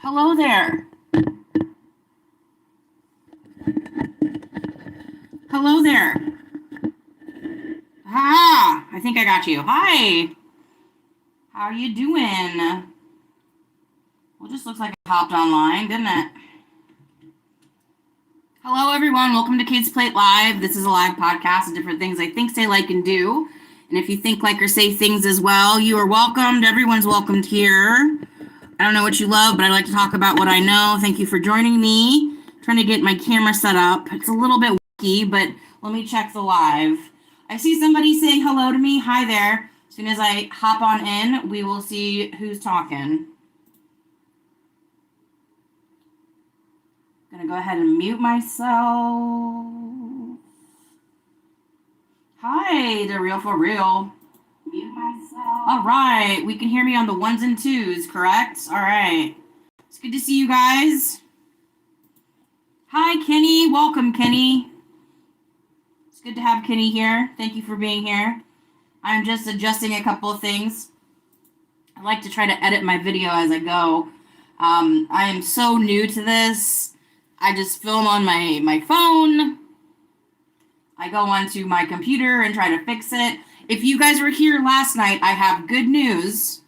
Hello there. Hello there. Ah, I think I got you. Hi. How are you doing? Well, just looks like it hopped online, didn't it? Hello, everyone. Welcome to Kate's Plate Live. This is a live podcast of different things I think, say, like, and do. And if you think, like, or say things as well, you are welcomed. Everyone's welcomed here. I don't know what you love, but I like to talk about what I know. Thank you for joining me. Trying to get my camera set up. It's a little bit wonky, but let me check the live. I see somebody saying hello to me. Hi there. As soon as I hop on in, we will see who's talking. Gonna go ahead and mute myself. Hi, the real for real. Mute myself. All right, we can hear me on the ones and twos, correct? All right. It's good to see you guys. Hi, Kenny. Welcome, Kenny. It's good to have Kenny here. Thank you for being here. I'm just adjusting a couple of things. I like to try to edit my video as I go. I am so new to this. I just film on my phone. I go onto my computer and try to fix it. If you guys were here last night, I have good news.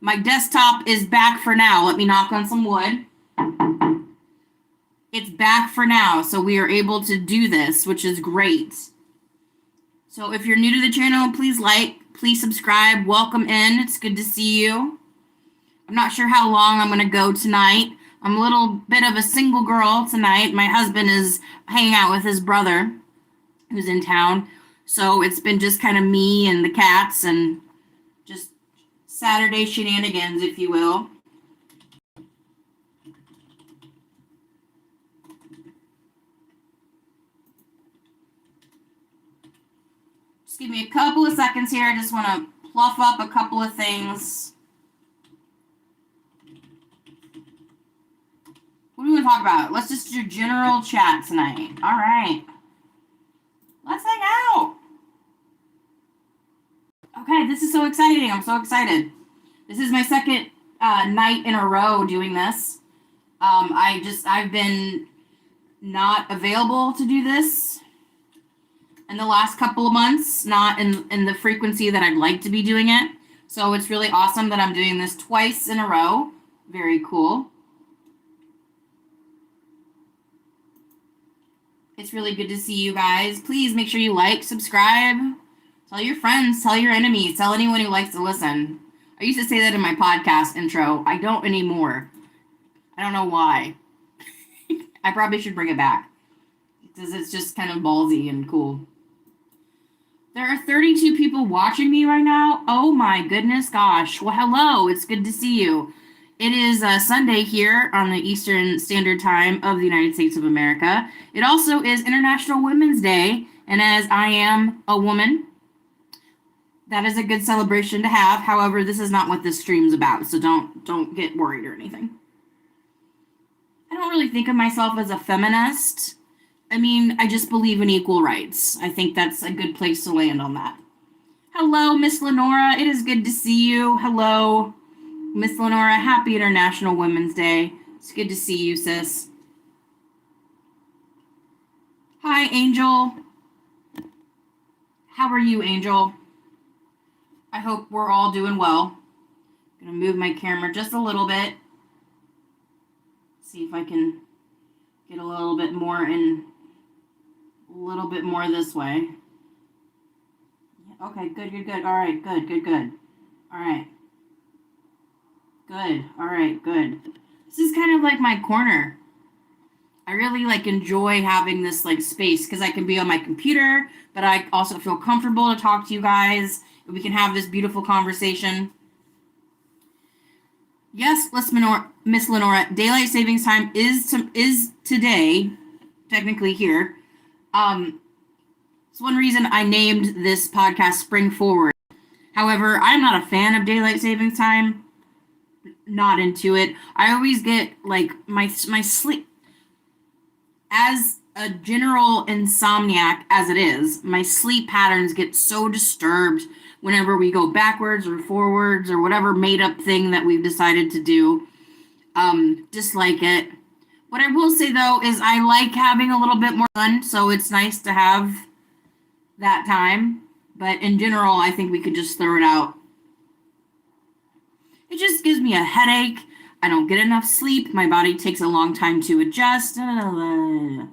My desktop is back for now. Let me knock on some wood. It's back for now, so we are able to do this, which is great. So if you're new to the channel, please like, please subscribe, welcome in. It's good to see you. I'm not sure how long I'm going to go tonight. I'm a little bit of a single girl tonight. My husband is hanging out with his brother who's in town. So it's been just kind of me and the cats and just Saturday shenanigans, if you will. Just give me a couple of seconds here. I just want to fluff up a couple of things. What do we want to talk about? Let's just do general chat tonight. All right. Let's hang out. Okay, this is so exciting. I'm so excited. This is my second night in a row doing this. I've been not available to do this in the last couple of months, not in the frequency that I'd like to be doing it. So it's really awesome that I'm doing this twice in a row. Very cool. It's really good to see you guys. Please make sure you like, subscribe, tell your friends, tell your enemies, tell anyone who likes to listen. I used to say that in my podcast intro. I don't anymore. I don't know why. I probably should bring it back because it's just kind of ballsy and cool. There are 32 people watching me right now. Oh my goodness gosh. Well, hello. It's good to see you. It is Sunday here on the Eastern Standard Time of the United States of America. It also is International Women's Day, and as I am a woman, that is a good celebration to have. However, this is not what this stream's about, so don't get worried or anything. I don't really think of myself as a feminist. I mean, I just believe in equal rights. I think that's a good place to land on that. Hello, Miss Lenora. It is good to see you. Hello. Miss Lenora, happy International Women's Day. It's good to see you, sis. Hi, Angel. How are you, Angel? I hope we're all doing well. I'm gonna move my camera just a little bit. See if I can get a little bit more this way. Okay, good. All right, good. All right. Good. All right, good. This is kind of like my corner. I really enjoy having this space because I can be on my computer, but I also feel comfortable to talk to you guys. And we can have this beautiful conversation. Yes, Miss Lenora, daylight savings time is today, technically here. It's one reason I named this podcast Spring Forward. However, I'm not a fan of daylight savings time. Not into it. I always get my sleep, as a general insomniac as it is, my sleep patterns get so disturbed whenever we go backwards or forwards or whatever made up thing that we've decided to do. dislike it. What I will say though is I like having a little bit more fun, so it's nice to have that time. But in general, I think we could just throw it out. It just gives me a headache. I don't get enough sleep. My body takes a long time to adjust. Hi,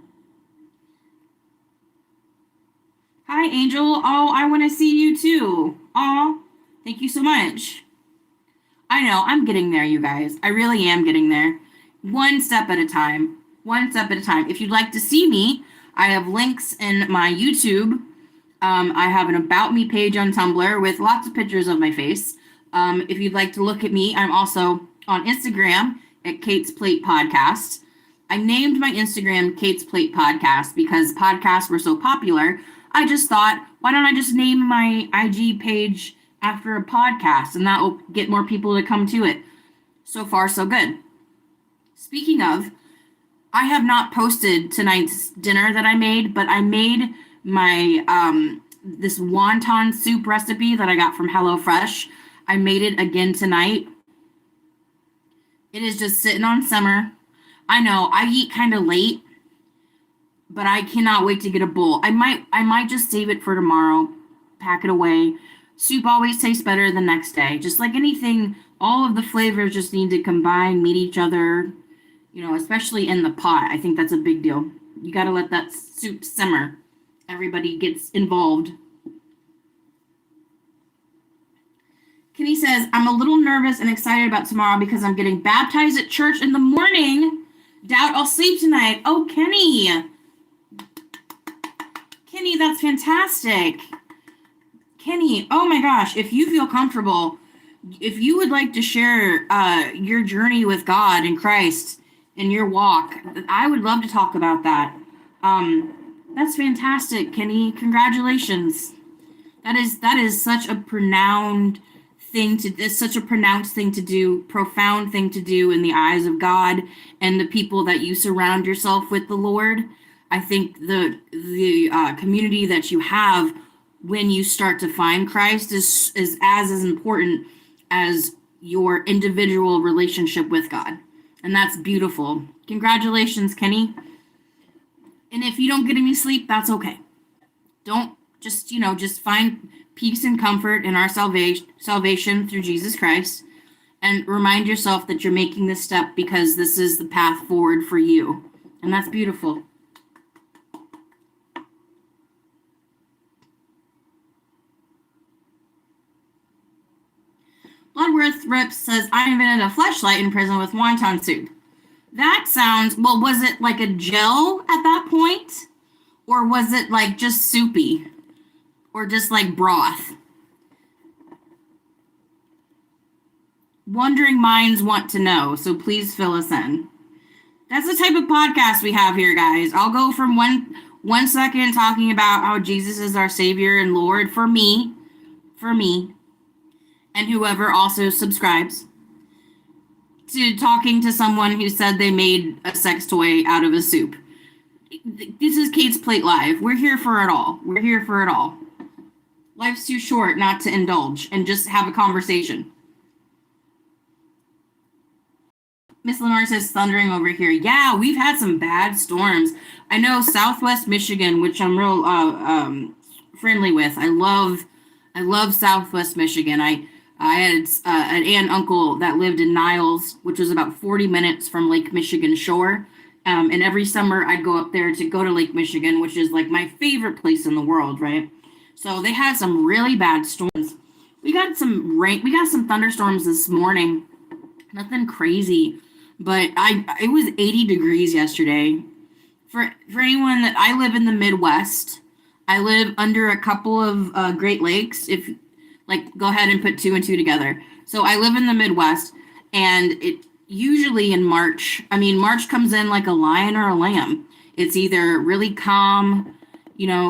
Angel. Oh, I want to see you too. Oh, thank you so much. I know, I'm getting there, you guys. I really am getting there. One step at a time. One step at a time. If you'd like to see me, I have links in my YouTube. I have an About Me page on Tumblr with lots of pictures of my face. If you'd like to look at me, I'm also on Instagram at Kate's Plate Podcast. I named my Instagram Kate's Plate Podcast because podcasts were so popular. I just thought, why don't I just name my IG page after a podcast, and that will get more people to come to it. So far, so good. Speaking of, I have not posted tonight's dinner that I made, but I made my this wonton soup recipe that I got from HelloFresh. I made it again tonight. It is just sitting on simmer. I know I eat kind of late, but I cannot wait to get a bowl. I might just save it for tomorrow, pack it away. Soup always tastes better the next day. Just like anything, all of the flavors just need to combine, meet each other, especially in the pot. I think that's a big deal. You got to let that soup simmer. Everybody gets involved. Kenny says, I'm a little nervous and excited about tomorrow because I'm getting baptized at church in the morning. Doubt I'll sleep tonight. Oh, Kenny. Kenny, that's fantastic. Kenny, oh my gosh, if you feel comfortable, if you would like to share your journey with God and Christ and your walk, I would love to talk about that. That's fantastic, Kenny. Congratulations. That is such a pronounced thing to do, profound thing to do in the eyes of God and the people that you surround yourself with, the Lord. I think the community that you have when you start to find Christ is as important as your individual relationship with God. And that's beautiful. Congratulations, Kenny. And if you don't get any sleep, that's okay. Don't just find peace and comfort in our salvation through Jesus Christ, and remind yourself that you're making this step because this is the path forward for you. And that's beautiful. Bloodworth Rips says, I invented a fleshlight in prison with wonton soup. That sounds, well, was it like a gel at that point? Or was it like just soupy? Or just like broth? Wondering minds want to know, so please fill us in. That's the type of podcast we have here, guys. I'll go from one second talking about how Jesus is our Savior and Lord for me, and whoever also subscribes, to talking to someone who said they made a sex toy out of a soup. This is Kate's Plate Live. We're here for it all. We're here for it all. Life's too short not to indulge and just have a conversation. Miss Lenore says, thundering over here. Yeah, we've had some bad storms. I know Southwest Michigan, which I'm real friendly with. I love Southwest Michigan. I had an aunt and uncle that lived in Niles, which was about 40 minutes from Lake Michigan shore. And every summer I'd go up there to go to Lake Michigan, which is like my favorite place in the world, right? So they had some really bad storms. We got some rain. We got some thunderstorms this morning. Nothing crazy, but it was 80 degrees yesterday. For anyone that I live in the Midwest, I live under a couple of Great Lakes. If go ahead and put two and two together. So I live in the Midwest, and it usually in March. I mean, March comes in like a lion or a lamb. It's either really calm,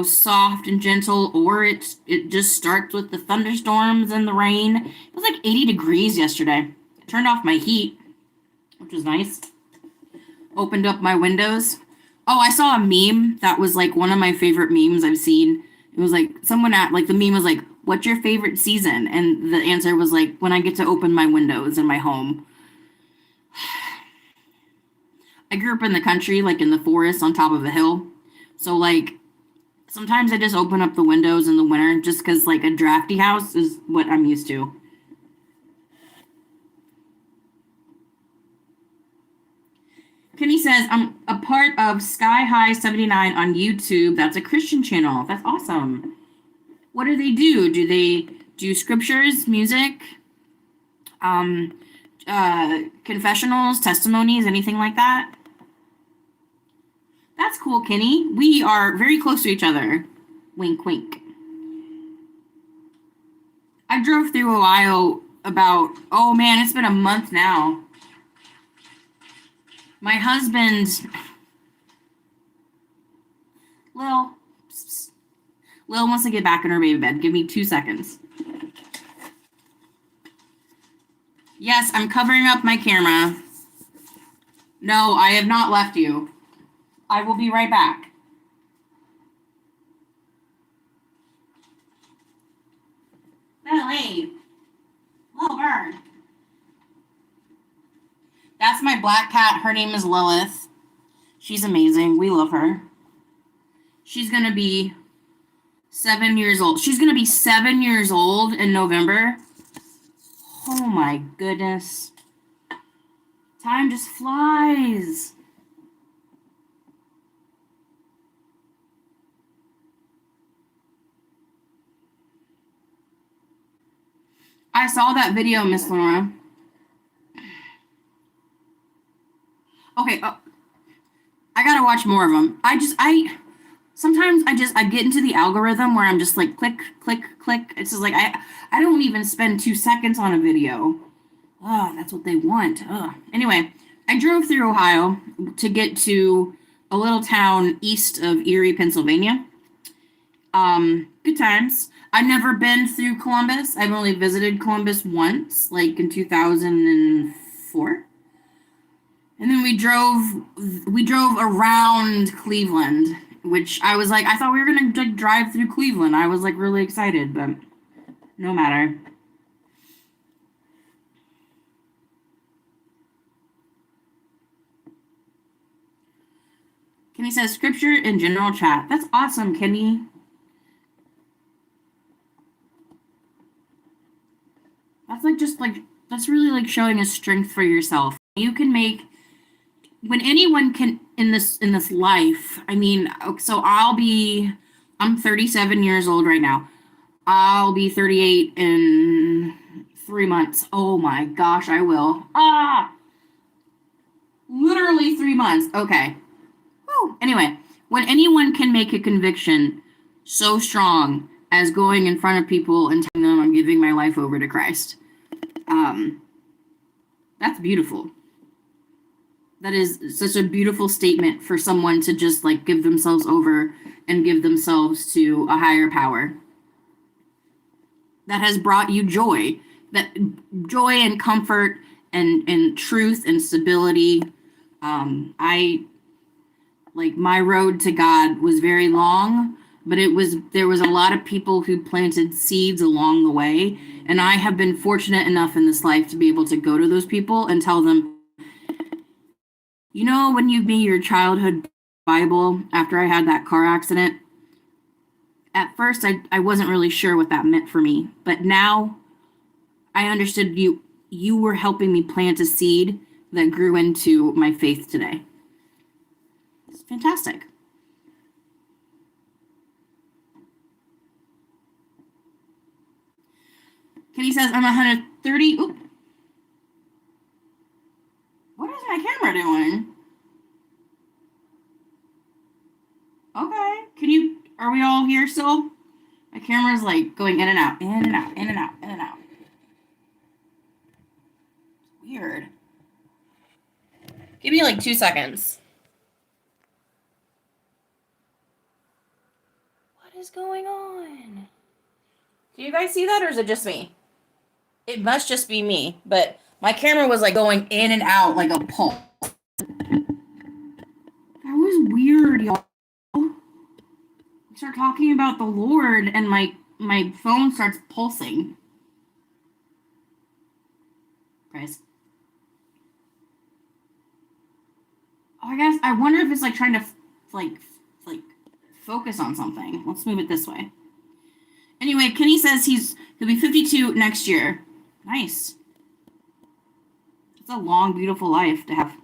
soft and gentle, or it just starts with the thunderstorms and the rain. It was like 80 degrees yesterday. I turned off my heat, which was nice. Opened up my windows. Oh, I saw a meme that was like one of my favorite memes I've seen. It was like someone the meme was like, what's your favorite season? And the answer was like, when I get to open my windows in my home. I grew up in the country, like in the forest on top of a hill. So like sometimes I just open up the windows in the winter just because like a drafty house is what I'm used to. Kenny says, I'm a part of Sky High 79 on YouTube. That's a Christian channel. That's awesome. What do they do? Do they do scriptures, music, um, confessionals, testimonies, anything like that? That's cool, Kenny. We are very close to each other. Wink, wink. I drove through Ohio about, oh man, it's been a month now. My husband, Lil, Lil wants to get back in her baby bed. Give me 2 seconds. Yes, I'm covering up my camera. No, I have not left you. I will be right back. Lily, little bird. That's my black cat. Her name is Lilith. She's amazing. We love her. She's going to be 7 years old. She's going to be 7 years old in November. Oh my goodness. Time just flies. I saw that video, Miss Laura. Okay, I gotta watch more of them. Sometimes I get into the algorithm where I'm just like click, click, click. It's just like I don't even spend 2 seconds on a video. Oh, that's what they want. Anyway, I drove through Ohio to get to a little town east of Erie, Pennsylvania. Good times. I've never been through Columbus. I've only visited Columbus once, like in 2004. And then we drove around Cleveland, which I was like, I thought we were going to drive through Cleveland. I was like really excited, but no matter. Kenny says scripture in general chat. That's awesome, Kenny. That's really like showing a strength for yourself. You can make when anyone can in this life. I mean, so I'm 37 years old right now. I'll be 38 in 3 months. Oh my gosh, I will. Literally 3 months. Okay. Whew. Anyway, when anyone can make a conviction so strong as going in front of people and telling them I'm giving my life over to Christ, that's beautiful. That is such a beautiful statement for someone to just like give themselves over and give themselves to a higher power that has brought you joy, that joy and comfort and truth and stability. I like my road to God was very long, but there was a lot of people who planted seeds along the way, and I have been fortunate enough in this life to be able to go to those people and tell them, you know, when you made your childhood Bible after I had that car accident, at first I wasn't really sure what that meant for me, but now I understood you were helping me plant a seed that grew into my faith today. It's fantastic. Kenny says I'm 130. Oop. What is my camera doing? Okay. Are we all here still? My camera's like going in and out, in and out, in and out, in and out. Weird. Give me like 2 seconds. What is going on? Do you guys see that, or is it just me? It must just be me, but my camera was like going in and out like a pulse. That was weird, y'all. I start talking about the Lord and my phone starts pulsing. Guys. Oh, I guess I wonder if it's like trying to like like focus on something. Let's move it this way. Anyway, Kenny says he'll be 52 next year. Nice. It's a long, beautiful life to have.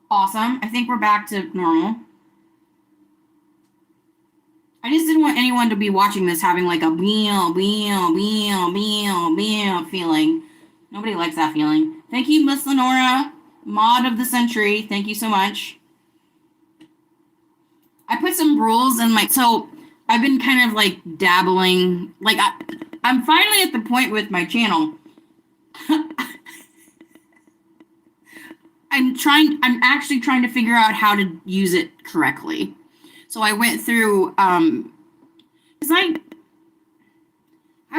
Awesome. I think we're back to normal. I just didn't want anyone to be watching this having like a wheel feeling. Nobody likes that feeling. Thank you, Miss Lenora, mod of the century. Thank you so much. I put some rules in my, so I've been kind of like dabbling. Like I'm finally at the point with my channel. I'm actually trying to figure out how to use it correctly. So I went through, because I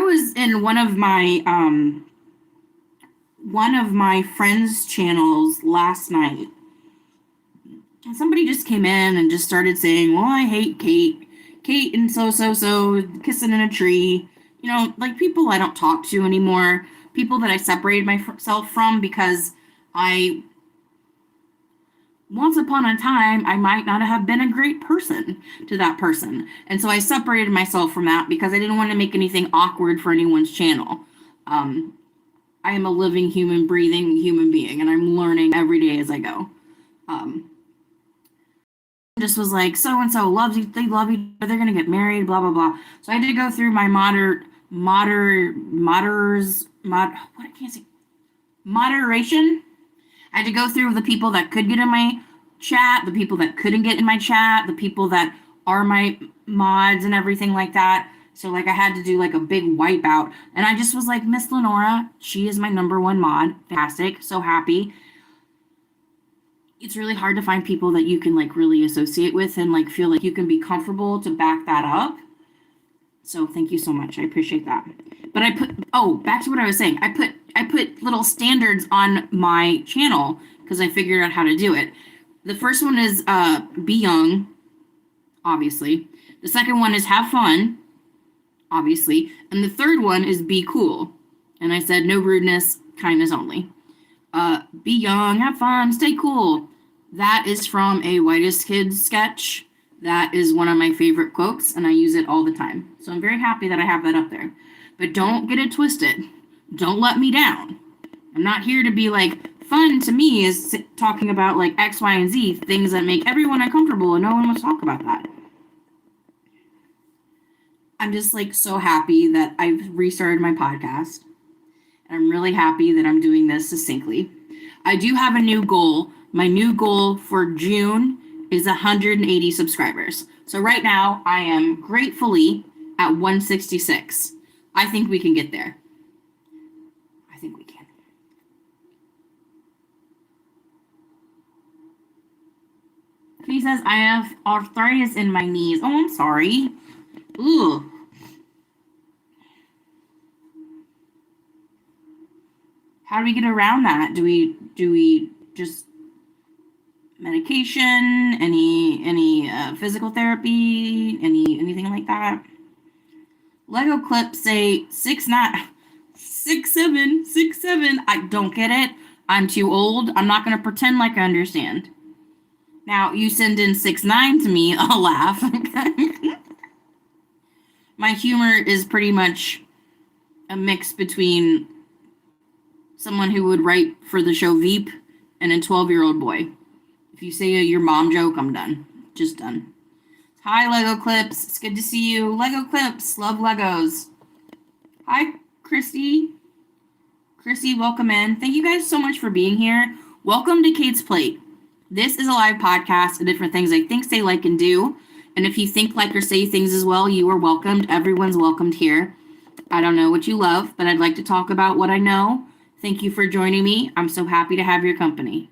was in one of my friends' channels last night, and somebody just came in and just started saying, "Well, I hate Kate and so kissing in a tree." You know, like people I don't talk to anymore, people that I separated myself from because once upon a time, I might not have been a great person to that person. And so I separated myself from that because I didn't want to make anything awkward for anyone's channel. I am a living, human, breathing human being, and I'm learning every day as I go. Just was like, so and so loves you, they love you, they're gonna get married, blah blah blah. So I had to go through my moderation. I had to go through the people that could get in my chat, the people that couldn't get in my chat, the people that are my mods and everything like that. So like I had to do like a big wipeout. And I just was like, Miss Lenora, she is my #1 mod. Fantastic. So happy. It's really hard to find people that you can like really associate with and like feel like you can be comfortable to back that up. So thank you so much. I appreciate that. But back to what I was saying. I put little standards on my channel because I figured out how to do it. The first one is be young, obviously. The second one is have fun, obviously. And the third one is be cool. And I said no rudeness, kindness only. Be young, have fun, stay cool. That is from a Whitest Kids sketch. That is one of my favorite quotes, and I use it all the time. So I'm very happy that I have that up there. But don't get it twisted. Don't let me down. I'm not here to be like, fun to me is talking about like X, Y, and Z, things that make everyone uncomfortable, and no one wants to talk about that. I'm just like so happy that I've restarted my podcast. And I'm really happy that I'm doing this succinctly. I do have a new goal. My new goal for June is 180 subscribers. So right now I am gratefully at 166. I think we can get there. I think we can. He says, I have arthritis in my knees. Oh, I'm sorry. Ooh. How do we get around that? Do we just medication? Any physical therapy? Anything like that? Lego clips say 6'9", 6'7", 6'7". I don't get it. I'm too old. I'm not gonna pretend like I understand. Now you send in 6'9" to me, I'll laugh. My humor is pretty much a mix between someone who would write for the show Veep and a 12-year-old boy. If you say your mom joke, I'm done. Just done. Hi, Lego Clips. It's good to see you. Lego Clips. Love Legos. Hi, Christy. Christy, welcome in. Thank you guys so much for being here. Welcome to Kate's Plate. This is a live podcast of different things I think, say, like, and do. And if you think, like, or say things as well, you are welcomed. Everyone's welcomed here. I don't know what you love, but I'd like to talk about what I know. Thank you for joining me. I'm so happy to have your company.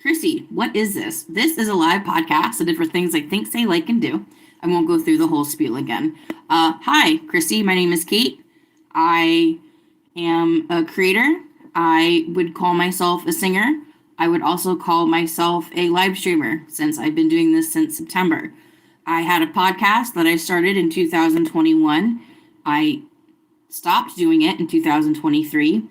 Chrissy, what is this? This is a live podcast of different things I think, say, like, and do I won't go through the whole spiel again. Hi, Christy. My name is Kate. I am a creator. I would call myself a singer. I would also call myself a live streamer since I've been doing this since September. I had a podcast that I started in 2021. I stopped doing it in 2023.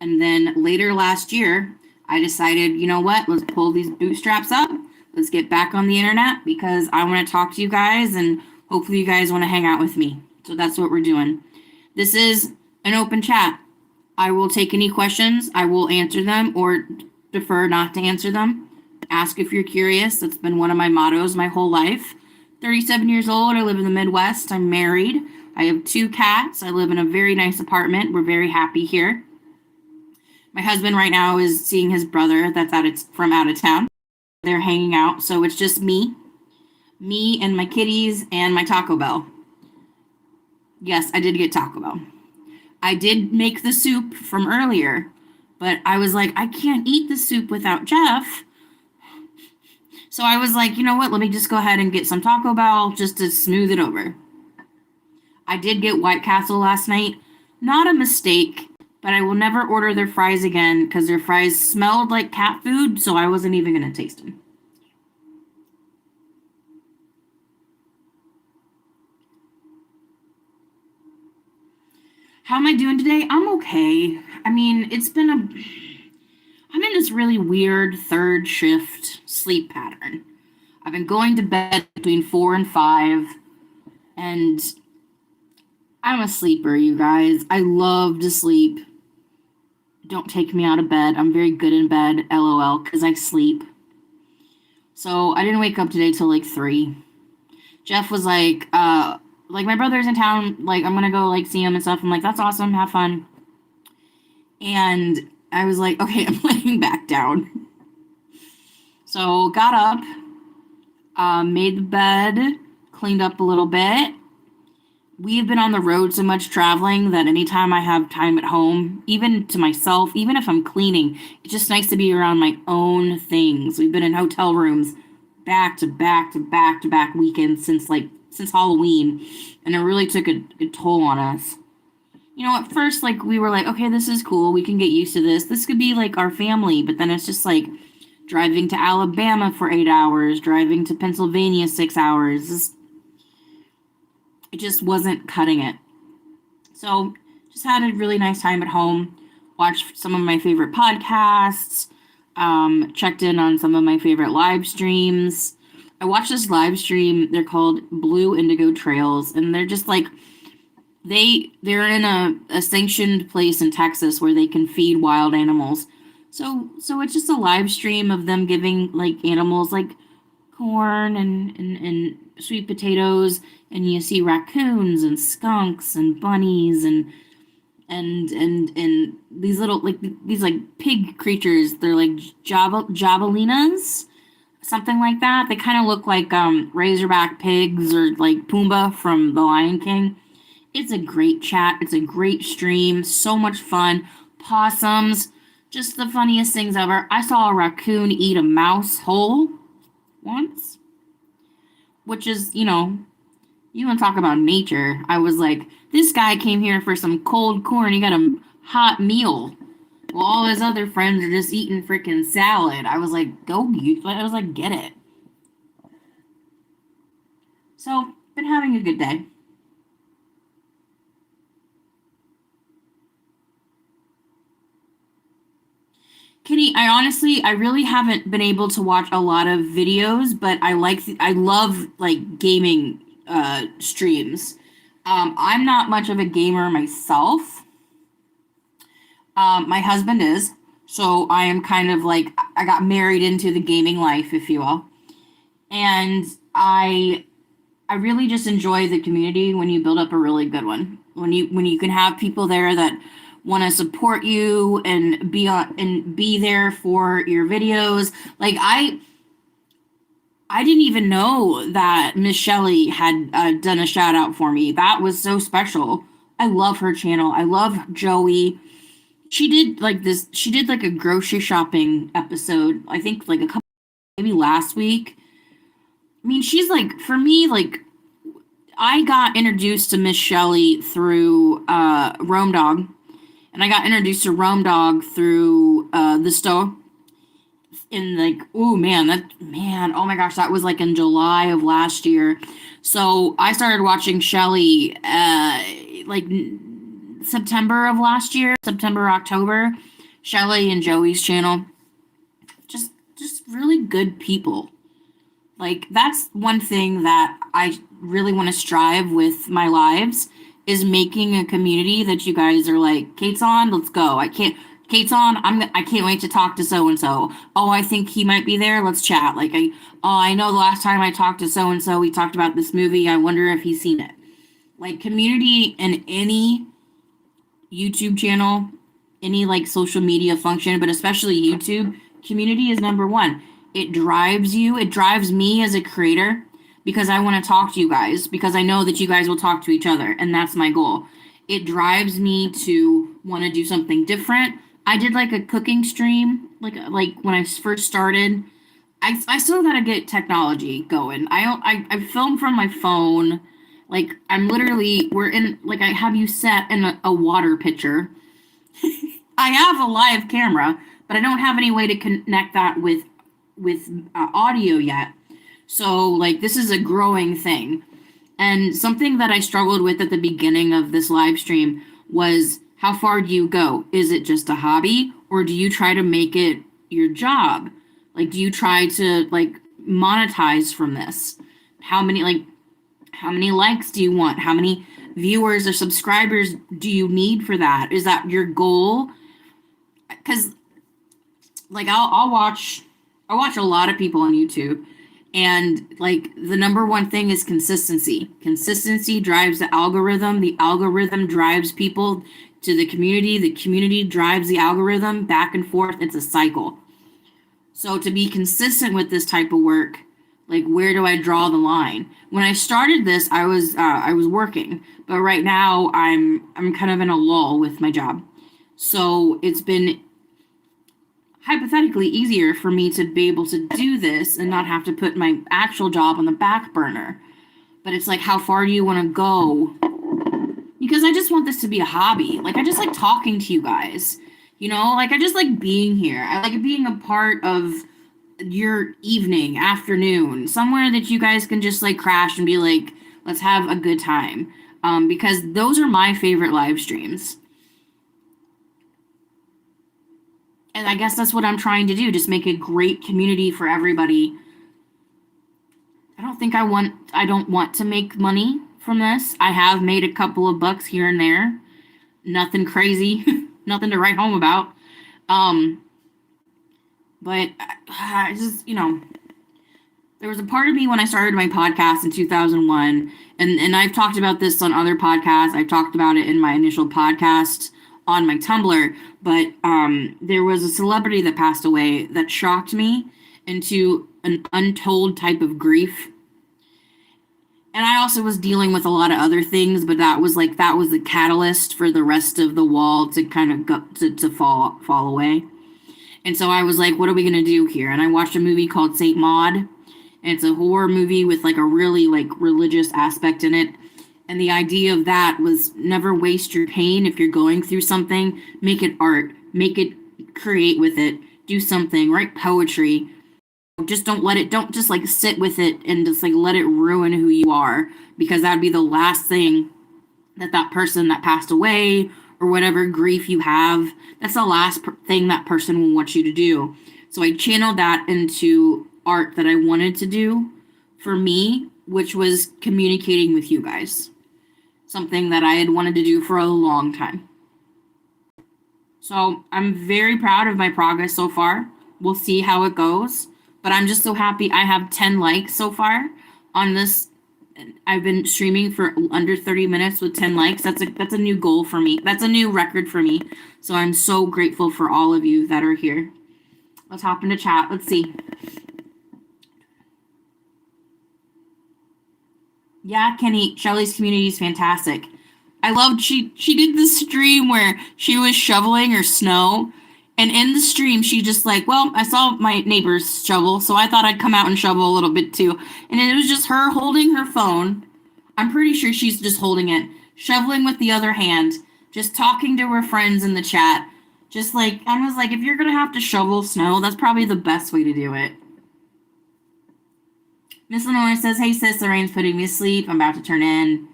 And then later last year, I decided, you know what, let's pull these bootstraps up. Let's get back on the internet because I want to talk to you guys and hopefully you guys want to hang out with me. So that's what we're doing. This is an open chat. I will take any questions. I will answer them or defer not to answer them. Ask if you're curious. That's been one of my mottos my whole life. 37 years old. I live in the Midwest. I'm married. I have 2 cats. I live in a very nice apartment. We're very happy here. My husband right now is seeing his brother that's from out of town. They're hanging out. So it's just me and my kitties and my Taco Bell. Yes, I did get Taco Bell. I did make the soup from earlier, but I was like, I can't eat the soup without Jeff. So I was like, you know what? Let me just go ahead and get some Taco Bell just to smooth it over. I did get White Castle last night. Not a mistake, but I will never order their fries again because their fries smelled like cat food, so I wasn't even going to taste them. How am I doing today? I'm okay. I mean, I'm in this really weird third shift sleep pattern. I've been going to bed between 4 and 5, and I'm a sleeper, you guys. I love to sleep. Don't take me out of bed. I'm very good in bed, LOL, because I sleep. So I didn't wake up today till like 3. Jeff was like my brother's in town, like I'm gonna go like see him and stuff. I'm like, that's awesome, have fun. And I was like, okay, I'm laying back down. So got up, made the bed, cleaned up a little bit. We've been on the road so much traveling that anytime I have time at home, even to myself, even if I'm cleaning, it's just nice to be around my own things. We've been in hotel rooms back to back to back to back weekends since Halloween, and it really took a toll on us. You know, at first, like, we were like, okay, this is cool. We can get used to this. This could be like our family, but then it's just like driving to Alabama for 8 hours, driving to Pennsylvania 6 hours. It just wasn't cutting it. So just had a really nice time at home, watched some of my favorite podcasts, checked in on some of my favorite live streams. I watched this live stream. They're called Blue Indigo Trails, and they're just like, they're in a sanctioned place in Texas where they can feed wild animals. So it's just a live stream of them giving like animals like corn and sweet potatoes, and you see raccoons and skunks and bunnies and these little these pig creatures. They're like javelinas, something like that. They kind of look like razorback pigs or like Pumbaa from The Lion King. It's a great chat. It's a great stream. So much fun. Possums, just the funniest things ever. I saw a raccoon eat a mouse whole once, which is, you want to talk about nature. I was like, this guy came here for some cold corn. He got a hot meal. Well, all his other friends are just eating freaking salad. I was like, I was like, get it. So, been having a good day. Kitty, I really haven't been able to watch a lot of videos, but I love like gaming streams. I'm not much of a gamer myself. My husband is, so I am kind of like, I got married into the gaming life, if you will. And I really just enjoy the community when you build up a really good one. When you can have people there that want to support you and be there for your videos. Like I didn't even know that Miss Shelley had done a shout out for me. That was so special. I love her channel. I love Joey. She did like a grocery shopping episode. I think like a couple, maybe last week. I mean, she's like, for me, like, I got introduced to Miss Shelley through Rome Dog, and I got introduced to Rome Dog through the Stoa. In like, oh man, oh my gosh, that was like in July of last year. So I started watching Shelley like September of last year, September, October. Shelley and Joey's channel. Just really good people. Like that's one thing that I really want to strive with my lives is making a community that you guys are like, Kate's on, let's go. Kate's on, I can't wait to talk to so and so. Oh, I think he might be there. Let's chat. Like I know the last time I talked to so and so, we talked about this movie. I wonder if he's seen it. Like community in any YouTube channel, any like social media function, but especially YouTube, community is number one. It drives you, it drives me as a creator because I want to talk to you guys because I know that you guys will talk to each other and that's my goal. It drives me to want to do something different. I did like a cooking stream like when I first started. I still got to get technology going. I film from my phone. Like I'm literally we're in like I have you set in a water pitcher. I have a live camera, but I don't have any way to connect that with audio yet. So like this is a growing thing. And something that I struggled with at the beginning of this live stream was how far do you go? Is it just a hobby or do you try to make it your job? Like do you try to like monetize from this? How many likes do you want? How many viewers or subscribers do you need for that? Is that your goal? Cuz like I watch a lot of people on YouTube and like the number one thing is consistency. Consistency drives the algorithm. The algorithm drives people to the community drives the algorithm back and forth. It's a cycle. So to be consistent with this type of work, like where do I draw the line? When I started this, I was working, but right now I'm kind of in a lull with my job. So it's been hypothetically easier for me to be able to do this and not have to put my actual job on the back burner. But it's like, how far do you want to go? Because I just want this to be a hobby. Like, I just like talking to you guys, like I just like being here. I like being a part of your evening, afternoon, somewhere that you guys can just like crash and be like, let's have a good time. Because those are my favorite live streams. And I guess that's what I'm trying to do, just make a great community for everybody. I don't want to make money from this. I have made a couple of bucks here and there. Nothing crazy, nothing to write home about. But I just, there was a part of me when I started my podcast in 2001, and I've talked about this on other podcasts. I've talked about it in my initial podcast on my Tumblr, but there was a celebrity that passed away that shocked me into an untold type of grief. And I also was dealing with a lot of other things, but that was the catalyst for the rest of the wall to kind of go to fall away. And so I was like, what are we gonna do here? And I watched a movie called Saint Maud, and it's a horror movie with like a really like religious aspect in it. And the idea of that was never waste your pain. If you're going through something, make it art, create with it, do something, write poetry. Just don't just like sit with it and just like let it ruin who you are, because that'd be the last thing that person that passed away or whatever grief you have, that's the last thing that person will want you to do. So I channeled that into art that I wanted to do for me, which was communicating with you guys. Something that I had wanted to do for a long time. So I'm very proud of my progress so far. We'll see how it goes. But I'm just so happy I have 10 likes so far on this. I've been streaming for under 30 minutes with 10 likes. That's a new goal for me. That's a new record for me. So I'm so grateful for all of you that are here. Let's hop into chat. Let's see. Yeah, Kenny, Shelly's community is fantastic. I loved she did this stream where she was shoveling her snow. And in the stream, she just like, well, I saw my neighbors shovel, so I thought I'd come out and shovel a little bit too. And it was just her holding her phone. I'm pretty sure she's just holding it, shoveling with the other hand, just talking to her friends in the chat. Just like, I was like, if you're gonna have to shovel snow, that's probably the best way to do it. Miss Lenore says, hey sis, the rain's putting me to sleep. I'm about to turn in.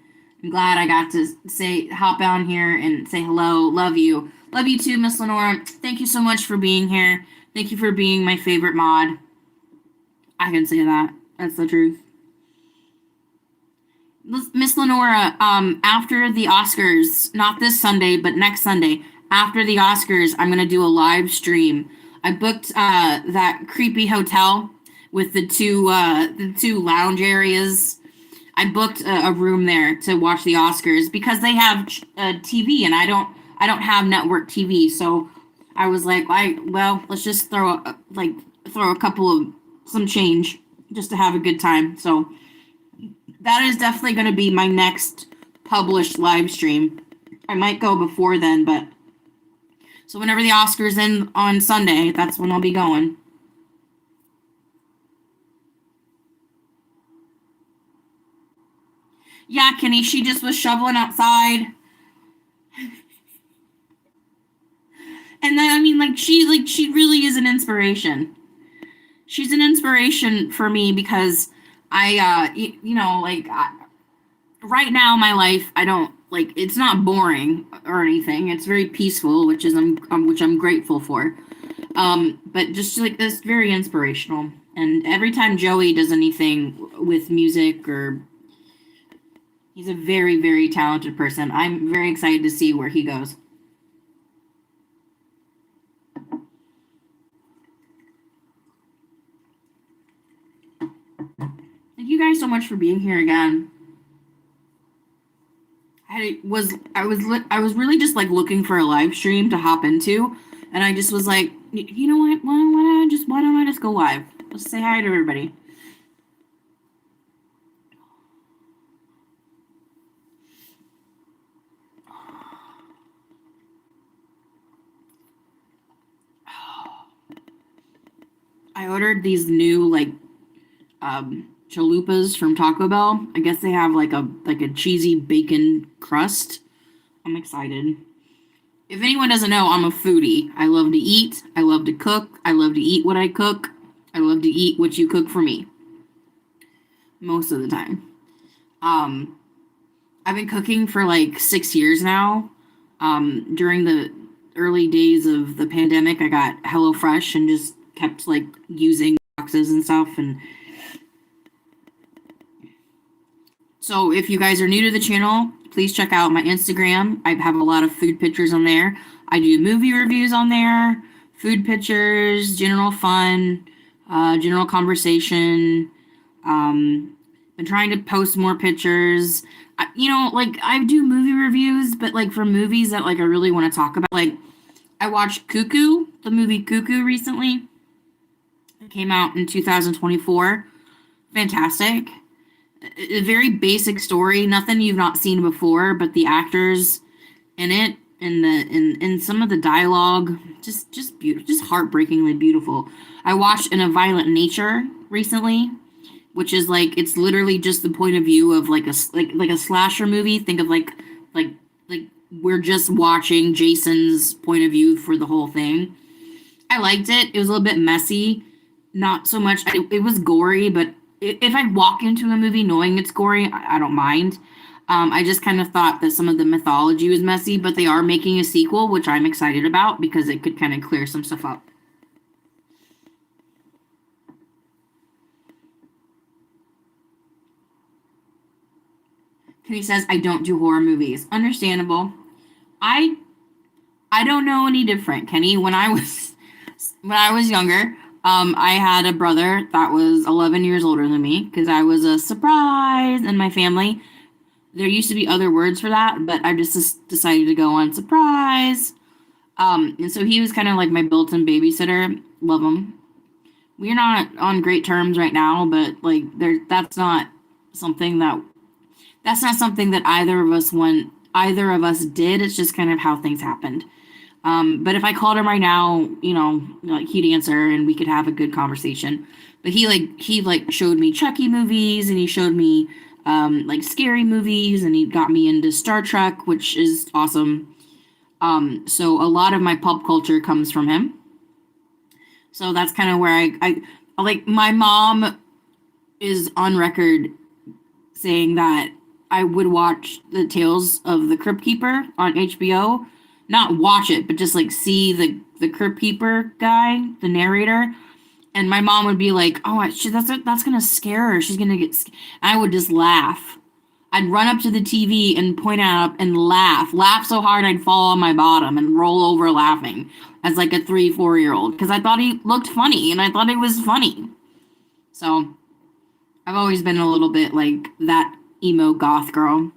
I'm glad I got to hop on here and say hello. Love you. Love you too, Miss Lenore. Thank you so much for being here. Thank you for being my favorite mod. I can say that. That's the truth. Miss Lenora, after the Oscars, not this Sunday, but next Sunday, after the Oscars, I'm gonna do a live stream. I booked that creepy hotel with the two lounge areas. I booked a room there to watch the Oscars because they have TV and I don't have network TV. So I was like, let's just throw a couple of some change just to have a good time. So that is definitely going to be my next published live stream. I might go before then, but so whenever the Oscars end on Sunday, that's when I'll be going. Yeah, Kenny, she just was shoveling outside. And then, I mean, she really is an inspiration. She's an inspiration for me because right now my life, I don't, it's not boring or anything. It's very peaceful, which I'm grateful for. But just it's very inspirational. And every time Joey does anything with music he's a very, very talented person. I'm very excited to see where he goes. Thank you guys so much for being here again. I was really just looking for a live stream to hop into, and I just was like, you know what? Why don't I just go live? Let's say hi to everybody. I ordered these new chalupas from Taco Bell. I guess they have a cheesy bacon crust. I'm excited. If anyone doesn't know, I'm a foodie. I love to eat. I love to cook. I love to eat what I cook. I love to eat what you cook for me. Most of the time. I've been cooking for 6 years now. During the early days of the pandemic, I got HelloFresh and just kept using boxes and stuff. And so if you guys are new to the channel, please check out my Instagram. I have a lot of food pictures on there. I do movie reviews on there, food pictures, general fun, general conversation. Been trying to post more pictures. I do movie reviews, but for movies that I really want to talk about. I watched Cuckoo, the movie Cuckoo recently. It came out in 2024. Fantastic. A very basic story, nothing you've not seen before, but the actors in it and some of the dialogue just beautiful, just heartbreakingly beautiful. I watched In a Violent Nature recently, which is it's literally just the point of view of a slasher movie. Think of like we're just watching Jason's point of view for the whole thing. I liked it. It was a little bit messy, not so much. It was gory, but if I walk into a movie knowing it's gory, I don't mind. I just kind of thought that some of the mythology was messy, but they are making a sequel, which I'm excited about because it could kind of clear some stuff up. Kenny says, I don't do horror movies. Understandable. I don't know any different, Kenny. When I was younger, I had a brother that was 11 years older than me because I was a surprise in my family. There used to be other words for that, but I just decided to go on surprise. And so he was kind of like my built-in babysitter. Love him. We're not on great terms right now, but that's not something that either of us did. It's just kind of how things happened. But if I called him right now, he'd answer and we could have a good conversation. But he showed me Chucky movies and he showed me like scary movies, and he got me into Star Trek, which is awesome. So a lot of my pop culture comes from him. So that's kind of where I like, my mom is on record saying that I would watch the Tales of the Crypt Keeper on HBO. Not watch it, but just like see the Crypt Keeper guy, the narrator. And my mom would be like, "Oh, that's gonna scare her. She's gonna get." I would just laugh. I'd run up to the TV and point out and laugh so hard I'd fall on my bottom and roll over laughing as like a 3-4 year old because I thought he looked funny and I thought it was funny. So I've always been a little bit like that emo goth girl.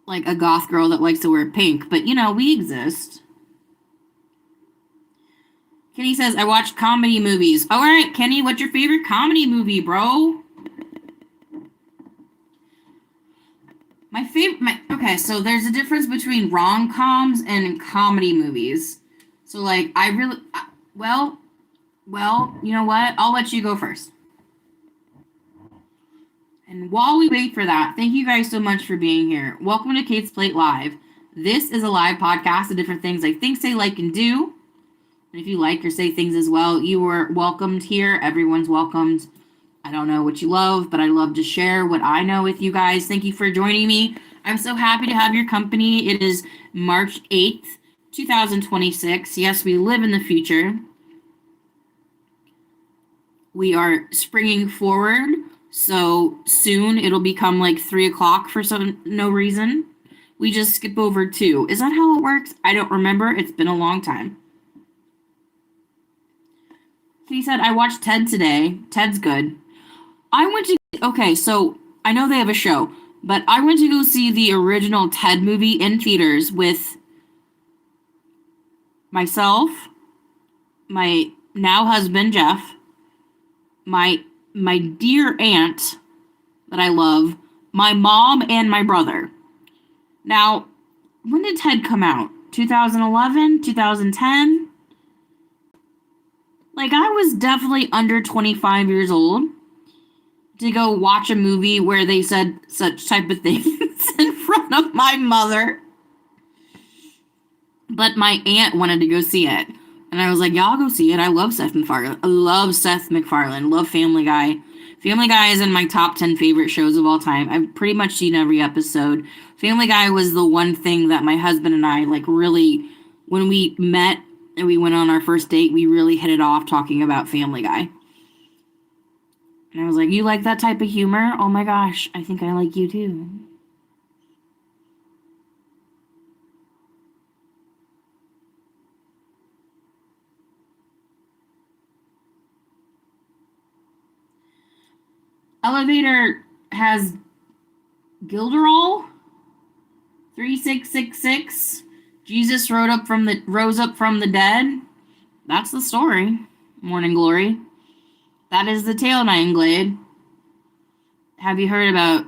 Like a goth girl that likes to wear pink, but we exist. Kenny says, I watch comedy movies. All right, Kenny, what's your favorite comedy movie, bro? Okay, so there's a difference between rom-coms and comedy movies. So, like, well, you know what? I'll let you go first. And while we wait for that, thank you guys so much for being here. Welcome to Kate's Plate Live. This is a live podcast of different things I think, say, like, and do. And if you like or say things as well, you are welcomed here. Everyone's welcomed. I don't know what you love, but I love to share what I know with you guys. Thank you for joining me. I'm so happy to have your company. It is March 8th, 2026. Yes, we live in the future. We are springing forward, so soon it'll become like 3 o'clock for no reason. We just skip over 2. Is that how it works? I don't remember. It's been a long time. He said, I watched Ted today. Ted's good. Okay, so I know they have a show, but I went to go see the original Ted movie in theaters with myself, my now husband, Jeff, my dear aunt that I love, my mom, and my brother. Now, when did Ted come out? 2011? 2010? Like, I was definitely under 25 years old to go watch a movie where they said such type of things in front of my mother. But my aunt wanted to go see it. And I was like, y'all go see it. I love Seth MacFarlane. I love Seth MacFarlane. Love Family Guy. Family Guy is in my top 10 favorite shows of all time. I've pretty much seen every episode. Family Guy was the one thing that my husband and I, like, really, when we met and we went on our first date, we really hit it off talking about Family Guy. And I was like, you like that type of humor? Oh my gosh, I think I like you too. Elevator has Gilderoy 3666. Jesus rose up from the dead. That's the story. Morning Glory. That is the tale, Nightingale. Have you heard about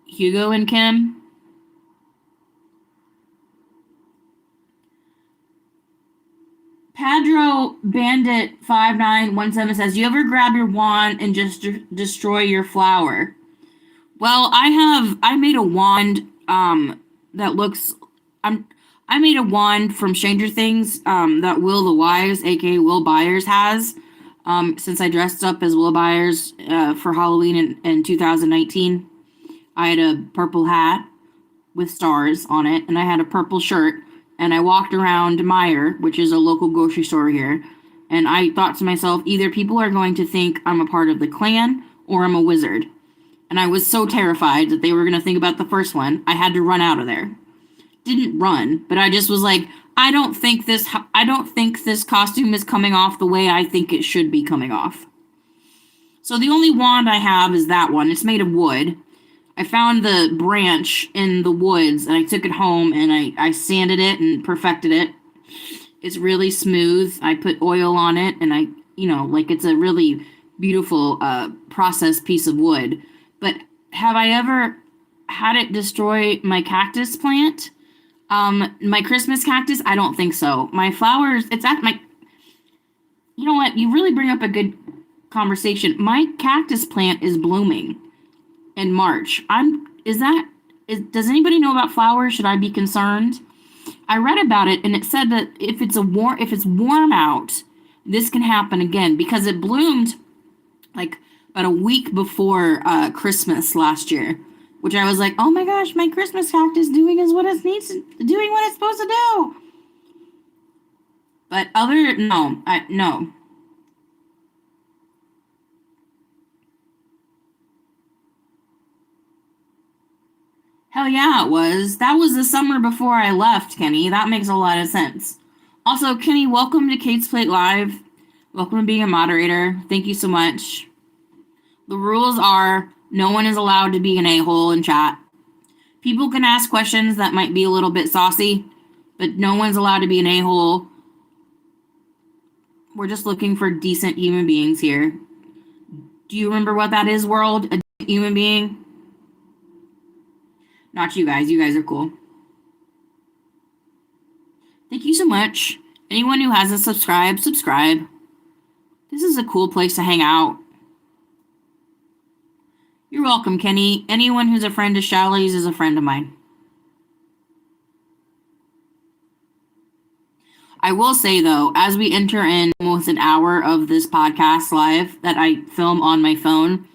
Hugo and Kim? Padro Bandit 5917 says, you ever grab your wand and just destroy your flower? Well, I made a wand that looks I made a wand from Stranger Things that Will the Wise, aka Will Byers, has. Since I dressed up as Will Byers for Halloween in 2019. I had a purple hat with stars on it, and I had a purple shirt, and I walked around Meijer, which is a local grocery store here, and I thought to myself, either people are going to think I'm a part of the Klan or I'm a wizard. And I was so terrified that they were going to think about the first one, I had to run out of there. Didn't run, but I just was like, I don't think this costume is coming off the way I think it should be coming off. So the only wand I have is that one. It's made of wood. I found the branch in the woods and I took it home and I sanded it and perfected it. It's really smooth. I put oil on it and it's a really beautiful processed piece of wood. But have I ever had it destroy my cactus plant? My Christmas cactus? I don't think so. My flowers, you know what? You really bring up a good conversation. My cactus plant is blooming in March. Does anybody know about flowers? Should I be concerned? I read about it and it said that if it's warm out, this can happen again because it bloomed like about a week before Christmas last year, which I was like, oh my gosh, my Christmas cactus doing what it's supposed to do. But no. Hell yeah, it was. That was the summer before I left, Kenny. That makes a lot of sense. Also, Kenny, welcome to Kate's Plate Live. Welcome to being a moderator. Thank you so much. The rules are no one is allowed to be an a-hole in chat. People can ask questions that might be a little bit saucy, but no one's allowed to be an a-hole. We're just looking for decent human beings here. Do you remember what that is, world? A decent human being? Not you guys. You guys are cool. Thank you so much. Anyone who hasn't subscribed, subscribe. This is a cool place to hang out. You're welcome, Kenny. Anyone who's a friend of Shelly's is a friend of mine. I will say, though, as we enter in almost an hour of this podcast live that I film on my phone,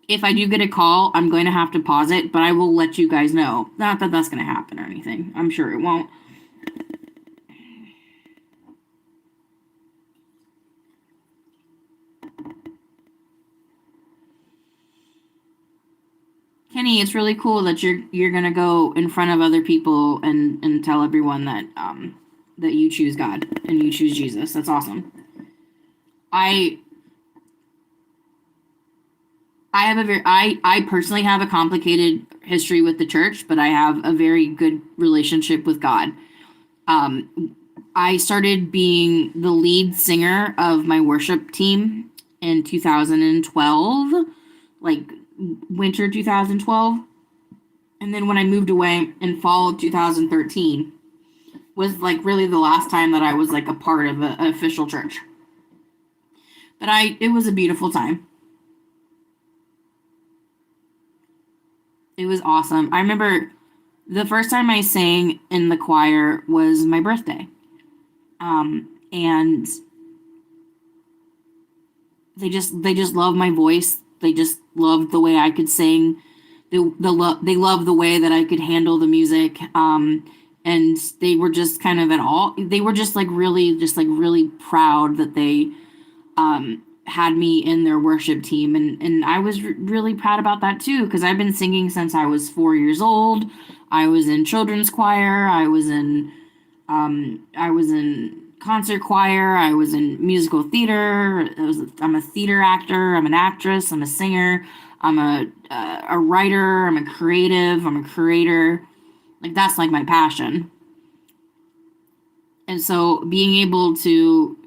if I do get a call, I'm going to have to pause it, but I will let you guys know. Not that that's going to happen or anything. I'm sure it won't. Kenny, it's really cool that you're going to go in front of other people and tell everyone that that you choose God and you choose Jesus. That's awesome. I personally have a complicated history with the church, but I have a very good relationship with God. I started being the lead singer of my worship team in 2012, like winter 2012. And then when I moved away in fall of 2013 was like really the last time that I was like a part of an official church. But it was a beautiful time. It was awesome. I remember the first time I sang in the choir was my birthday. And they just loved my voice. They just loved the way I could sing. They loved the way that I could handle the music. And they were just kind of they were just really proud that they had me in their worship team, and I was really proud about that too, because I've been singing since I was 4 years old. I was in children's choir. I was in concert choir. I was in musical theater. I'm a theater actor. I'm an actress. I'm a singer. I'm a writer. I'm a creative. I'm a creator. Like that's like my passion. And so being able to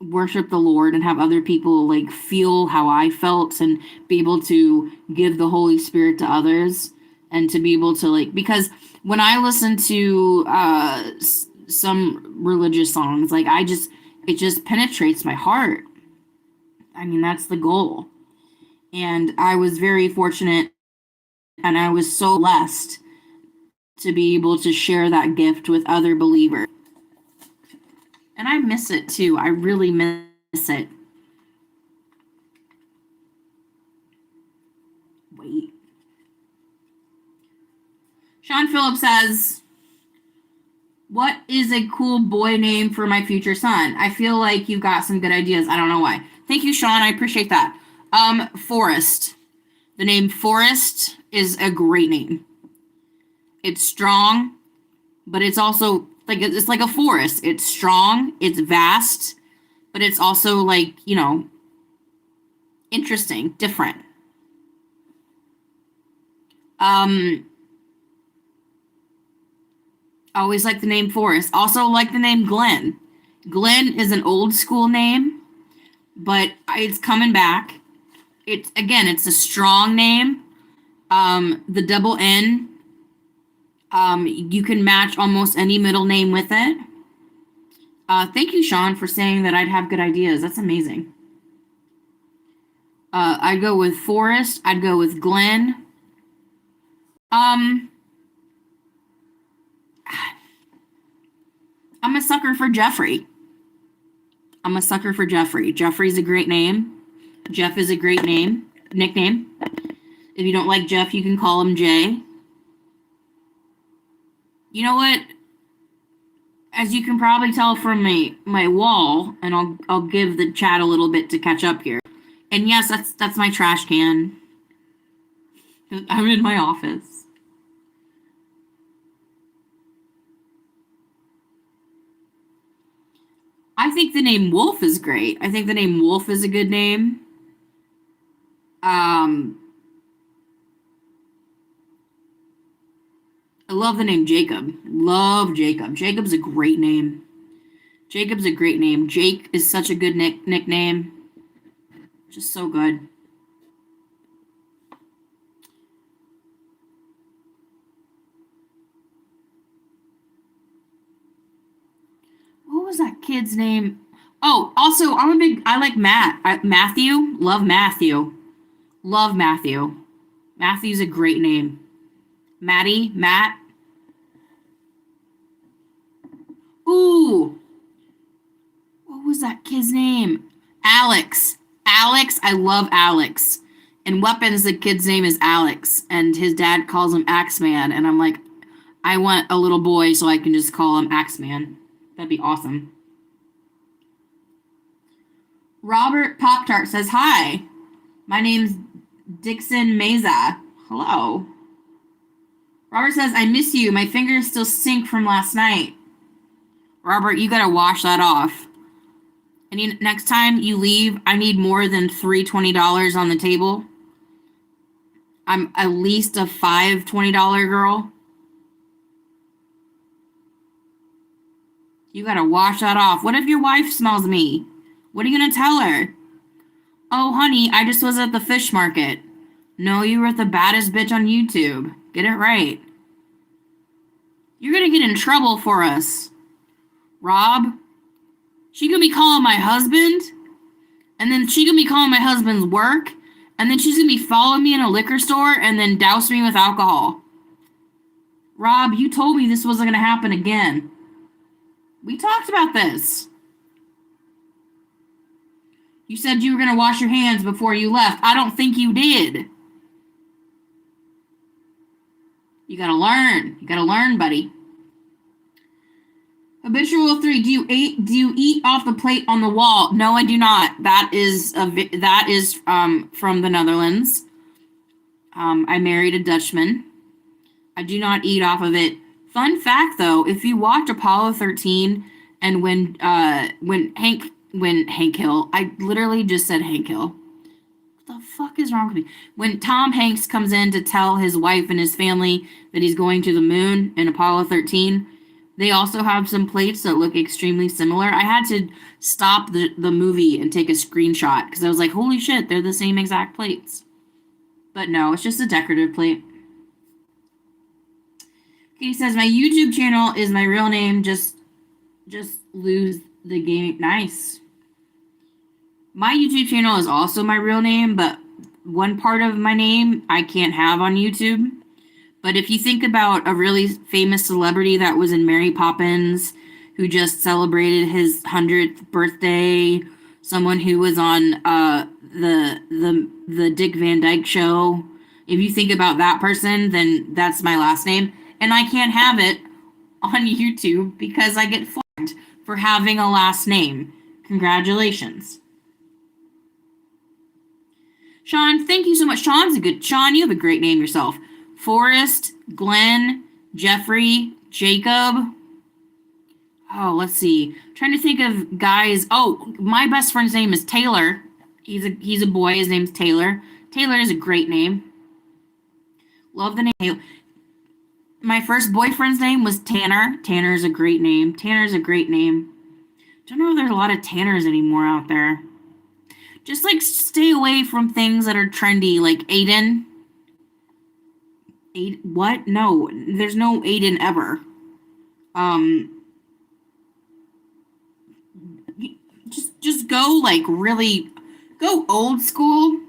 worship the Lord and have other people like feel how I felt and be able to give the Holy Spirit to others and to be able to like, because when I listen to some religious songs, like it just penetrates my heart. I mean, that's the goal. And I was very fortunate and I was so blessed to be able to share that gift with other believers. And I miss it too. I really miss it. Wait. Sean Phillips says, what is a cool boy name for my future son? I feel like you've got some good ideas. I don't know why. Thank you, Sean. I appreciate that. Forrest. The name Forrest is a great name. It's strong, but it's also it's like a forest. It's strong, it's vast, but it's also like, interesting, different. I always like the name Forrest. Also like the name Glenn. Glenn is an old school name, but it's coming back. It's a strong name. The double N, you can match almost any middle name with it. Thank you, Sean, for saying that I'd have good ideas. That's amazing. I'd go with Forrest. I'd go with Glenn. Um, I'm a sucker for Jeffrey. I'm a sucker for Jeffrey. Jeffrey's a great name. Jeff is a great name, nickname. If you don't like Jeff, you can call him Jay. You know what? As you can probably tell from my wall, and I'll give the chat a little bit to catch up here. And yes, that's my trash can. I'm in my office. I think the name Wolf is great. I think the name Wolf is a good name. Um, I love the name Jacob. Love Jacob. Jacob's a great name. Jacob's a great name. Jake is such a good nickname. Just so good. What was that kid's name? Oh, also, I like Matthew. Love Matthew. Love Matthew. Matthew's a great name. Matt. Ooh. What was that kid's name? Alex. I love Alex. In Weapons, the kid's name is Alex, and his dad calls him Axeman, and I'm like, I want a little boy so I can just call him Axeman. That'd be awesome. Robert Pop Tart says, hi. My name's Dixon Meza. Hello. Robert says, I miss you. My fingers still stink from last night. Robert, you gotta wash that off. And next time you leave, I need more than $20 on the table. I'm at least a $20 girl. You gotta wash that off. What if your wife smells me? What are you gonna tell her? Oh, honey, I just was at the fish market. No, you were the baddest bitch on YouTube. Get it right. You're gonna get in trouble for us. Rob, she gonna be calling my husband, and then she gonna be calling my husband's work, and then she's gonna be following me in a liquor store and then douse me with alcohol. Rob, you told me this wasn't gonna happen again. We talked about this. You said you were gonna wash your hands before you left. I don't think you did. You gotta learn. You gotta learn, buddy. Habitual 3. Do you eat off the plate on the wall? No, I do not. That is from the Netherlands. I married a Dutchman. I do not eat off of it. Fun fact, though, if you watch Apollo 13, and when Hank Hill, I literally just said Hank Hill. What the fuck is wrong with me? When Tom Hanks comes in to tell his wife and his family that he's going to the moon in Apollo 13, they also have some plates that look extremely similar. I had to stop the movie and take a screenshot because I was like, holy shit, they're the same exact plates. But no, it's just a decorative plate. Katie says, my YouTube channel is my real name. Just lose the game. Nice. My YouTube channel is also my real name, but one part of my name I can't have on YouTube. But if you think about a really famous celebrity that was in Mary Poppins, who just celebrated his 100th birthday, someone who was on the Dick Van Dyke Show, if you think about that person, then that's my last name. And I can't have it on YouTube because I get flagged for having a last name. Congratulations. Sean, thank you so much. Sean, you have a great name yourself. Forrest, Glenn, Jeffrey, Jacob. Oh, let's see. I'm trying to think of guys. Oh, my best friend's name is Taylor. He's a boy. His name's Taylor. Taylor is a great name. Love the name. My first boyfriend's name was Tanner. Tanner's a great name. Tanner's a great name. Don't know if there's a lot of Tanners anymore out there. Just like stay away from things that are trendy, like Aiden. What? No, there's no Aiden ever. Just go like really go old school,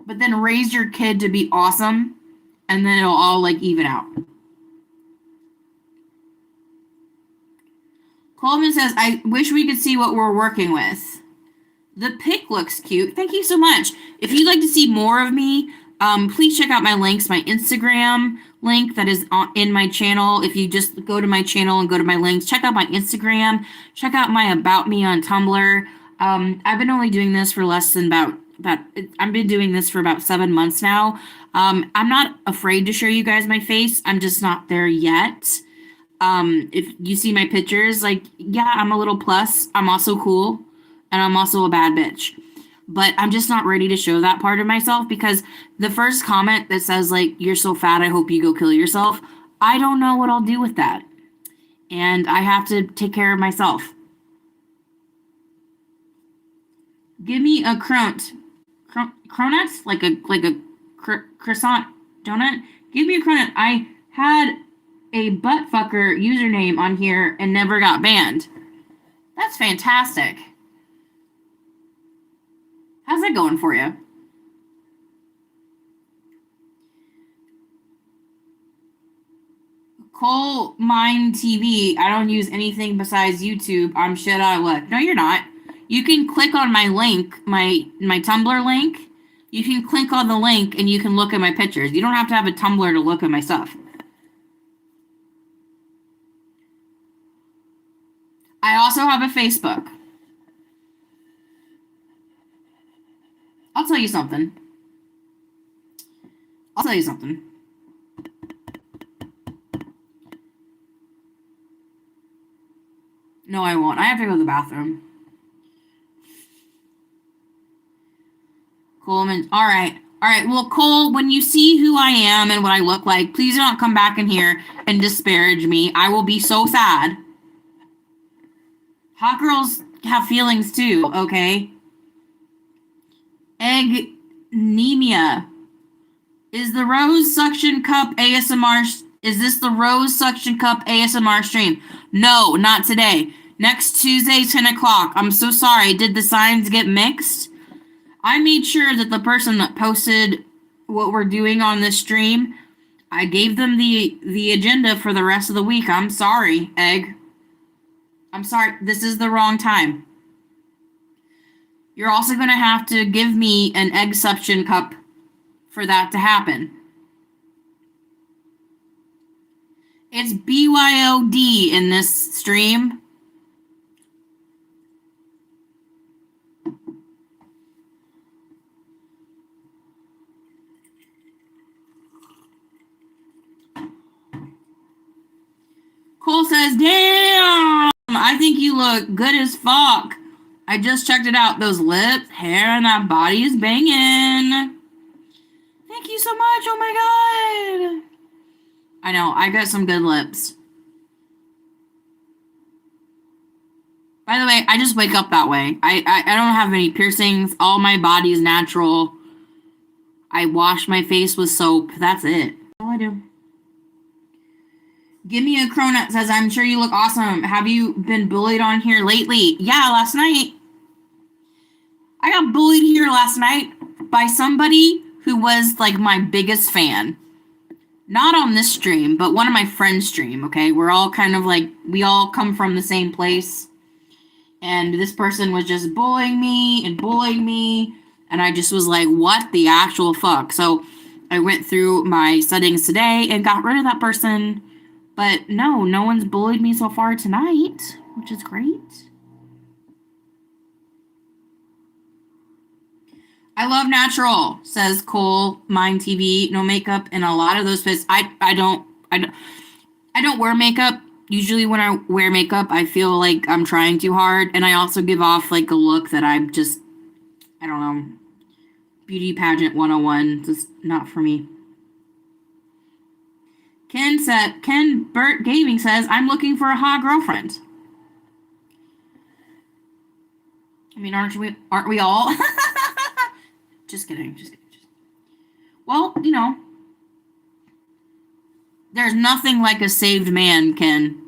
but then raise your kid to be awesome, and then it'll all like even out. Coleman says, I wish we could see what we're working with. The pic looks cute. Thank you so much. If you'd like to see more of me, please check out my links, my Instagram link that is in my channel. If you just go to my channel and go to my links, check out my Instagram, check out my About Me on Tumblr. I've been only doing this for less than I've been doing this for about 7 months now. I'm not afraid to show you guys my face. I'm just not there yet. If you see my pictures, like, yeah, I'm a little plus. I'm also cool. And I'm also a bad bitch. But I'm just not ready to show that part of myself, because the first comment that says, like, you're so fat, I hope you go kill yourself, I don't know what I'll do with that. And I have to take care of myself. Give me a cronut, like a croissant donut. Give me a cronut. I had a buttfucker username on here and never got banned. That's fantastic. How's that going for you? Coal Mine TV. I don't use anything besides YouTube. I'm shit out of luck. No, you're not. You can click on my link, my Tumblr link. You can click on the link and you can look at my pictures. You don't have to have a Tumblr to look at my stuff. I also have a Facebook. I'll tell you something. No, I won't. I have to go to the bathroom. Coleman. All right. Well, Cole, when you see who I am and what I look like, please do not come back in here and disparage me. I will be so sad. Hot girls have feelings too, okay? Egnemia. Is the Rose Suction Cup ASMR? Is this the Rose Suction Cup ASMR stream? No, not today. Next Tuesday, 10 o'clock. I'm so sorry. Did the signs get mixed? I made sure that the person that posted what we're doing on this stream, I gave them the agenda for the rest of the week. I'm sorry, Egg. I'm sorry. This is the wrong time. You're also going to have to give me an egg suction cup for that to happen. It's BYOD in this stream. Cole says, damn, I think you look good as fuck. I just checked it out. Those lips, hair, and that body is banging. Thank you so much. Oh my god. I know, I got some good lips. By the way, I just wake up that way. I don't have any piercings. All my body is natural. I wash my face with soap. That's it. That's all I do. Give me a cronut says, I'm sure you look awesome. Have you been bullied on here lately? Yeah, last night. I got bullied here last night by somebody who was like my biggest fan. Not on this stream, but one of my friends' stream, okay? We're all kind of like, we all come from the same place. And this person was just bullying me. And I just was like, what the actual fuck? So I went through my settings today and got rid of that person. But no one's bullied me so far tonight, which is great. I love natural, says Cole Mine TV. No makeup and a lot of those fits. I don't wear makeup. Usually when I wear makeup, I feel like I'm trying too hard, and I also give off like a look that I'm just, I don't know, beauty pageant 101. Just not for me. Ken Burt Gaming says, I'm looking for a hot girlfriend. I mean, aren't we all? Just kidding. Well, you know, there's nothing like a saved man, Ken.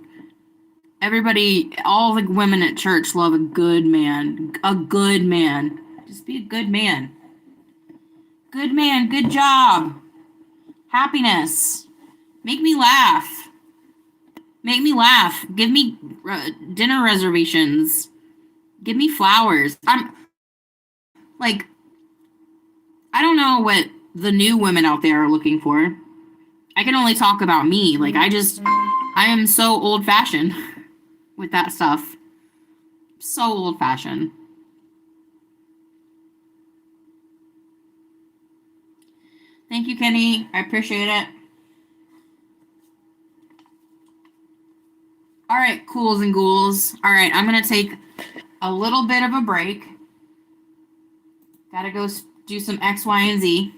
Everybody, all the women at church love a good man. A good man. Just be a good man. Good man, good job. Happiness. Make me laugh. Make me laugh. Give me dinner reservations. Give me flowers. I'm like, I don't know what the new women out there are looking for. I can only talk about me. Like, I am so old fashioned with that stuff. So old fashioned. Thank you, Kenny. I appreciate it. All right, cools and ghouls. All right, I'm going to take a little bit of a break. Gotta go do some X, Y, and Z.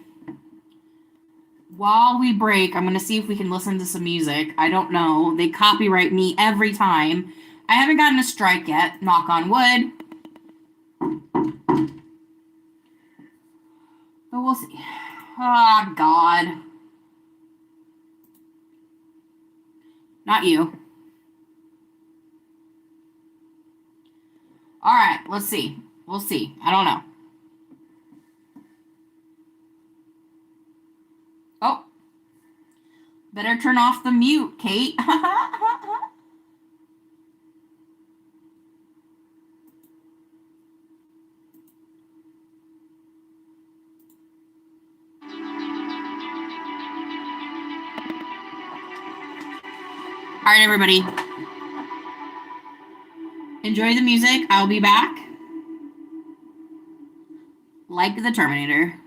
While we break, I'm going to see if we can listen to some music. I don't know. They copyright me every time. I haven't gotten a strike yet, knock on wood. But we'll see. Oh, God. Not you. All right, let's see. We'll see. I don't know. Oh. Better turn off the mute, Kate. All right, everybody. Enjoy the music. I'll be back. Like the Terminator.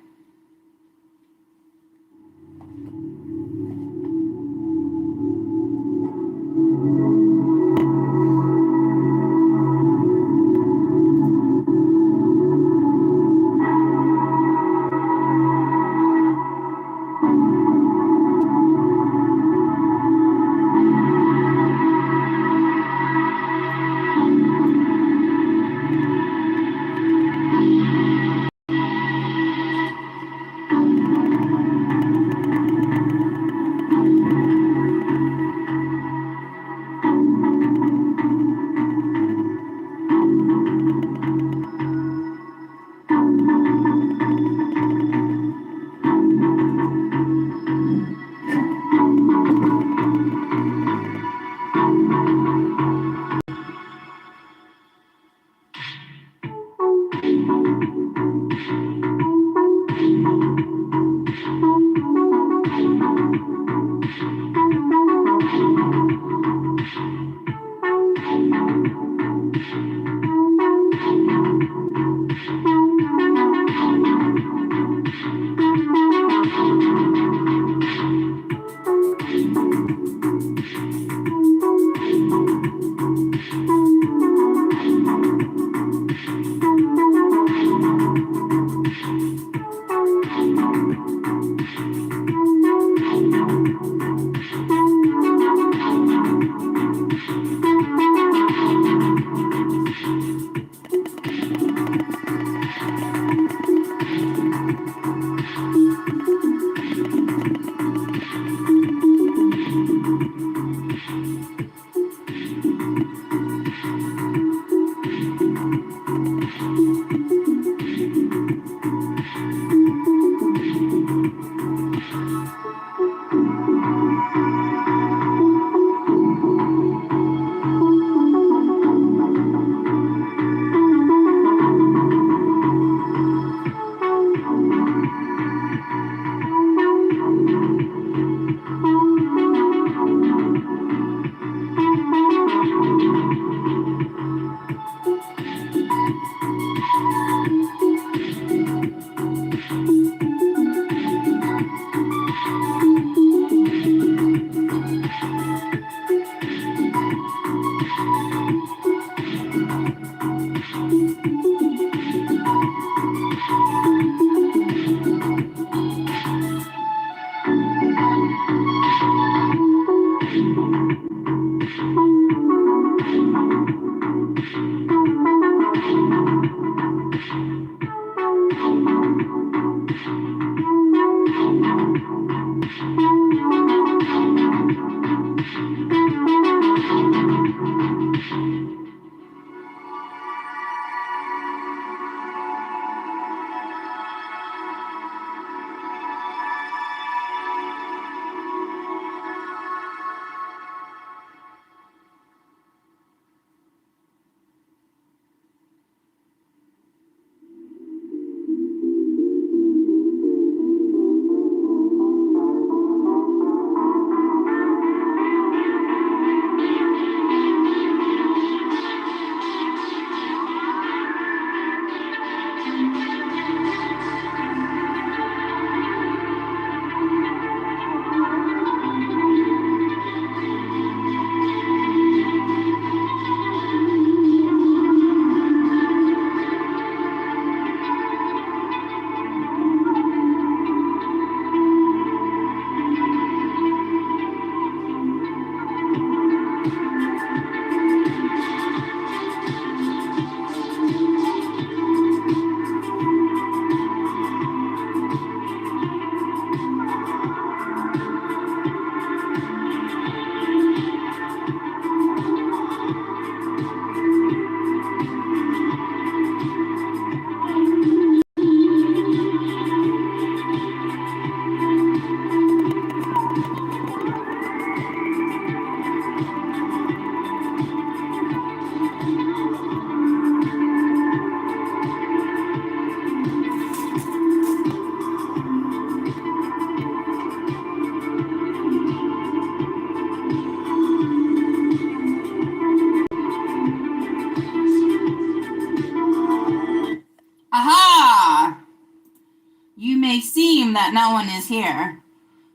that no one is here.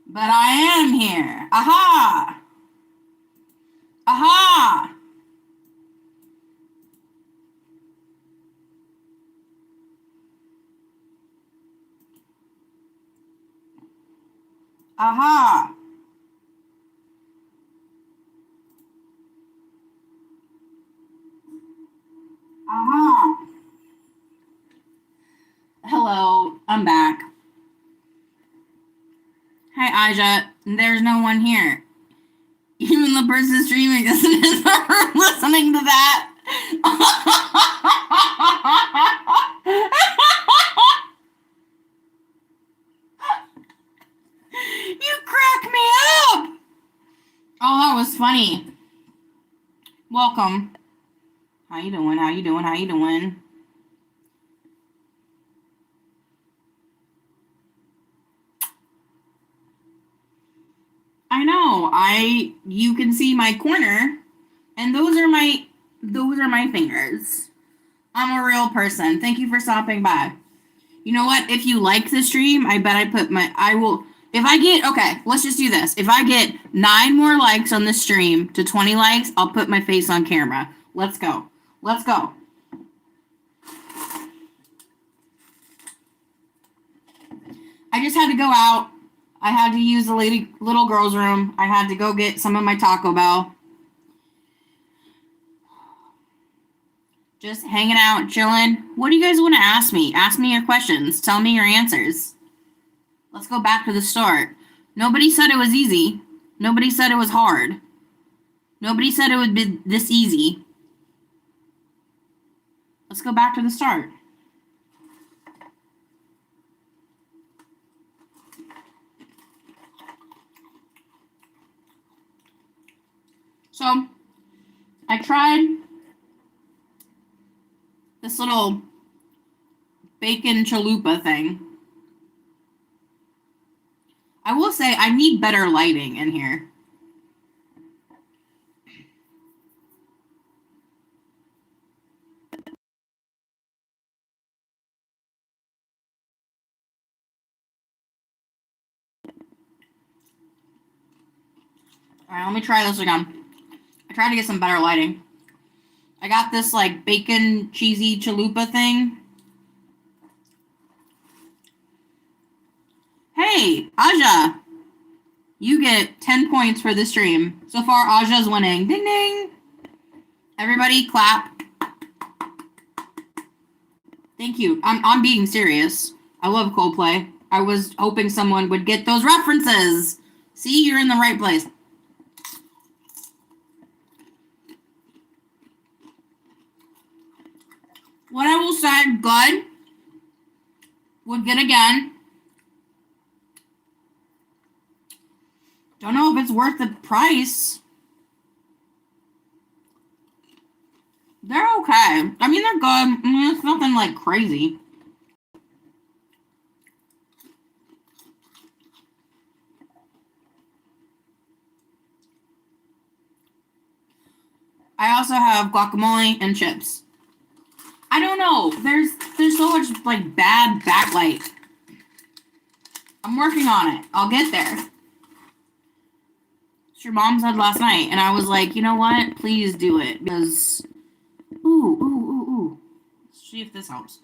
But I am here. Aha! Aha! Aha! Aha! Hello, I'm back. Hi, Aja. There's no one here. Even the person streaming isn't listening to that. You crack me up. Oh, that was funny. Welcome. How you doing? How you doing? How you doing? I know. You can see my corner, and those are my fingers. I'm a real person. Thank you for stopping by. You know what? If you like the stream, I bet if I get, okay, let's just do this. If I get 9 more likes on the stream to 20 likes, I'll put my face on camera. Let's go. Let's go. I just had to go out. I had to use the little girl's room. I had to go get some of my Taco Bell. Just hanging out, chilling. What do you guys want to ask me? Ask me your questions. Tell me your answers. Let's go back to the start. Nobody said it was easy. Nobody said it was hard. Nobody said it would be this easy. Let's go back to the start. So, I tried this little bacon chalupa thing. I will say I need better lighting in here. All right, let me try this again. I tried to get some better lighting. I got this like bacon cheesy chalupa thing. Hey, Aja, you get 10 points for the stream. So far, Aja's winning. Ding ding. Everybody clap. Thank you. I'm being serious. I love Coldplay. I was hoping someone would get those references. See, you're in the right place. What I will say, good. Would get again. Don't know if it's worth the price. They're okay. I mean, they're good. It's nothing like crazy. I also have guacamole and chips. I don't know. There's so much like bad backlight. I'm working on it. I'll get there. Your mom said last night, and I was like, you know what? Please do it because. Ooh. Let's see if this helps.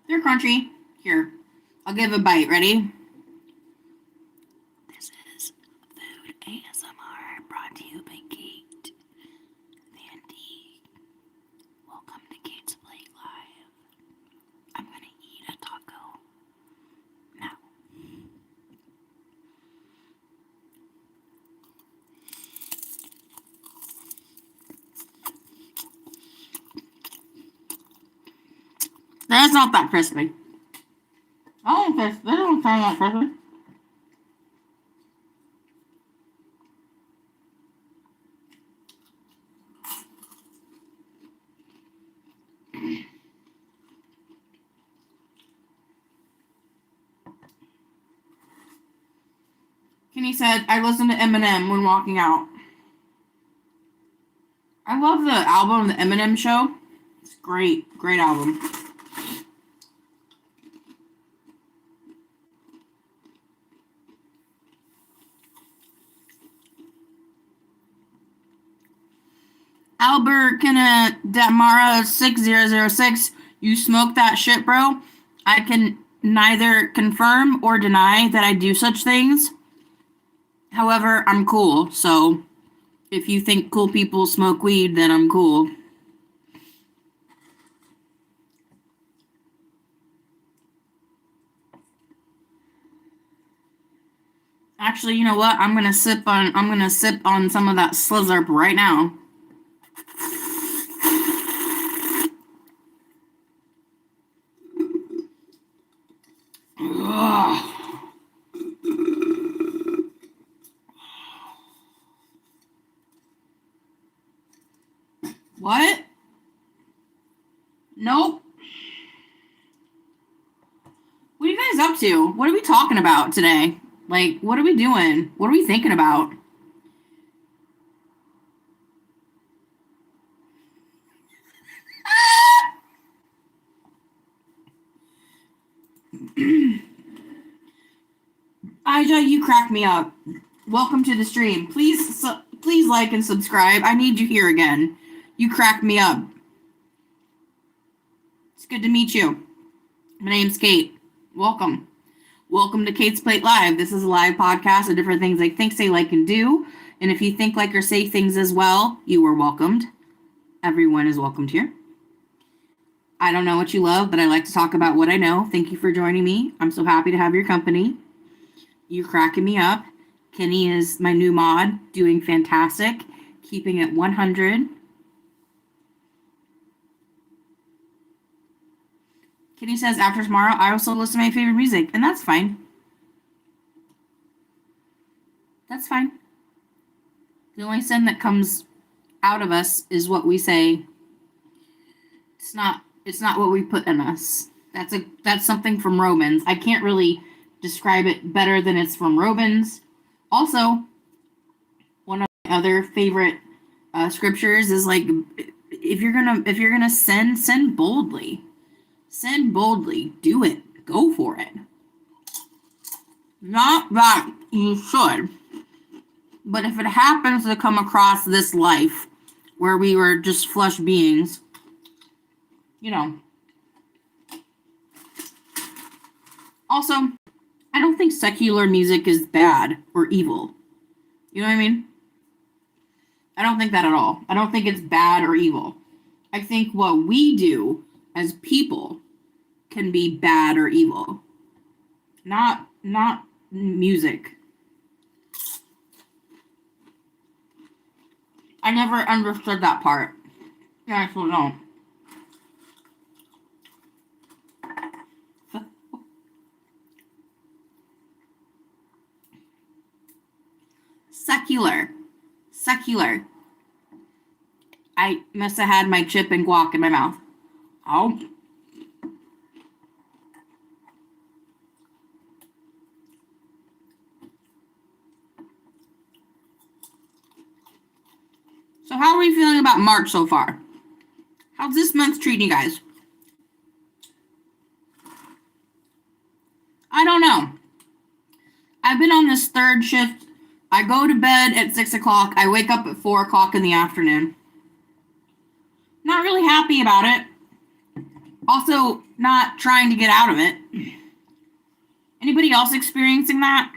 They're crunchy. Here, I'll give a bite. Ready? This is Food ASMR brought to you by Kate Van D. Welcome to Kate's Plate Live. I'm gonna eat a taco now. That's not that crispy. I don't think they don't sound that crispy. Kenny said, I listen to Eminem when walking out. I I love the album, The Eminem Show. It's great. Great album. Albert Damara 6006. You smoke that shit, bro. I can neither confirm or deny that I do such things. However, I'm cool, so if you think cool people smoke weed, then I'm cool. Actually, you know what? I'm gonna sip on some of that Slizzurp right now. Ugh. What? Nope. What are you guys up to? What are we talking about today? Like, what are we doing? What are we thinking about? Aja, you crack me up. Welcome to the stream. Please like and subscribe. I need you here again. You crack me up. It's good to meet you. My name's Kate. Welcome. Welcome to Kate's Plate Live. This is a live podcast of different things I think, say, like, and do. And if you think, like, or say things as well, you are welcomed. Everyone is welcomed here. I don't know what you love, but I like to talk about what I know. Thank you for joining me. I'm so happy to have your company. You're cracking me up. Kenny is my new mod, doing fantastic, keeping it 100. Kenny says, after tomorrow, I also listen to my favorite music, and that's fine. That's fine. The only sin that comes out of us is what we say. It's not what we put in us. That's something from Romans. I can't really describe it better than it's from Romans. Also, one of my other favorite scriptures is like, if you're gonna sin boldly. Sin boldly. Do it. Go for it. Not that you should, but if it happens to come across this life where we were just flesh beings, you know. Also, I don't think secular music is bad or evil. You know what I mean? I don't think that at all. I don't think it's bad or evil. I think what we do as people can be bad or evil. Not music. I never understood that part. Yeah, I still don't. Secular. I must have had my chip and guac in my mouth. Oh. So how are we feeling about March so far? How's this month treating you guys? I don't know. I've been on this third shift. I go to bed at 6 o'clock. I wake up at 4 o'clock in the afternoon. Not really happy about it. Also, not trying to get out of it. Anybody else experiencing that?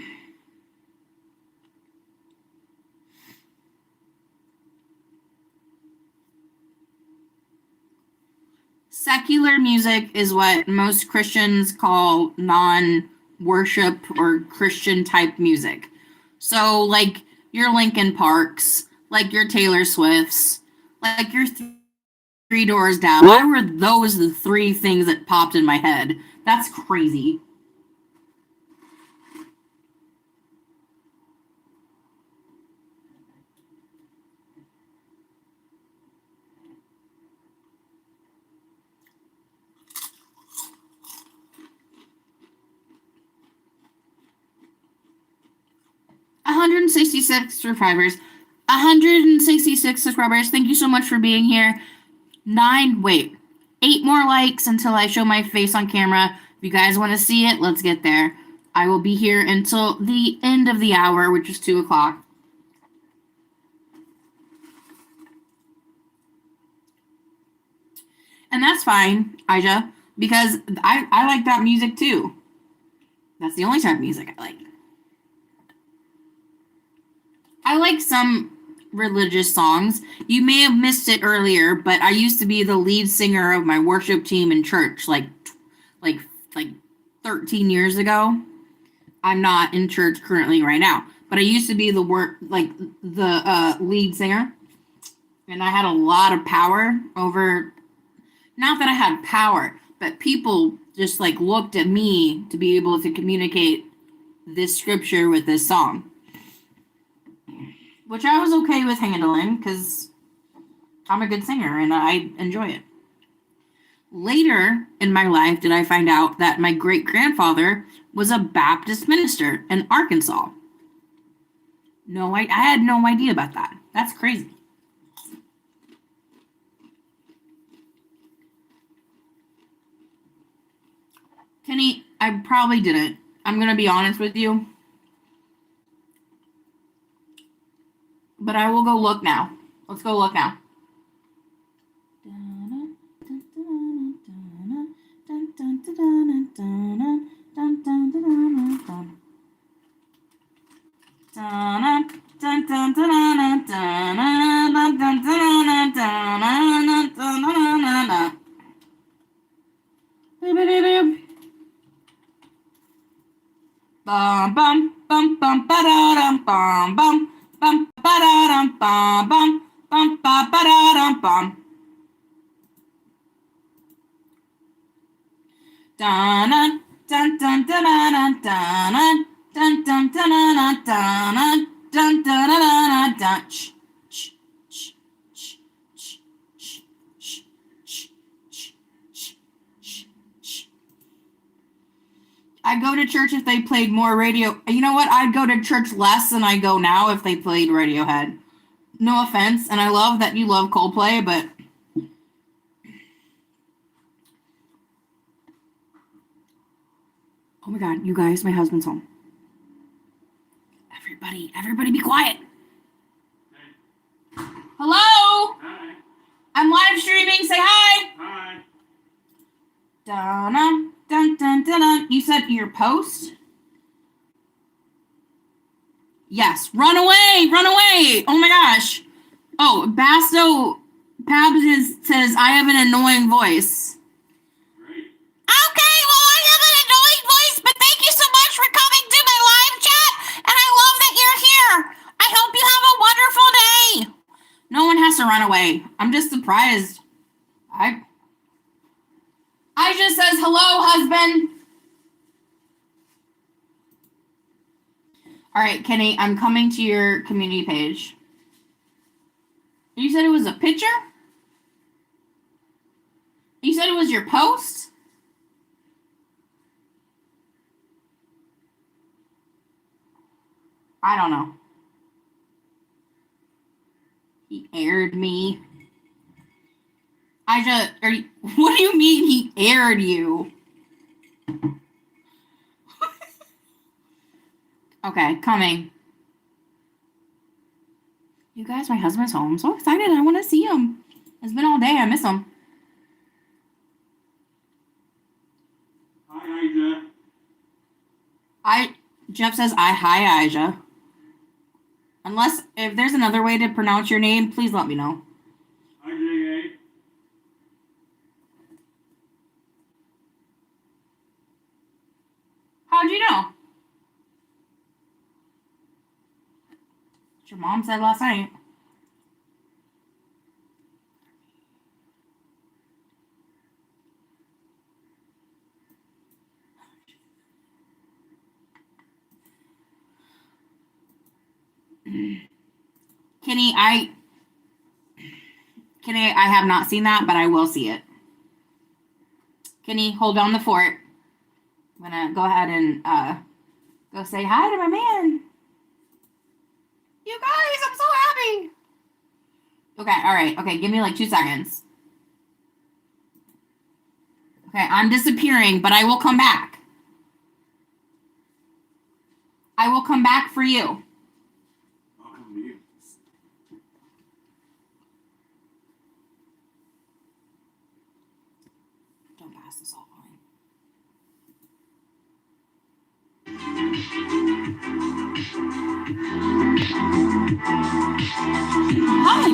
Secular music is what most Christians call non-worship or Christian type music. So, like your Linkin Parks, like your Taylor Swifts, like your Three Doors Down. Why were those the three things that popped in my head? That's crazy. $166 survivors. 166 subscribers. Thank you so much for being here. 8 more likes until I show my face on camera. If you guys want to see it, let's get there. I will be here until the end of the hour, which is 2 o'clock. And that's fine, Aja, because I like that music too. That's the only type of music I like. I like some religious songs. You may have missed it earlier, but I used to be the lead singer of my worship team in church like 13 years ago. I'm not in church currently right now, but I used to be the lead singer, and I had a lot of power over. Not that I had power, but people just like looked at me to be able to communicate this scripture with this song, which I was okay with handling because I'm a good singer and I enjoy it. Later in my life did I find out that my great-grandfather was a Baptist minister in Arkansas. I had no idea about that. That's crazy. Kenny, I probably didn't. I'm going to be honest with you. But I will go look now. Let's go look now. Bum bum bum bum ba da dum bum bum bum ba da dum bum bum bum ba da dum bum. Dun dun dun dun dun dun dun dun dun dun dun dun dun dun dun dun. I'd go to church if they played more radio. You know what? I'd go to church less than I go now if they played Radiohead. No offense, and I love that you love Coldplay, but oh my god, you guys, my husband's home. Everybody be quiet. Hey. Hello? Hi. I'm live streaming. Say hi. Hi. Dun dun dun dun dun. You said your post? Yes. Run away! Run away! Oh my gosh. Oh, Basto Pabs says I have an annoying voice. Great. Okay, well I have an annoying voice, but thank you so much for coming to my live chat, and I love that you're here. I hope you have a wonderful day. No one has to run away. I'm just surprised. I just says hello, husband. All right, Kenny, I'm coming to your community page. You said it was a picture? You said it was your post? I don't know. He aired me. What do you mean he aired you? Okay, coming. You guys, my husband's home. I'm so excited. I want to see him. It's been all day. I miss him. Hi, Aja. Jeff says, hi, Aja. Unless, if there's another way to pronounce your name, please let me know. IJA. How'd you know? Your mom said last night. Kenny, I have not seen that, but I will see it. Kenny, hold down the fort. I'm gonna go ahead and go say hi to my man. You guys, I'm so happy. Okay, all right. Okay, give me like 2 seconds. Okay, I'm disappearing, but I will come back. I will come back for you. I'll come to you. Don't pass this off on. Hi.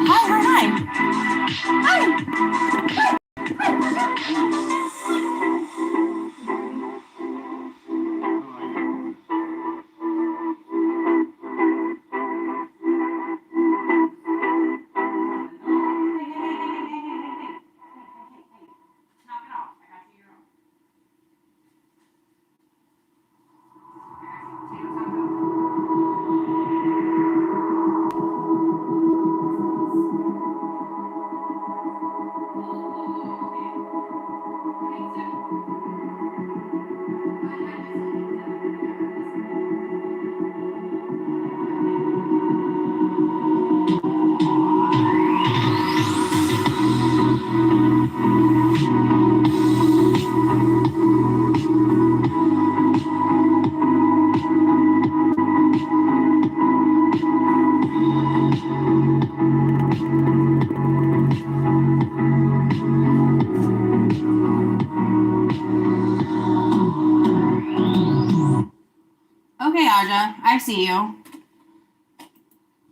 Okay, Aja, I see you.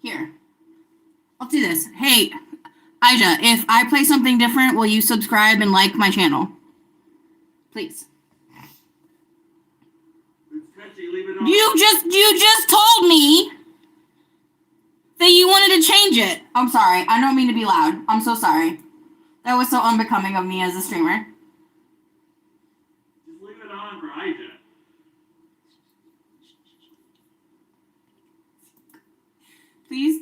Here, let's do this. Hey, Aja, if I play something different, will you subscribe and like my channel? Please. It's catchy, leave it on. You just told me that you wanted to change it. I'm sorry. I don't mean to be loud. I'm so sorry. That was so unbecoming of me as a streamer. Just leave it on for Ija. Please.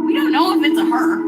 We don't know if it's a her.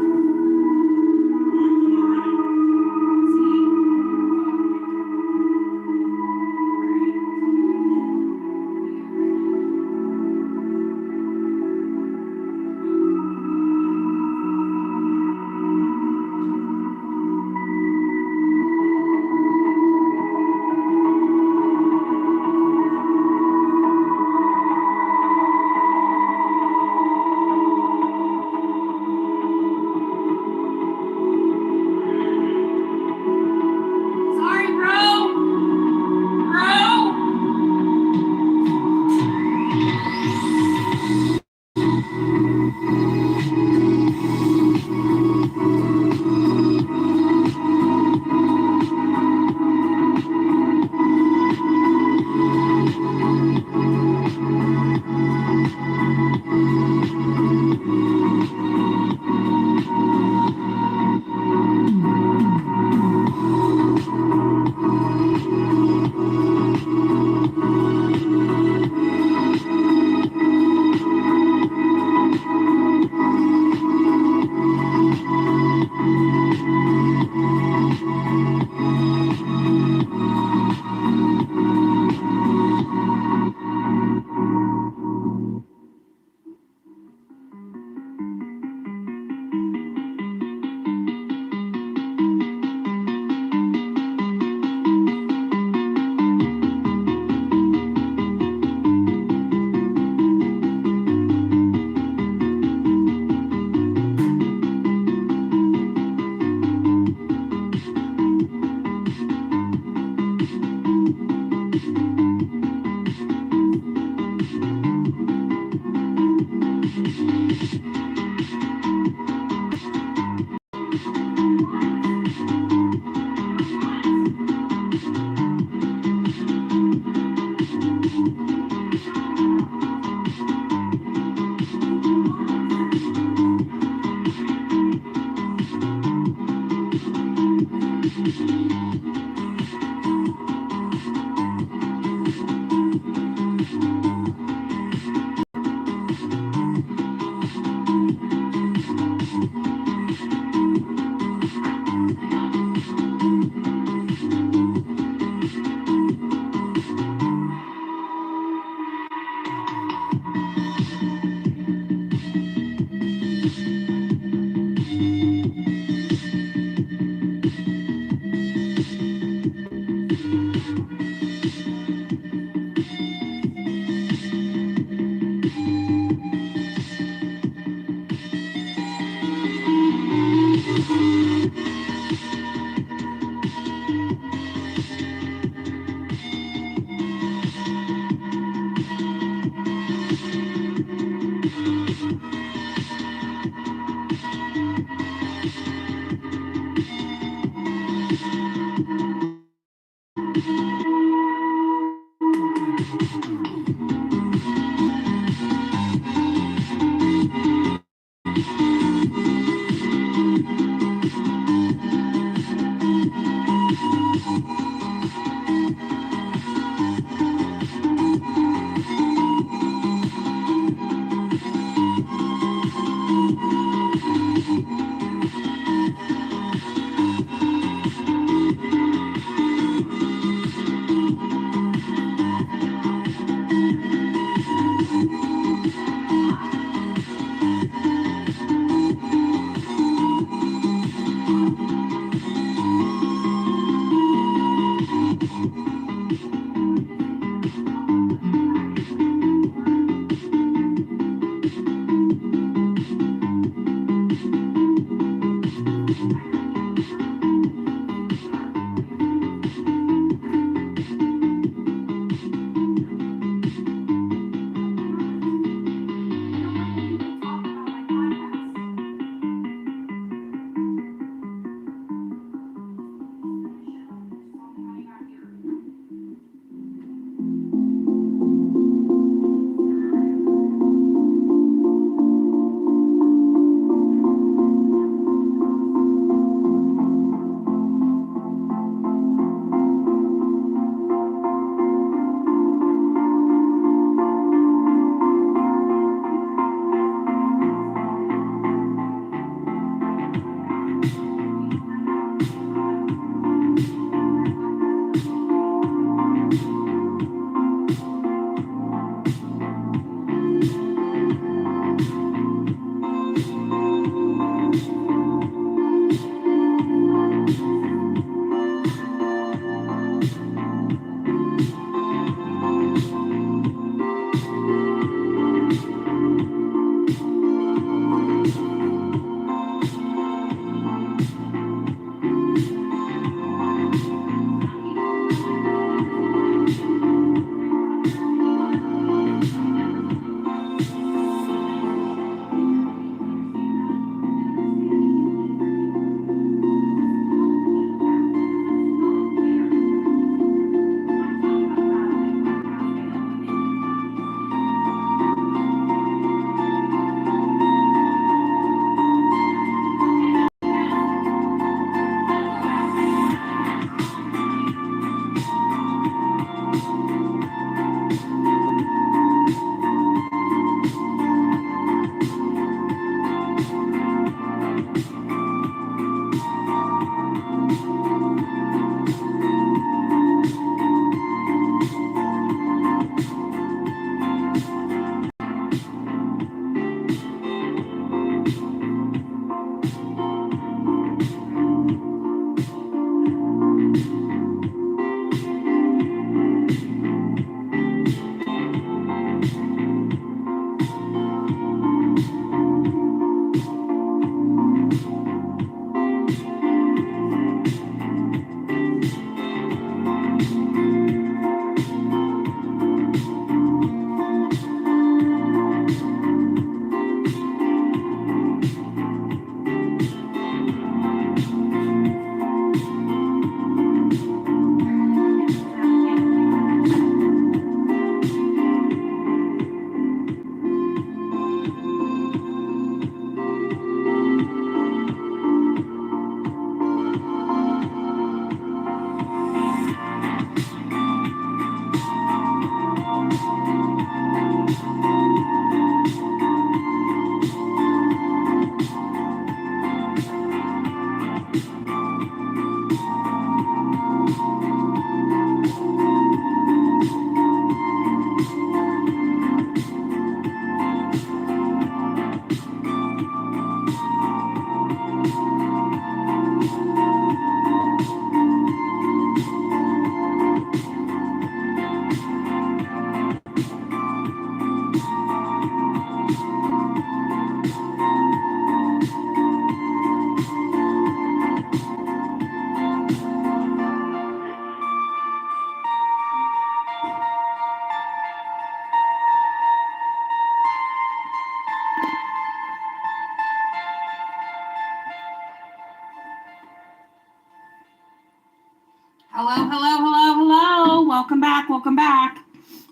Hello, hello, hello, hello. Welcome back, welcome back.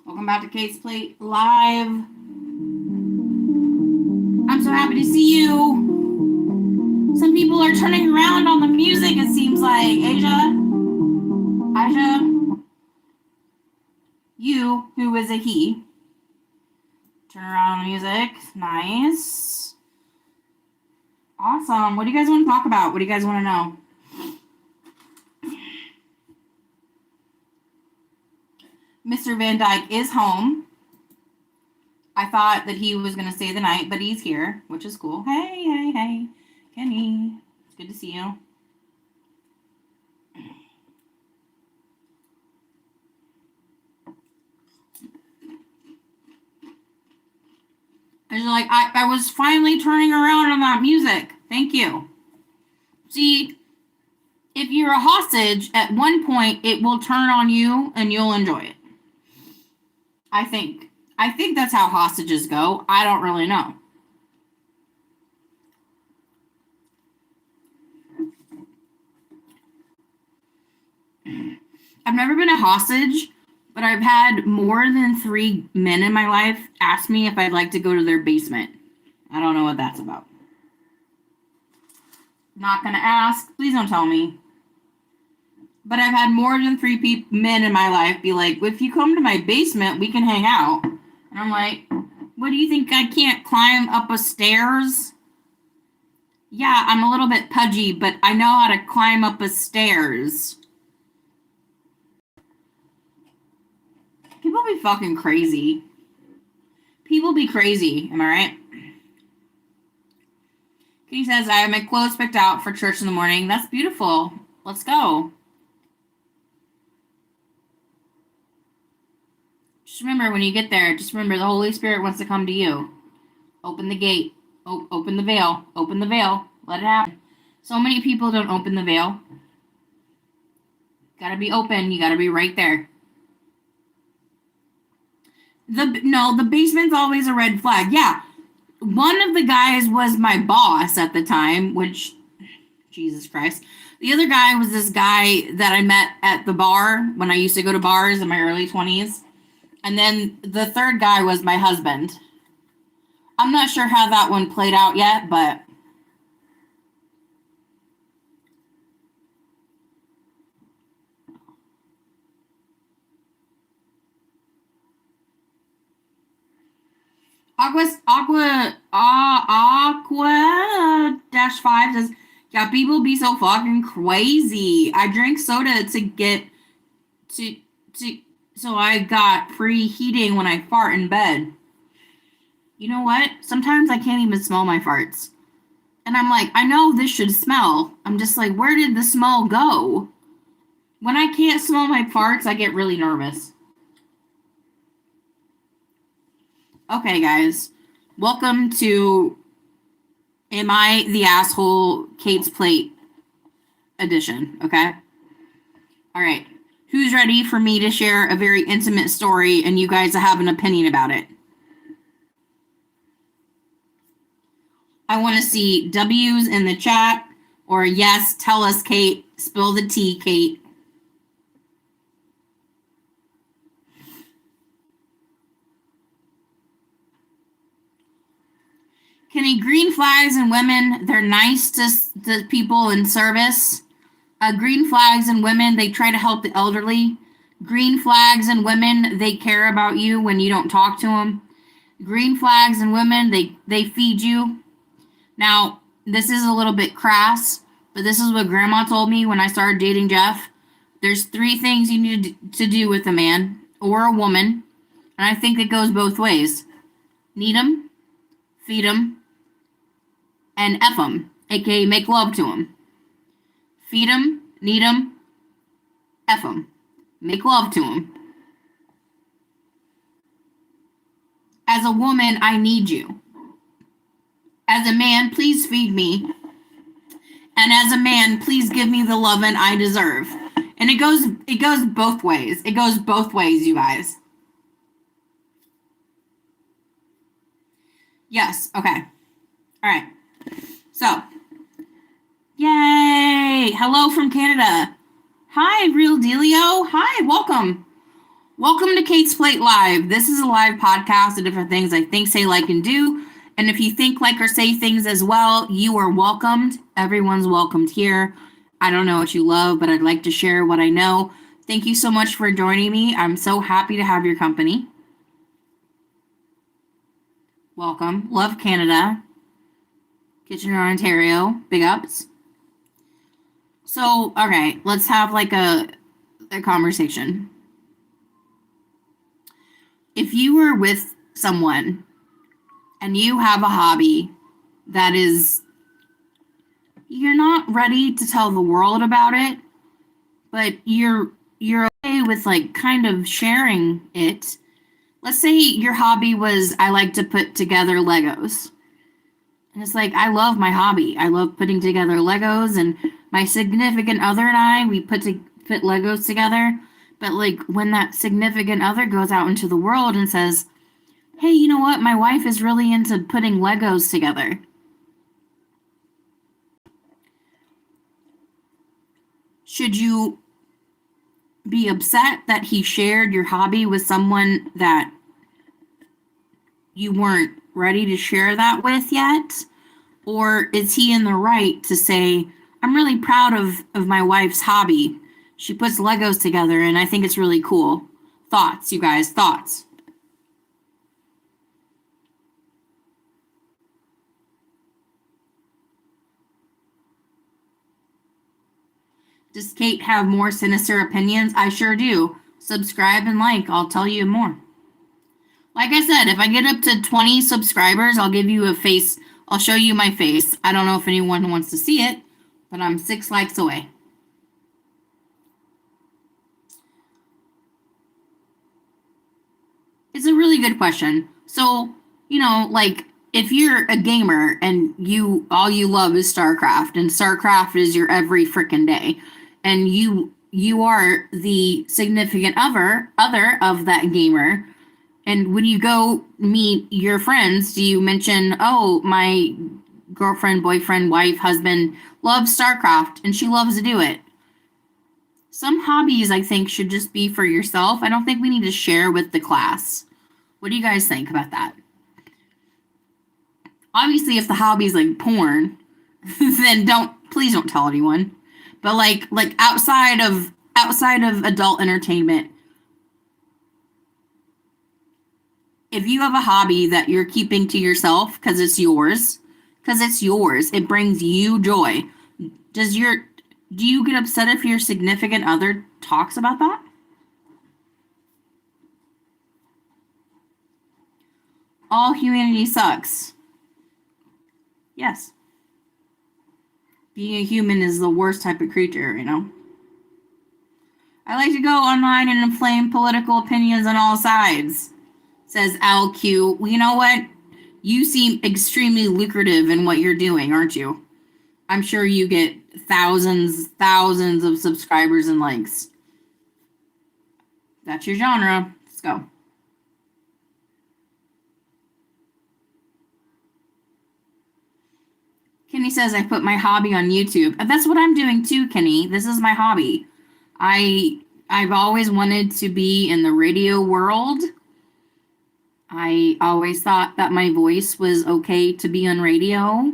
Welcome back to Kate's Plate Live. I'm so happy to see you. Some people are turning around on the music, it seems like. Asia, you, who is a he. Turn around on the music. Nice. Awesome. What do you guys want to talk about? What do you guys want to know? Mr. Van Dyke is home. I thought that he was going to stay the night, but he's here, which is cool. Hey, hey, hey. Kenny, it's good to see you. I was like, I was finally turning around on that music. Thank you. See, if you're a hostage, at one point it will turn on you and you'll enjoy it. I think. I think that's how hostages go. I don't really know. I've never been a hostage, but I've had more than 3 men in my life ask me if I'd like to go to their basement. I don't know what that's about. Not gonna ask. Please don't tell me. But I've had more than 3 men in my life be like, if you come to my basement, we can hang out. And I'm like, what do you think? I can't climb up a stairs? Yeah, I'm a little bit pudgy, but I know how to climb up a stairs. People be fucking crazy. People be crazy, am I right? He says, I have my clothes picked out for church in the morning. That's beautiful. Let's go. Just remember, when you get there, just remember the Holy Spirit wants to come to you. Open the gate. Open the veil. Open the veil. Let it happen. So many people don't open the veil. Gotta be open. You gotta be right there. The basement's always a red flag. Yeah. One of the guys was my boss at the time, which, Jesus Christ. The other guy was this guy that I met at the bar when I used to go to bars in my early 20s. And then the third guy was my husband. I'm not sure how that one played out yet, but Aqua-5 says, yeah, people be so fucking crazy. I drink soda to get so I got free heating when I fart in bed. You know what? Sometimes I can't even smell my farts. And I'm like, I know this should smell. I'm just like, where did the smell go? When I can't smell my farts, I get really nervous. Okay, guys. Welcome to Am I the Asshole Kate's Plate edition, okay? All right. Who's ready for me to share a very intimate story and you guys have an opinion about it? I want to see W's in the chat or yes, tell us, Kate. Spill the tea, Kate. Kenny, green flags and women, they're nice to people in service. Green flags and women, they try to help the elderly. Green flags and women, they care about you when you don't talk to them. Green flags and women, they feed you. Now, this is a little bit crass, but this is what Grandma told me when I started dating Jeff. There's 3 things you need to do with a man or a woman, and I think it goes both ways. Need them, feed them, and F them, aka make love to them. Feed them, need them, F them, make love to them. As a woman, I need you. As a man, please feed me. And as a man, please give me the loving I deserve. And it goes both ways. It goes both ways, you guys. Yes, okay. All right. So, yay! Hello from Canada. Hi, Real Dealio. Hi, welcome. Welcome to Kate's Plate Live. This is a live podcast of different things I think, say, like, and do. And if you think, like, or say things as well, you are welcomed. Everyone's welcomed here. I don't know what you love, but I'd like to share what I know. Thank you so much for joining me. I'm so happy to have your company. Welcome. Love Canada. Kitchener, Ontario. Big ups. So, okay, let's have like a conversation. If you were with someone and you have a hobby that is, you're not ready to tell the world about it, but you're okay with like kind of sharing it. Let's say your hobby was, I like to put together Legos. And it's like, I love my hobby. I love putting together Legos, and my significant other and I, we put Legos together. But like when that significant other goes out into the world and says, hey, you know what? My wife is really into putting Legos together. Should you be upset that he shared your hobby with someone that you weren't ready to share that with yet? Or is he in the right to say, I'm really proud of my wife's hobby. She puts Legos together and I think it's really cool. Thoughts, you guys, thoughts. Does Kate have more sinister opinions? I sure do. Subscribe and like. I'll tell you more. Like I said, if I get up to 20 subscribers, I'll give you a face. I'll show you my face. I don't know if anyone wants to see it, but I'm 6 likes away. It's a really good question. So, you know, like if you're a gamer and all you love is StarCraft, and StarCraft is your every freaking day, and you are the significant other of that gamer, and when you go meet your friends, do you mention, oh, my girlfriend, boyfriend, wife, husband loves StarCraft and she loves to do it? Some hobbies, I think, should just be for yourself. I don't think we need to share with the class. What do you guys think about that? Obviously, if the hobby is like porn, then please don't tell anyone. But like outside of adult entertainment, if you have a hobby that you're keeping to yourself because it's yours, it brings you joy. Do you get upset if your significant other talks about that? All humanity sucks. Yes. Being a human is the worst type of creature, you know? I like to go online and inflame political opinions on all sides, says Al Q. Well, you know what? You seem extremely lucrative in what you're doing, aren't you? I'm sure you get thousands of subscribers and likes. That's your genre. Let's go. Kenny says I put my hobby on YouTube. That's what I'm doing too, Kenny. This is my hobby. I've always wanted to be in the radio world. I always thought that my voice was okay to be on radio.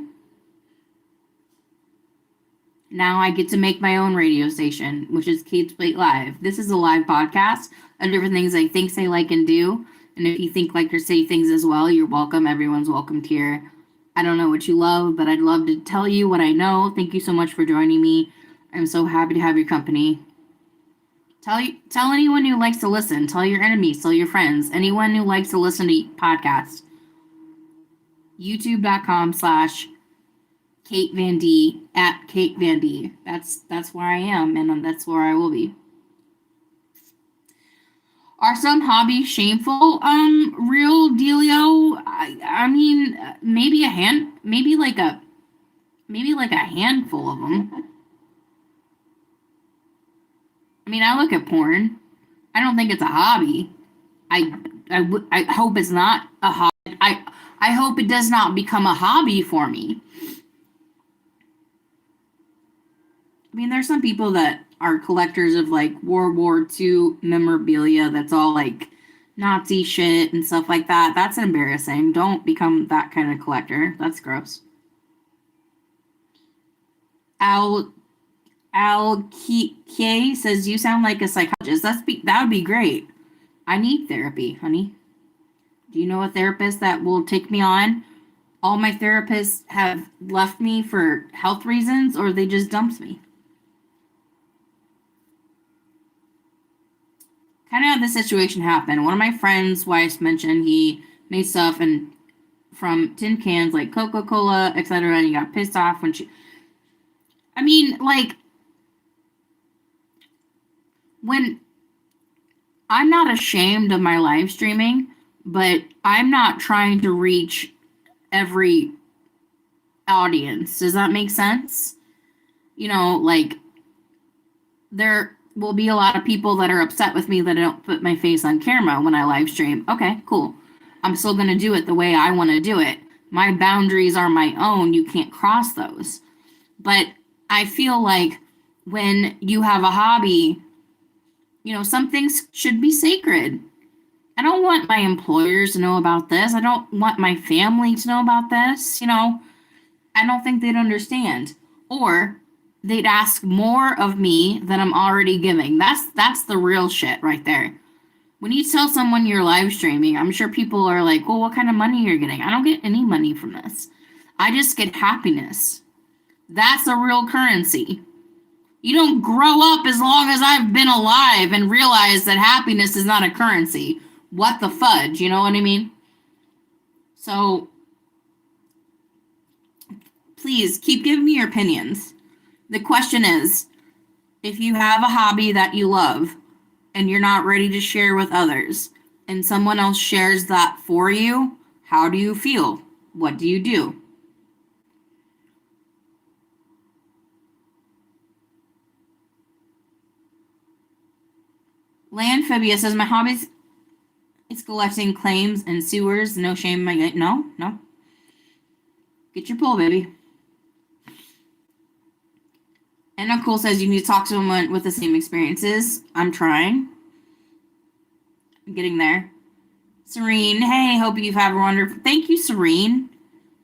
Now I get to make my own radio station, which is Kate's Plate Live. This is a live podcast of different things I think, say, like, and do. And if you think, like, or say things as well, you're welcome. Everyone's welcomed here. I don't know what you love, but I'd love to tell you what I know. Thank you so much for joining me. I'm so happy to have your company. Tell anyone who likes to listen. Tell your enemies. Tell your friends. Anyone who likes to listen to podcasts. YouTube.com/Kate Van D at Kate Van D. That's where I am, and that's where I will be. Are some hobbies shameful? Real dealio. I mean, maybe like a handful of them. I mean, I look at porn. I don't think it's a hobby. I hope it's not a hobby. I hope it does not become a hobby for me. I mean, there's some people that are collectors of like World War II memorabilia that's all like Nazi shit and stuff like that. That's embarrassing. Don't become that kind of collector. That's gross. Al K says you sound like a psychologist. That would be great. I need therapy, honey. Do you know a therapist that will take me on? All my therapists have left me for health reasons, or they just dumped me. Kind of how the situation happened. One of my friends' wives mentioned he made stuff and from tin cans like Coca-Cola, etc., and he got pissed off when she. I mean, like, when I'm not ashamed of my live streaming, but I'm not trying to reach every audience. Does that make sense? You know, like, there will be a lot of people that are upset with me that I don't put my face on camera when I live stream. Okay, cool. I'm still going to do it the way I want to do it. My boundaries are my own. You can't cross those. But I feel like when you have a hobby, you know, some things should be sacred. I don't want my employers to know about this. I don't want my family to know about this. You know, I don't think they'd understand. Or they'd ask more of me than I'm already giving. That's the real shit right there. When you tell someone you're live streaming, I'm sure people are like, well, what kind of money you're getting? I don't get any money from this. I just get happiness. That's a real currency. You don't grow up as long as I've been alive and realize that happiness is not a currency. What the fudge? You know what I mean? So, please keep giving me your opinions. The question is, if you have a hobby that you love and you're not ready to share with others, and someone else shares that for you, how do you feel? What do you do? Landphobia says, my hobby is collecting claims and sewers. No shame in my gut. No. Get your pull, baby. And Nicole says, you need to talk to someone with the same experiences. I'm trying. I'm getting there. Serene, hey, hope you've had a wonderful... Thank you, Serene.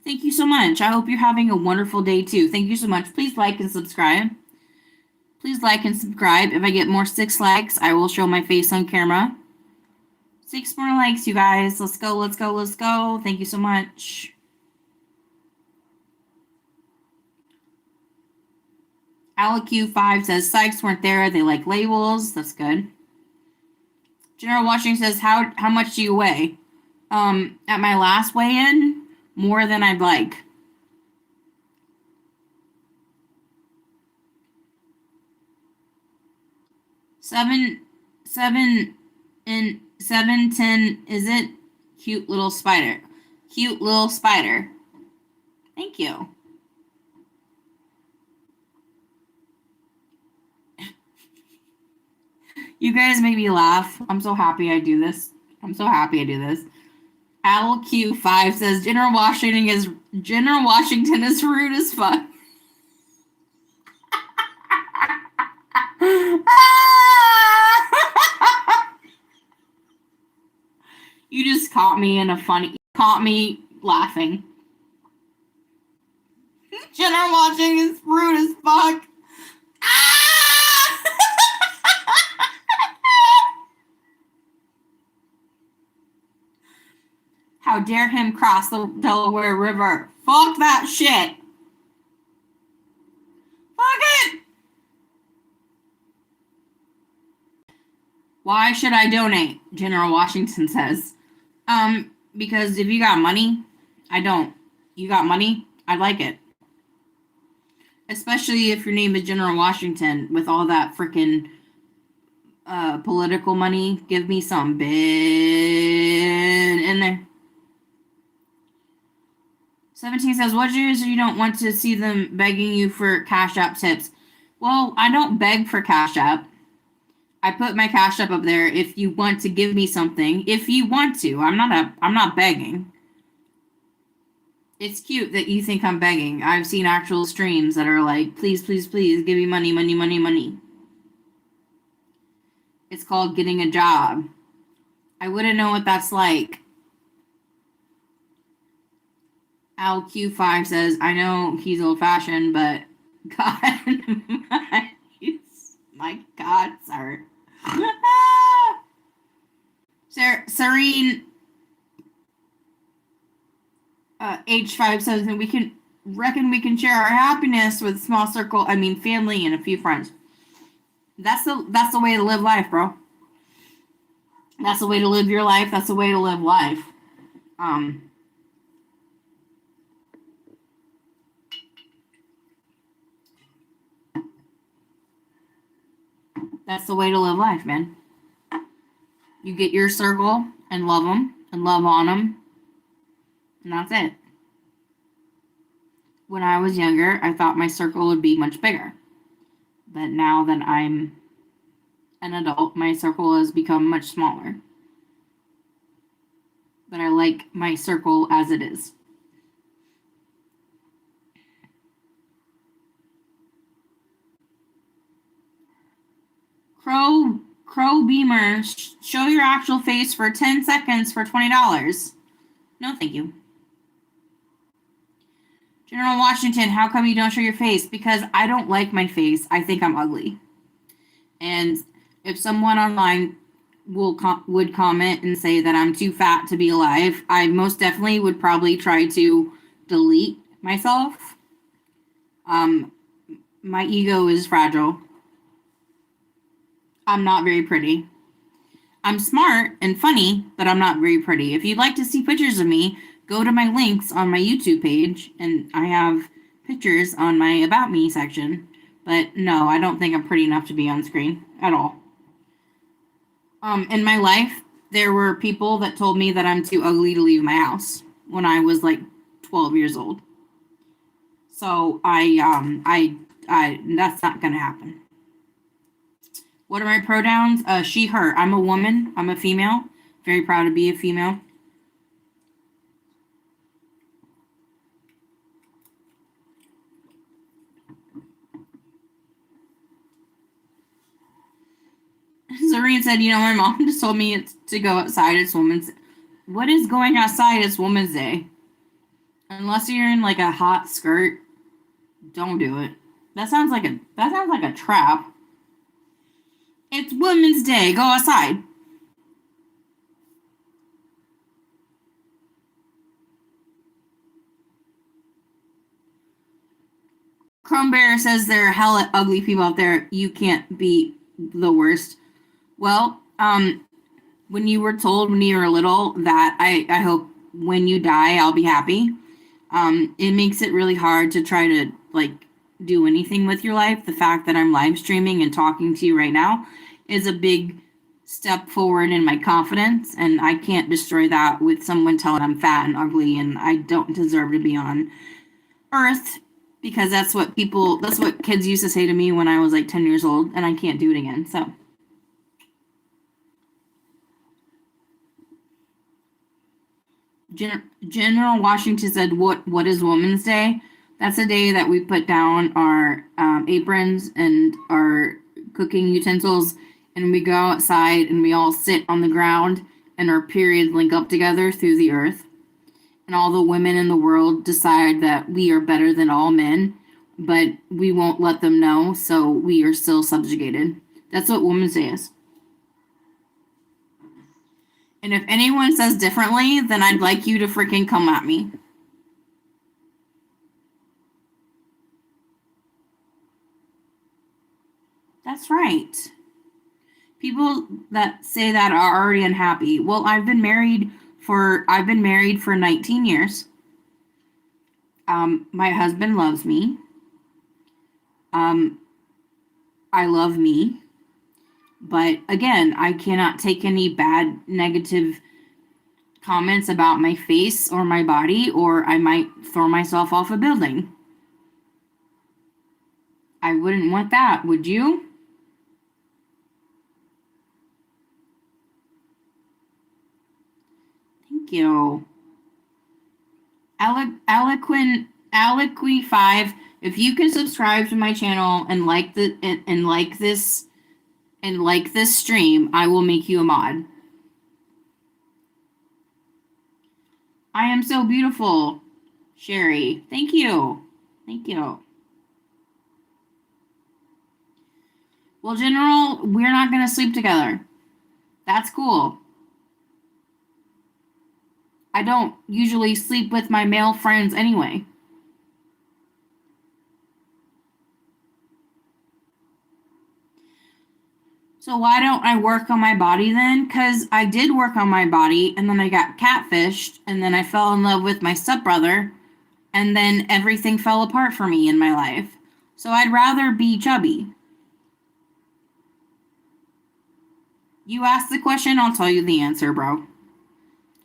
Thank you so much. I hope you're having a wonderful day, too. Thank you so much. Please like and subscribe. Please like and subscribe. If I get more 6 likes, I will show my face on camera. 6 more likes, you guys. Let's go, let's go, let's go. Thank you so much. AlQ5 says, Sykes weren't there. They like labels. That's good. General Washington says, how much do you weigh? At my last weigh-in, more than I'd like. Seven, 710, is it? Cute little spider. Cute little spider. Thank you. You guys make me laugh. I'm so happy I do this. AlQ5 says General Washington is rude as fuck. You just caught me laughing. General Washington is rude as fuck. How dare him cross the Delaware River? Fuck that shit. Fuck it. Why should I donate? General Washington says. Because if you got money, I don't. You got money? I like it. Especially if your name is General Washington with all that freaking political money. Give me some bid in there. 17 says, what years you don't want to see them begging you for Cash App tips? Well, I don't beg for Cash App. I put my Cash App up there if you want to give me something. If you want to. I'm not begging. It's cute that you think I'm begging. I've seen actual streams that are like, please, please, please, give me money, money, money, money. It's called getting a job. I wouldn't know what that's like. AlQ5 says, I know he's old-fashioned, but God, my God, sir. Serene H5 says that we can share our happiness with a small circle, family and a few friends. That's the way to live life, bro. That's the way to live your life. That's the way to live life. That's the way to live life, man. You get your circle and love them and love on them. And that's it. when I was younger, I thought my circle would be much bigger. But now that I'm an adult, my circle has become much smaller. But I like my circle as it is. Crow Beamer, show your actual face for 10 seconds for $20. No, thank you. General Washington, how come you don't show your face? Because I don't like my face. I think I'm ugly. And if someone online would comment and say that I'm too fat to be alive, I most definitely would probably try to delete myself. My ego is fragile. I'm not very pretty. I'm smart and funny, but I'm not very pretty. If you'd like to see pictures of me, go to my links on my YouTube page, and I have pictures on my About Me section. But no, I don't think I'm pretty enough to be on screen at all. In my life, there were people that told me that I'm too ugly to leave my house when I was like 12 years old. So I that's not gonna happen. What are my pronouns? She, her. I'm a woman. I'm a female. Very proud to be a female. Zareen said, you know, my mom just told me it's to go outside. It's Women's. What is going outside? It's Women's Day. Unless you're in like a hot skirt, don't do it. That sounds like a trap. It's Women's Day. Go outside. Chrome Bear says there are hella ugly people out there. You can't be the worst. Well, when you were told when you were little that I hope when you die I'll be happy, it makes it really hard to try to like do anything with your life. The fact that I'm live streaming and talking to you right now is a big step forward in my confidence, and I can't destroy that with someone telling I'm fat and ugly and I don't deserve to be on Earth, because that's what kids used to say to me when I was like 10 years old, and I can't do it again. So General Washington said, what is Women's Day? That's a day that we put down our aprons and our cooking utensils, and we go outside and we all sit on the ground and our periods link up together through the earth. And all the women in the world decide that we are better than all men, but we won't let them know, so we are still subjugated. That's what Women's Day is. And if anyone says differently, then I'd like you to freaking come at me. That's right. People that say that are already unhappy. Well, I've been married for 19 years. My husband loves me. I love me. But again, I cannot take any bad negative comments about my face or my body, or I might throw myself off a building. I wouldn't want that, would you? Thank you. Aliqui5, if you can subscribe to my channel and like this stream, I will make you a mod. I am so beautiful, Sherry. Thank you. Thank you. Well, General, we're not going to sleep together. That's cool. I don't usually sleep with my male friends anyway. So why don't I work on my body then? Because I did work on my body, and then I got catfished, and then I fell in love with my stepbrother, and then everything fell apart for me in my life. So I'd rather be chubby. You ask the question, I'll tell you the answer, bro. I'm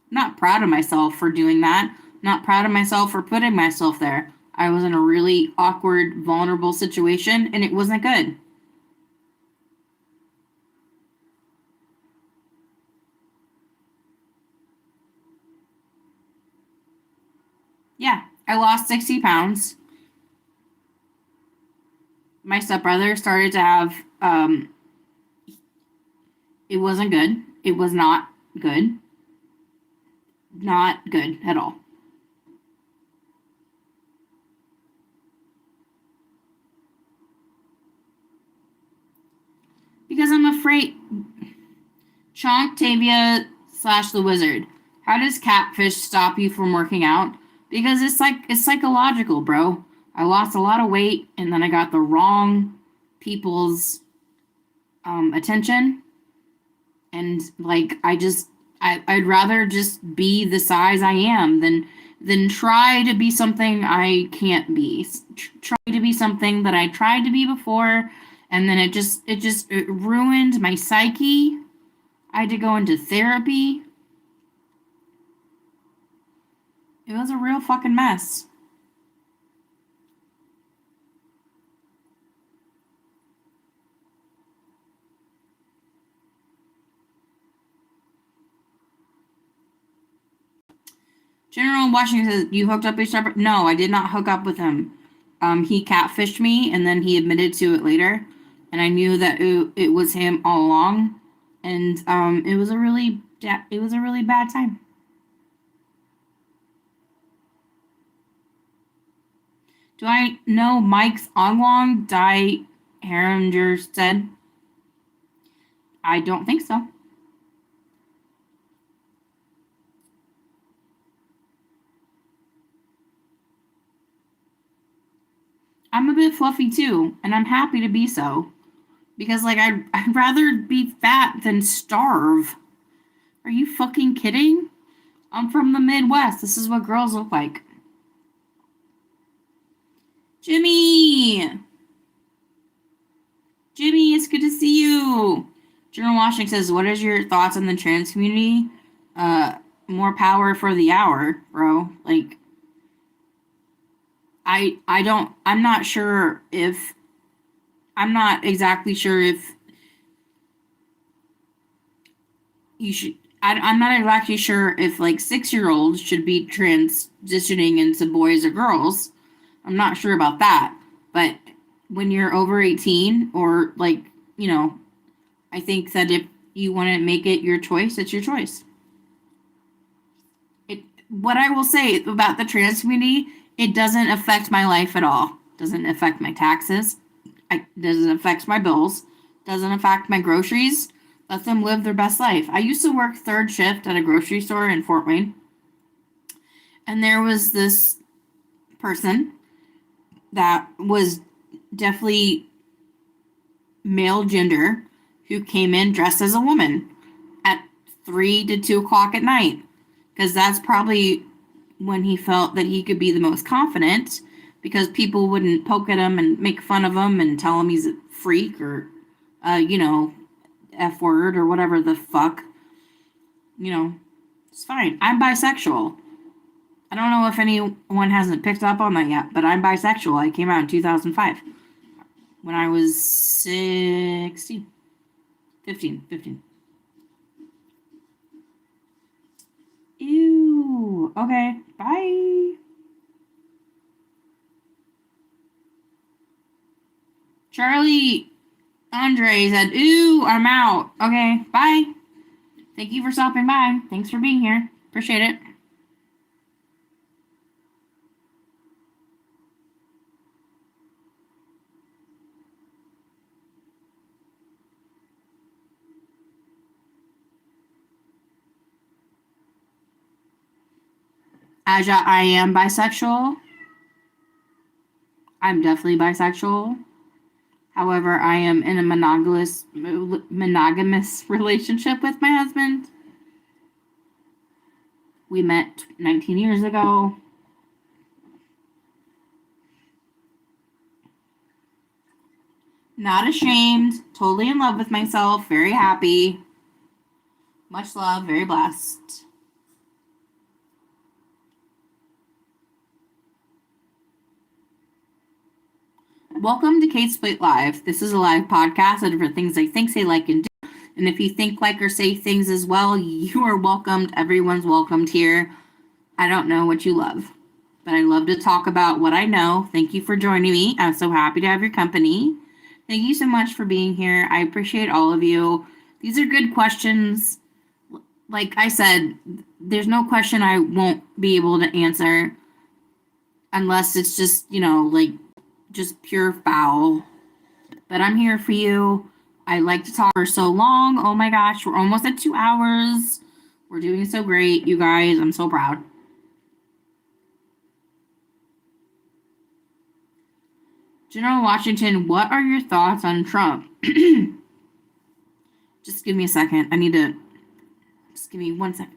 not proud of myself for doing that. I'm not proud of myself for putting myself there. I was in a really awkward, vulnerable situation, and it wasn't good. Yeah, I lost 60 pounds. My stepbrother started to have, it wasn't good. It was not good. Not good at all. Because I'm afraid. Chonctavia / the Wizard. How does catfish stop you from working out? Because it's psychological, bro. I lost a lot of weight and then I got the wrong people's attention. And like I'd rather just be the size I am than try to be something I can't be. Try to be something that I tried to be before, and then it ruined my psyche. I had to go into therapy. It was a real fucking mess. General Washington says, you hooked up with Shepard? No, I did not hook up with him. He catfished me, and then he admitted to it later. And I knew that it was him all along. And it was a really bad time. Do I know Mike's Onglong Die Herringer said? I don't think so. I'm a bit fluffy too, and I'm happy to be so. Because, like, I'd rather be fat than starve. Are you fucking kidding? I'm from the Midwest. This is what girls look like. Jimmy! Jimmy, it's good to see you. General Washington says, what is your thoughts on the trans community? More power for the hour, bro. Like, I'm not exactly sure if you should, I'm not exactly sure if like 6-year-olds should be transitioning into boys or girls. I'm not sure about that. But when you're over 18 or like, you know, I think that if you want to make it your choice, it's your choice. What I will say about the trans community, it doesn't affect my life at all. Doesn't affect my taxes. Doesn't affect my bills. Doesn't affect my groceries. Let them live their best life. I used to work third shift at a grocery store in Fort Wayne. And there was this person that was definitely male gender who came in dressed as a woman at 3 to 2 o'clock at night. Because that's probably when he felt that he could be the most confident, because people wouldn't poke at him and make fun of him and tell him he's a freak or, F word or whatever the fuck. It's fine. I'm bisexual. I don't know if anyone hasn't picked up on that yet, but I'm bisexual. I came out in 2005 when I was 15. Ew. Okay. Bye. Charlie Andre said, ooh, I'm out. Okay. Bye. Thank you for stopping by. Thanks for being here. Appreciate it. Aja, I am bisexual. I'm definitely bisexual. However, I am in a monogamous relationship with my husband. We met 19 years ago. Not ashamed. Totally in love with myself. Very happy. Much love. Very blessed. Welcome to Kate Split Live. This is a live podcast of different things I think, say, like, and do. And if you think, like, or say things as well, you are welcomed. Everyone's welcomed here. I don't know what you love, but I love to talk about what I know. Thank you for joining me. I'm so happy to have your company. Thank you so much for being here. I appreciate all of you. These are good questions. Like I said, there's no question I won't be able to answer unless it's just, like just pure foul. But I'm here for you. I like to talk for so long. Oh my gosh, we're almost at 2 hours. We're doing so great, you guys. I'm so proud. General Washington, what are your thoughts on Trump? Just give me a second. Just give me 1 second.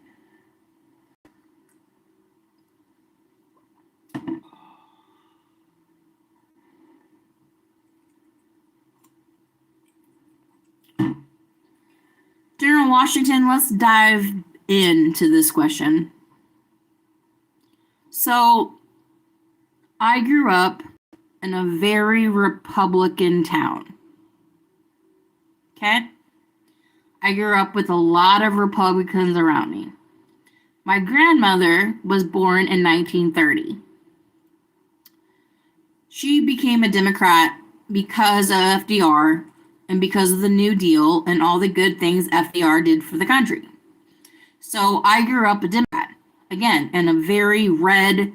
General Washington, let's dive into this question. So, I grew up in a very Republican town. Okay? I grew up with a lot of Republicans around me. My grandmother was born in 1930. She became a Democrat because of FDR and because of the New Deal and all the good things FDR did for the country. So I grew up a Democrat, again, in a very red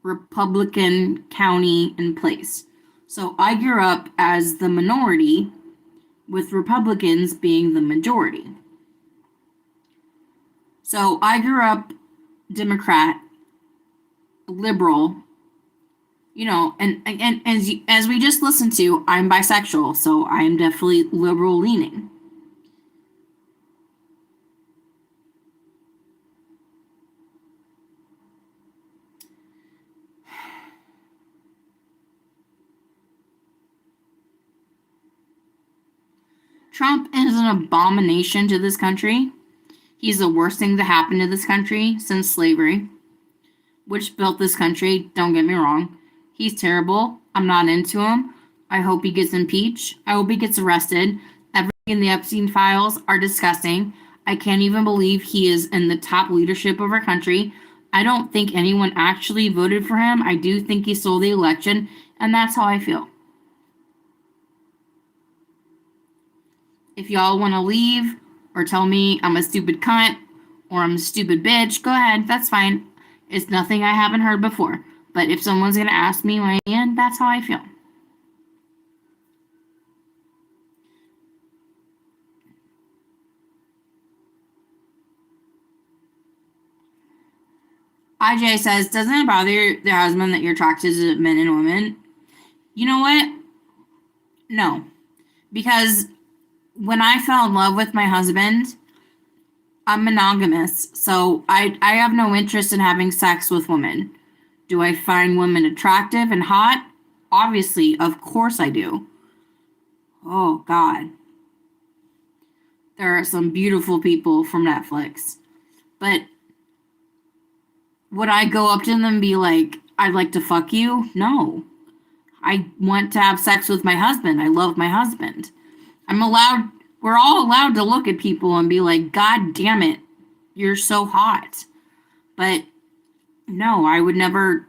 Republican county and place. So I grew up as the minority with Republicans being the majority. So I grew up Democrat, liberal, and as we just listened to, I'm bisexual, so I'm definitely liberal leaning. Trump is an abomination to this country. He's the worst thing to happen to this country since slavery, which built this country, don't get me wrong. He's terrible. I'm not into him. I hope he gets impeached. I hope he gets arrested. Everything in the Epstein files are disgusting. I can't even believe he is in the top leadership of our country. I don't think anyone actually voted for him. I do think he stole the election, and that's how I feel. If y'all want to leave or tell me I'm a stupid cunt or I'm a stupid bitch, go ahead. That's fine. It's nothing I haven't heard before. But if someone's going to ask me my opinion, that's how I feel. IJ says, doesn't it bother their husband that you're attracted to men and women? You know what? No. Because when I fell in love with my husband, I'm monogamous. So I have no interest in having sex with women. Do I find women attractive and hot? Obviously, of course I do. Oh, God. There are some beautiful people from Netflix. But would I go up to them and be like, I'd like to fuck you? No. I want to have sex with my husband. I love my husband. We're all allowed to look at people and be like, God damn it, you're so hot. But no, I would never,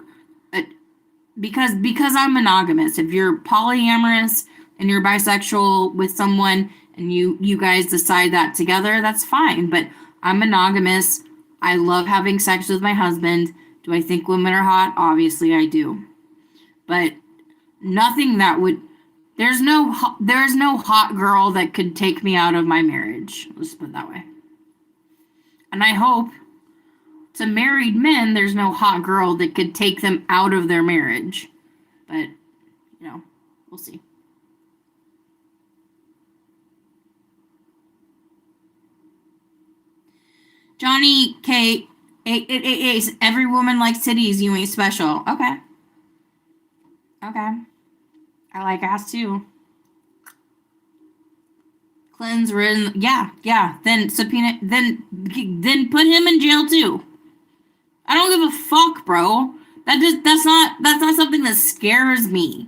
because I'm monogamous. If you're polyamorous and you're bisexual with someone and you guys decide that together, that's fine. But I'm monogamous. I love having sex with my husband. Do I think women are hot? Obviously I do. But nothing that would, there's no hot girl that could take me out of my marriage. Let's put it that way. And I hope to married men, there's no hot girl that could take them out of their marriage. But, we'll see. Johnny K. Every woman likes titties. You ain't special. Okay. I like ass too. Clinton's written. Yeah. Then subpoena. Then put him in jail too. I don't give a fuck, bro. That's not something that scares me.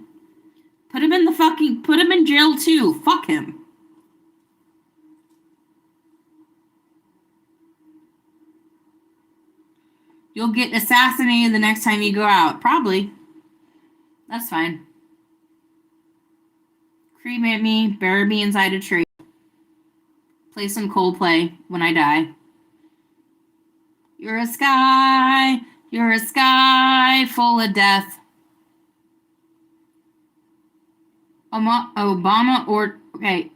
Put him in jail too. Fuck him. You'll get assassinated the next time you go out. Probably. That's fine. Cremate me, bury me inside a tree. Play some Coldplay when I die. You're a sky full of death. Obama or okay.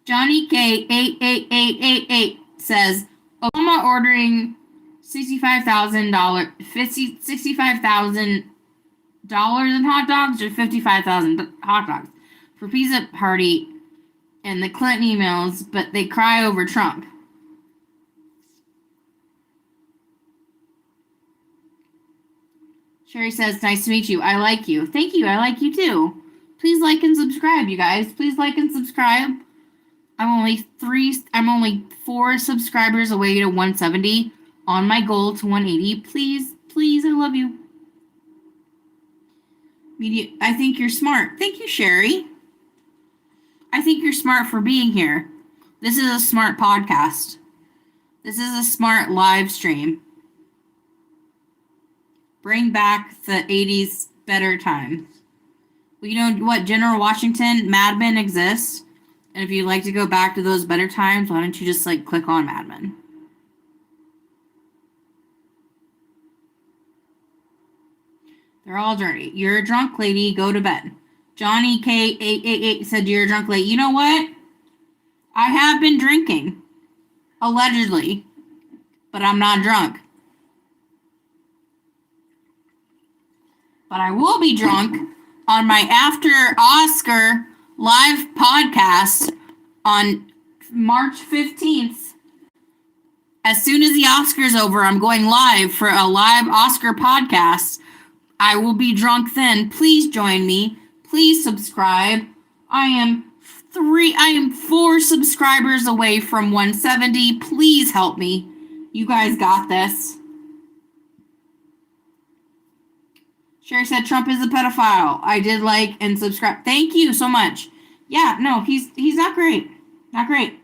Johnny K 88888 says Obama ordering $65,000 in hot dogs or 55,000 hot dogs for pizza party and the Clinton emails, but they cry over Trump. Sherry says, nice to meet you. I like you. Thank you. I like you too. Please like and subscribe, you guys. Please like and subscribe. I'm only 4 subscribers away to 170 on my goal to 180. Please, I love you. I think you're smart. Thank you, Sherry. I think you're smart for being here. This is a smart podcast. This is a smart live stream. Bring back the 80s better times. Well, you know what? General Washington, Mad Men exists. And if you'd like to go back to those better times, why don't you just click on Mad Men? They're all dirty. You're a drunk lady. Go to bed. Johnny K888 said you're a drunk lady. You know what? I have been drinking. Allegedly. But I'm not drunk. But I will be drunk on my after Oscar live podcast on March 15th. As soon as the Oscar's over, I'm going live for a live Oscar podcast. I will be drunk then. Please join me. Please subscribe. I am 4 subscribers away from 170. Please help me. You guys got this. Sherry said Trump is a pedophile. I did like and subscribe. Thank you so much. Yeah, no, he's not great. Not great.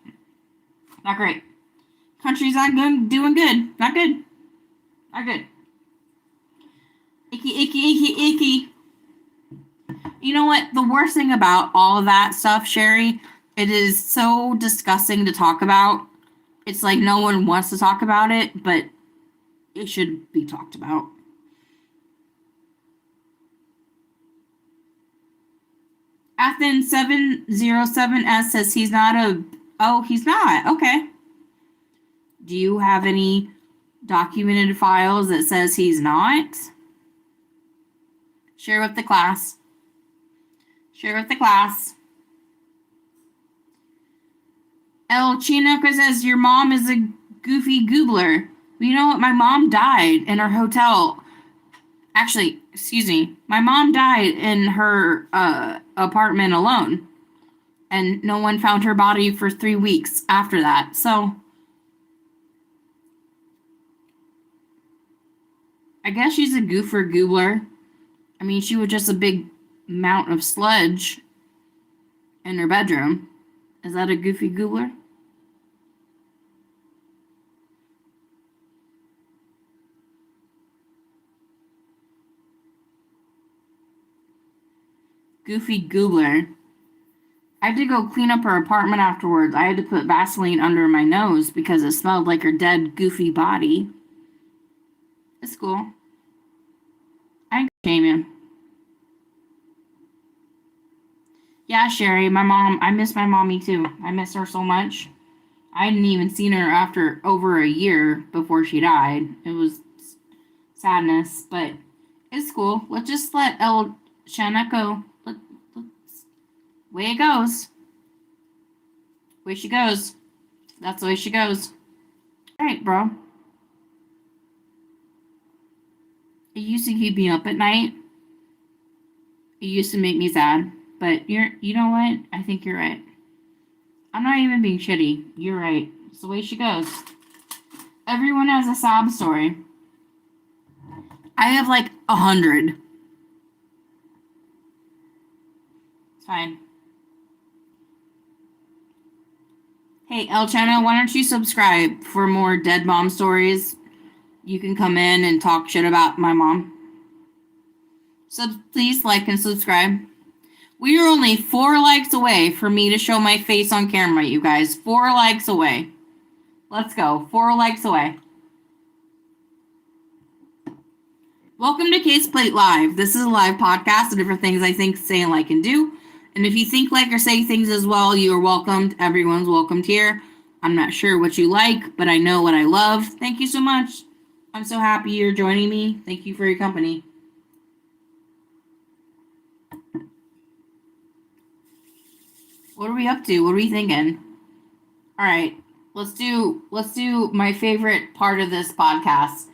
Not great. Country's not doing good. Not good. Not good. Icky. You know what? The worst thing about all of that stuff, Sherry, it is so disgusting to talk about. It's like no one wants to talk about it, but it should be talked about. Athens 707S says he's not he's not. Okay. Do you have any documented files that says he's not? Share with the class. Share with the class. El Chinoca says your mom is a goofy goobler. Well, you know what? My mom died in her hotel. Actually, excuse me. My mom died in her apartment alone. And no one found her body for 3 weeks after that. So, I guess she's a goofer goobler. I mean, she was just a big amount of sludge in her bedroom. Is that a goofy goobler? Goofy goobler. I had to go clean up her apartment afterwards. I had to put Vaseline under my nose because it smelled like her dead, goofy body. It's cool. I ain't shame you. Yeah, Sherry, my mom, I miss my mommy too. I miss her so much. I hadn't even seen her after over a year before she died. It was sadness, but it's cool. Let's just let El Shana go. Way it goes. Way she goes. That's the way she goes. Alright, bro. It used to keep me up at night. It used to make me sad. But you know what? I think you're right. I'm not even being shitty. You're right. It's the way she goes. Everyone has a sob story. I have like 100. It's fine. Hey, El Chana, why don't you subscribe for more dead mom stories? You can come in and talk shit about my mom. So please like and subscribe. We are only 4 likes away for me to show my face on camera, you guys. 4 likes away. Let's go. 4 likes away. Welcome to Kate's Plate Live. This is a live podcast of different things I think, say, and like, and do. And if you think, like, or say things as well, you are welcomed. Everyone's welcomed here. I'm not sure what you like, but I know what I love. Thank you so much. I'm so happy you're joining me. Thank you for your company. What are we up to? What are we thinking? All right, let's do my favorite part of this podcast.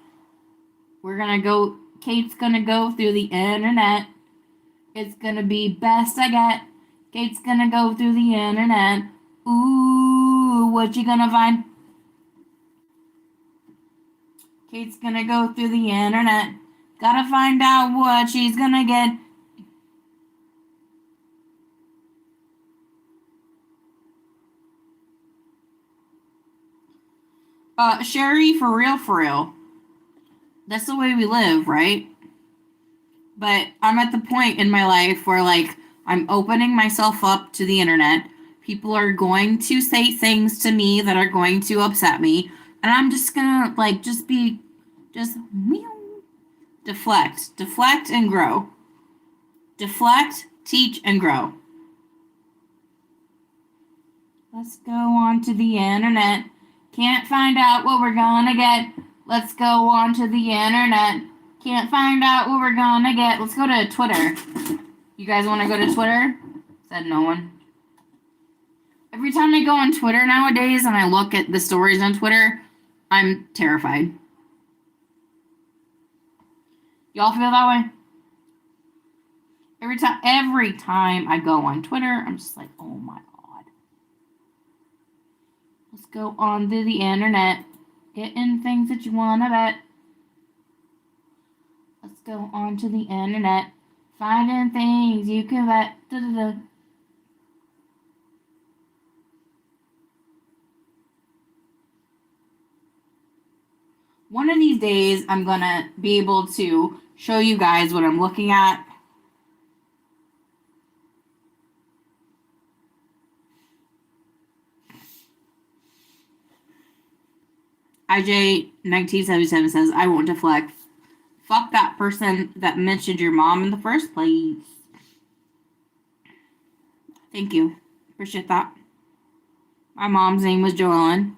Kate's gonna go through the internet. It's gonna be best I get. Kate's gonna go through the internet. Ooh, what you gonna find? Kate's gonna go through the internet. Gotta find out what she's gonna get. Sherry, for real. That's the way we live, right? But I'm at the point in my life where, like, I'm opening myself up to the internet. People are going to say things to me that are going to upset me. And I'm just gonna, like, just deflect and grow. Deflect, teach, and grow. Let's go on to the internet. Can't find out what we're gonna get. Let's go on to the internet. Can't find out what we're gonna get. Let's go to Twitter. You guys want to go to Twitter? Said no one. Every time I go on Twitter nowadays and I look at the stories on Twitter, I'm terrified. Y'all feel that way? Every time I go on Twitter, I'm just like, oh my God. Let's go on to the internet. Getting things that you want to bet. Let's go on to the internet. Finding things you can bet. Da-da-da. One of these days, I'm going to be able to show you guys what I'm looking at. IJ1977 says, I won't deflect. Fuck that person that mentioned your mom in the first place. Thank you. Appreciate that. My mom's name was Joellen.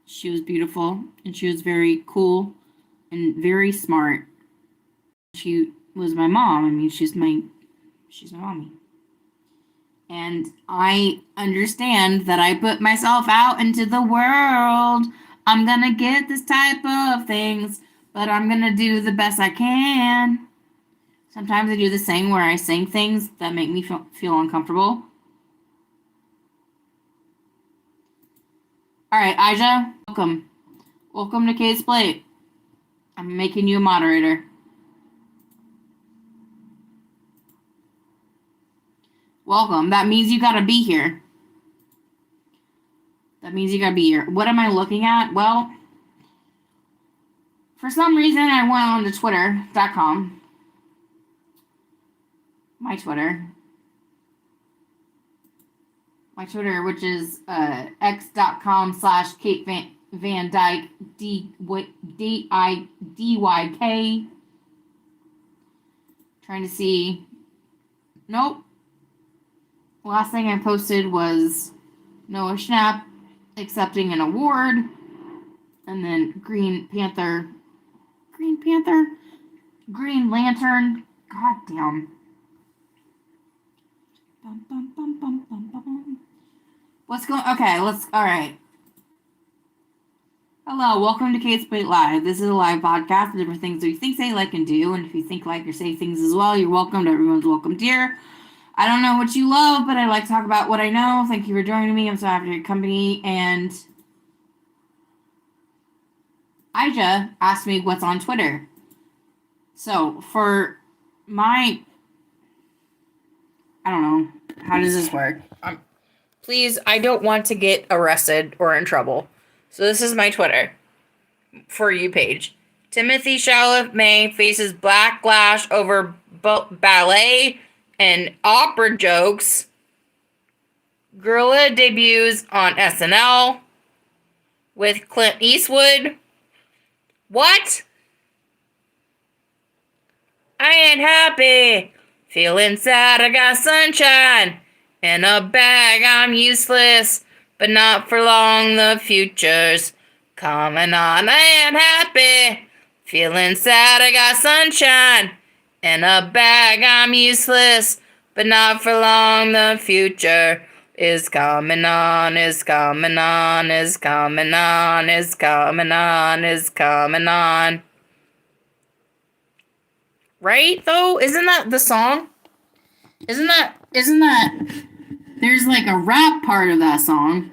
She was beautiful and she was very cool and very smart. She was my mom. I mean, she's my mommy. And I understand that I put myself out into the world. I'm gonna get this type of things, but I'm gonna do the best I can. Sometimes I do this thing where I sing things that make me feel uncomfortable. All right, Aja, welcome. Welcome to Kate's Plate. I'm making you a moderator. Welcome. That means you gotta be here. What am I looking at? Well, for some reason, I went on to twitter.com. My Twitter, which is x.com/Kate Van Dyke DIDYK. Trying to see. Nope. Last thing I posted was Noah Schnapp accepting an award, and then Green Lantern. God damn. What's going? Okay, all right. Hello, welcome to Kate's Plate Live. This is a live podcast of different things that you think, say, like, and do. And if you think, like, or say things as well, you're welcome. Everyone's welcome here. I don't know what you love, but I like to talk about what I know. Thank you for joining me. I'm so happy for your company. And Ija asked me what's on Twitter. So for my, I don't know, how does this work? Please, I don't want to get arrested or in trouble. So this is my Twitter For You page. Timothy Chalamet faces backlash over ballet and opera jokes. Gorilla debuts on SNL with Clint Eastwood. What? I ain't happy. Feeling sad, I got sunshine. In a bag, I'm useless. But not for long, the future's coming on. I ain't happy. Feeling sad, I got sunshine. In a bag, I'm useless. But not for long, the future is coming on, is coming on, is coming on, is coming on, is coming on. Right, though? Isn't that the song? Isn't that, there's like a rap part of that song.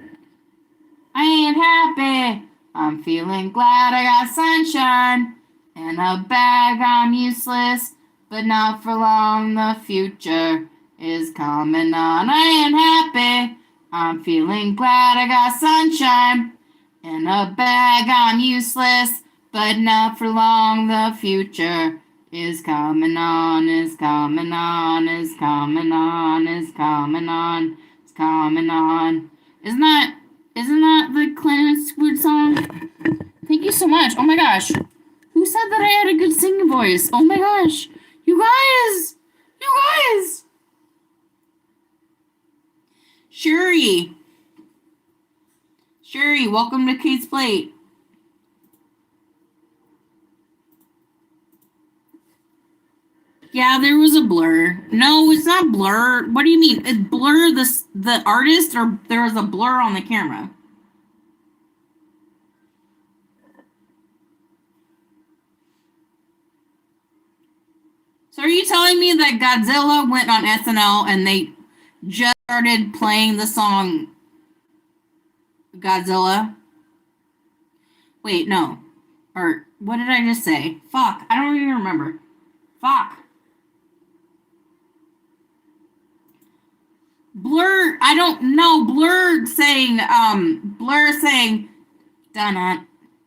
I ain't happy. I'm feeling glad I got sunshine. In a bag, I'm useless. But not for long, the future is coming on. I ain't happy. I'm feeling glad I got sunshine. In a bag, I'm useless. But not for long, the future is coming on, is coming on, is coming on, is coming on, is coming on. Isn't that the Clint Eastwood song? Thank you so much. Oh my gosh. Who said that I had a good singing voice? Oh my gosh. You guys. Shuri, welcome to Kate's Plate. Yeah, there was a blur. No, it's not blur. What do you mean? It blur the artist, or there was a blur on the camera? So are you telling me that Godzilla went on SNL and they just started playing the song Godzilla? Wait, no. Or what did I just say? Fuck, I don't even remember. Fuck. Blur, I don't know. Blur saying da-na,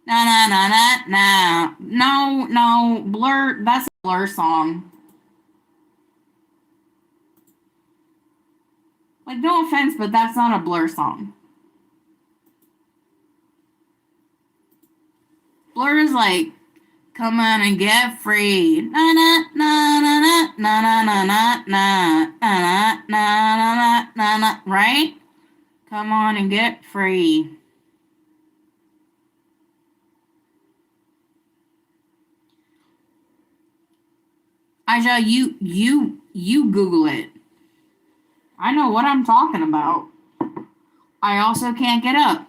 na-na-na-na-na. No, Blur, that's a Blur song. Like, no offense, but that's not a Blur song. Blur is like, come on and get free. Na na na na na na na na na na na na na na, right? Come on and get free. Aja, you Google it. I know what I'm talking about. I also can't get up.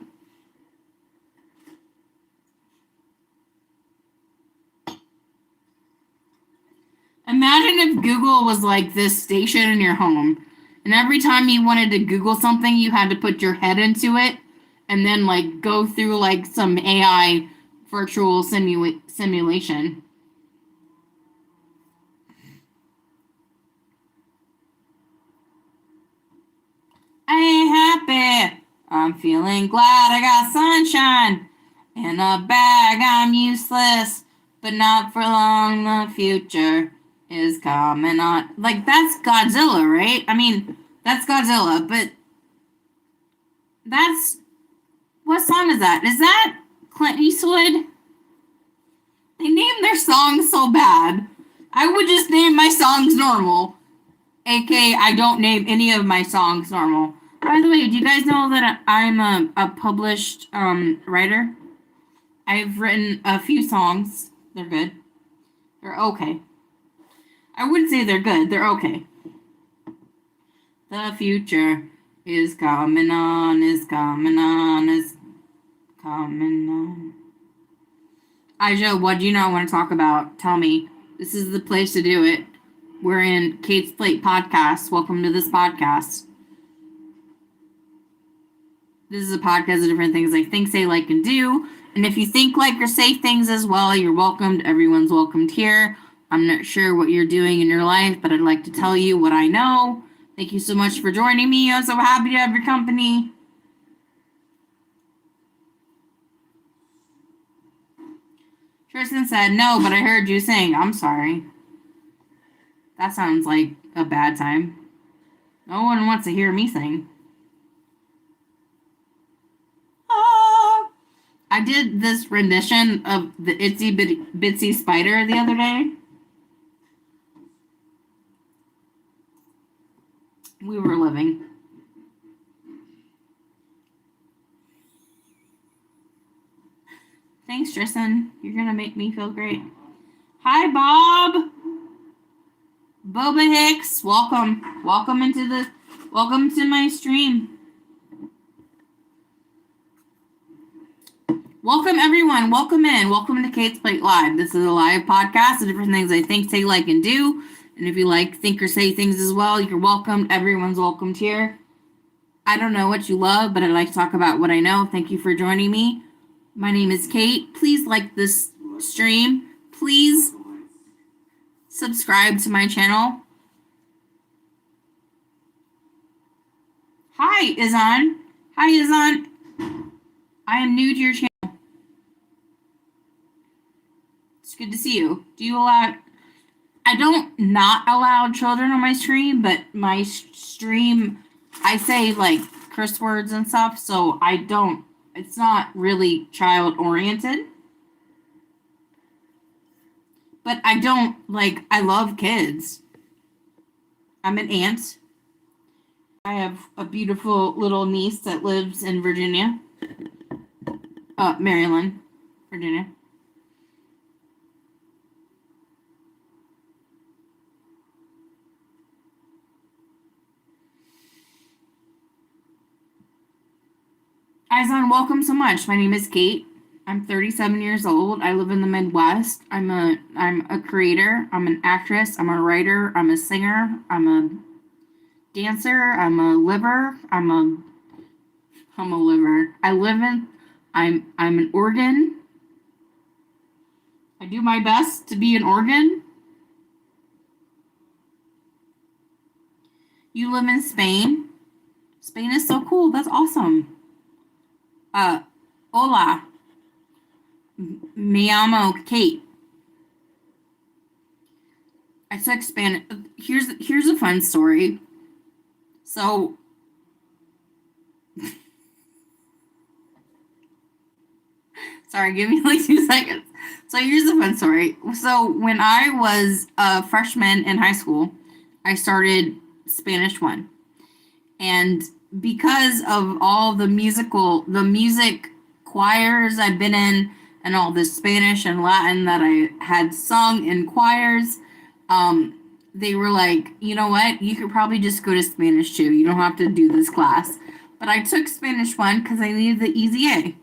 Imagine if Google was like this station in your home, and every time you wanted to Google something, you had to put your head into it, and then like go through like some AI virtual simulation. I ain't happy. I'm feeling glad I got sunshine. In a bag, I'm useless, but not for long. The future is coming on. Like, that's Godzilla, right? I mean, that's Godzilla, but that's, what song is that? Is that Clint Eastwood? They named their songs so bad. I would just name my songs normal. AKA, I don't name any of my songs normal. By the way, do you guys know that I'm a published writer? I've written a few songs. They're good. They're okay. I wouldn't say they're good. They're okay. The future is coming on, is coming on, is coming on. Aja, what do you not want to talk about? Tell me. This is the place to do it. We're in Kate's Plate Podcast. Welcome to this podcast. This is a podcast of different things I think, say, like, and do. And if you think, like, or say things as well, you're welcomed. Everyone's welcomed here. I'm not sure what you're doing in your life, but I'd like to tell you what I know. Thank you so much for joining me. I'm so happy to have your company. Tristan said, no, but I heard you sing. I'm sorry. That sounds like a bad time. No one wants to hear me sing. Ah. I did this rendition of the Itsy Bitsy Spider the other day. We were living. Thanks, Tristan. You're gonna make me feel great. Hi, Bob. Boba Hicks, welcome. Welcome to my stream. Welcome everyone. Welcome in. Welcome to Kate's Plate Live. This is a live podcast of different things I think, say, like, and do. And if you like, think, or say things as well, you're welcome. Everyone's welcomed here. I don't know what you love, but I like to talk about what I know. Thank you for joining me. My name is Kate. Please like this stream. Please subscribe to my channel. Hi, Izan. Hi, Izan. I am new to your channel. It's good to see you. Do you allow... I don't not allow children on my stream, but my stream, I say, like, curse words and stuff, so I don't... It's not really child-oriented. But I don't, like, I love kids. I'm an aunt. I have a beautiful little niece that lives in Virginia. Maryland, Virginia. Izan, welcome so much. My name is Kate. I'm 37 years old. I live in the Midwest. I'm a creator. I'm an actress. I'm a writer. I'm a singer. I'm a dancer. I'm a liver. I'm a liver. I'm an organ. I do my best to be an organ. You live in Spain. Spain is so cool. That's awesome. Hola. Me llamo Kate. I took Spanish. Here's a fun story. So, sorry, give me like 2 seconds. So here's a fun story. So when I was a freshman in high school, I started Spanish 1. And because of all the music choirs I've been in and all the Spanish and Latin that I had sung in choirs, they were like, you know what? You could probably just go to Spanish 2. You don't have to do this class. But I took Spanish 1 because I needed the easy A.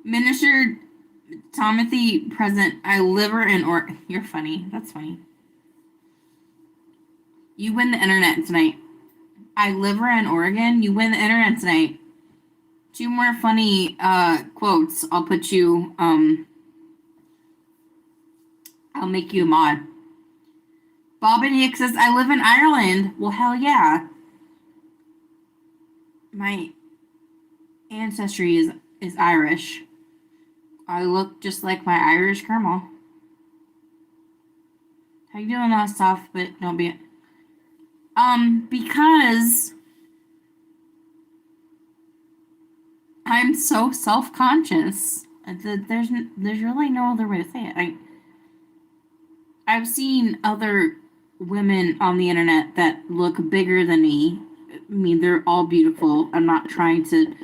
Minister Timothy present. I liver and or you're funny. That's funny. You win the internet tonight. I liver in Oregon. You win the internet tonight. 2 more funny quotes. I'll put you I'll make you a mod. Bob and Hick says, I live in Ireland. Well, hell yeah. My ancestry is Irish. I look just like my Irish grandma. How you doing, that stuff? But don't be. Because I'm so self-conscious. There's really no other way to say it. I've seen other women on the internet that look bigger than me. I mean, they're all beautiful. I'm not trying to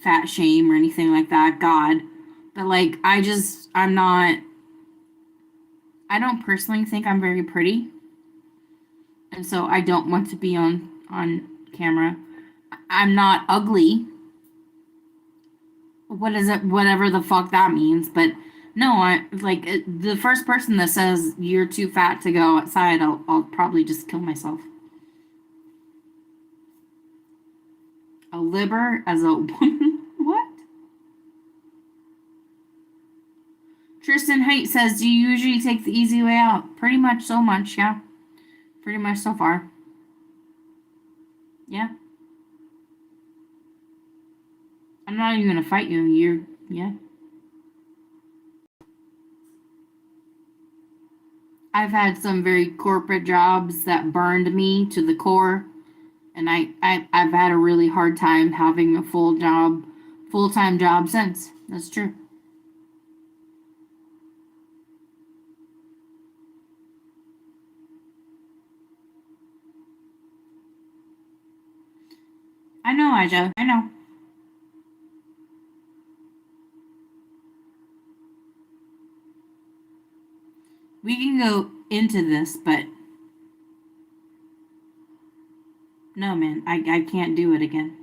fat shame or anything like that. God. But like, I don't personally think I'm very pretty. And so I don't want to be on camera. I'm not ugly. What is it? Whatever the fuck that means. But No, the first person that says you're too fat to go outside, I'll probably just kill myself. A liber as a woman? What? Tristan Haight says, do you usually take the easy way out? Pretty much so much, yeah. Pretty much so far. Yeah. I'm not even gonna fight you. Yeah. I've had some very corporate jobs that burned me to the core. And I've had a really hard time having a full-time job since. That's true. I know, Ija. I know. We can go into this, but no, man, I can't do it again.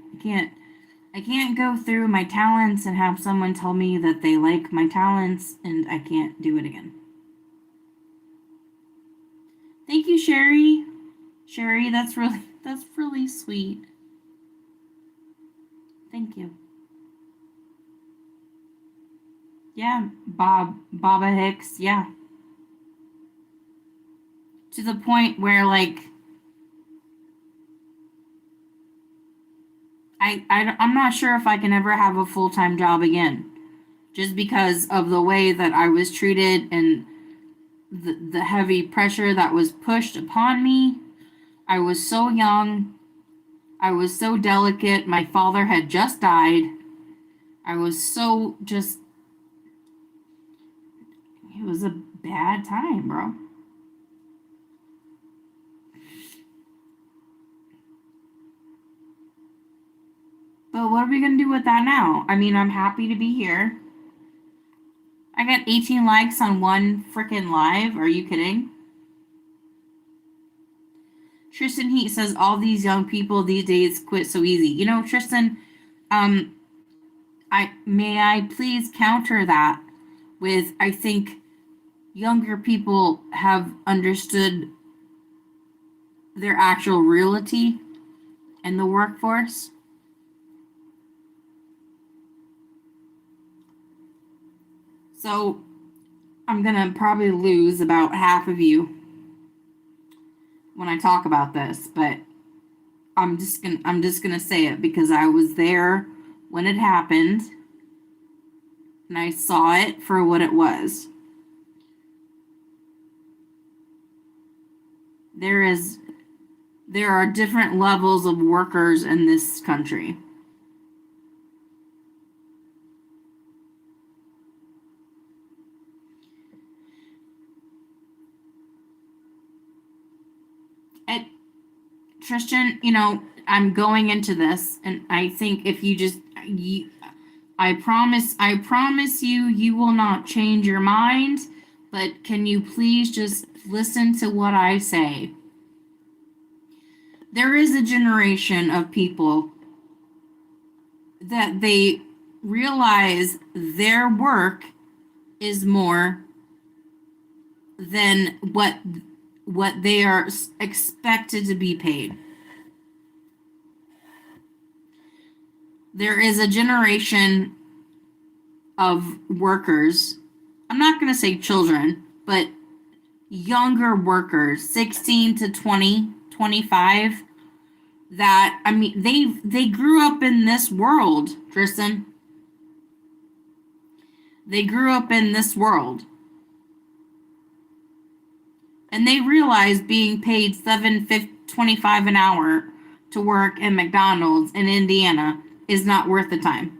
I can't go through my talents and have someone tell me that they like my talents, and I can't do it again. Thank you, Sherry. Sherry, that's really sweet. Thank you. Yeah, Baba Hicks, yeah. To the point where I'm not sure if I can ever have a full-time job again, just because of the way that I was treated and the heavy pressure that was pushed upon me. I was so young. I was so delicate. My father had just died. I was so just. It was a bad time, bro. But what are we going to do with that now? I mean, I'm happy to be here. I got 18 likes on one freaking live. Are you kidding? Tristan Heat says all these young people these days quit so easy. You know, Tristan, I please counter that with I think younger people have understood their actual reality in the workforce. So I'm gonna probably lose about half of you when I talk about this, but I'm just gonna say it because I was there when it happened and I saw it for what it was. There are different levels of workers in this country. And Tristan, you know, I'm going into this, and I think if I promise you, you will not change your mind. But can you please just listen to what I say? There is a generation of people that they realize their work is more than what they are expected to be paid. There is a generation of workers, I'm not going to say children, but younger workers, 16 to 20, 25, that I mean they grew up in this world, Tristan. They grew up in this world. And they realized being paid $7.25 an hour to work at McDonald's in Indiana is not worth the time.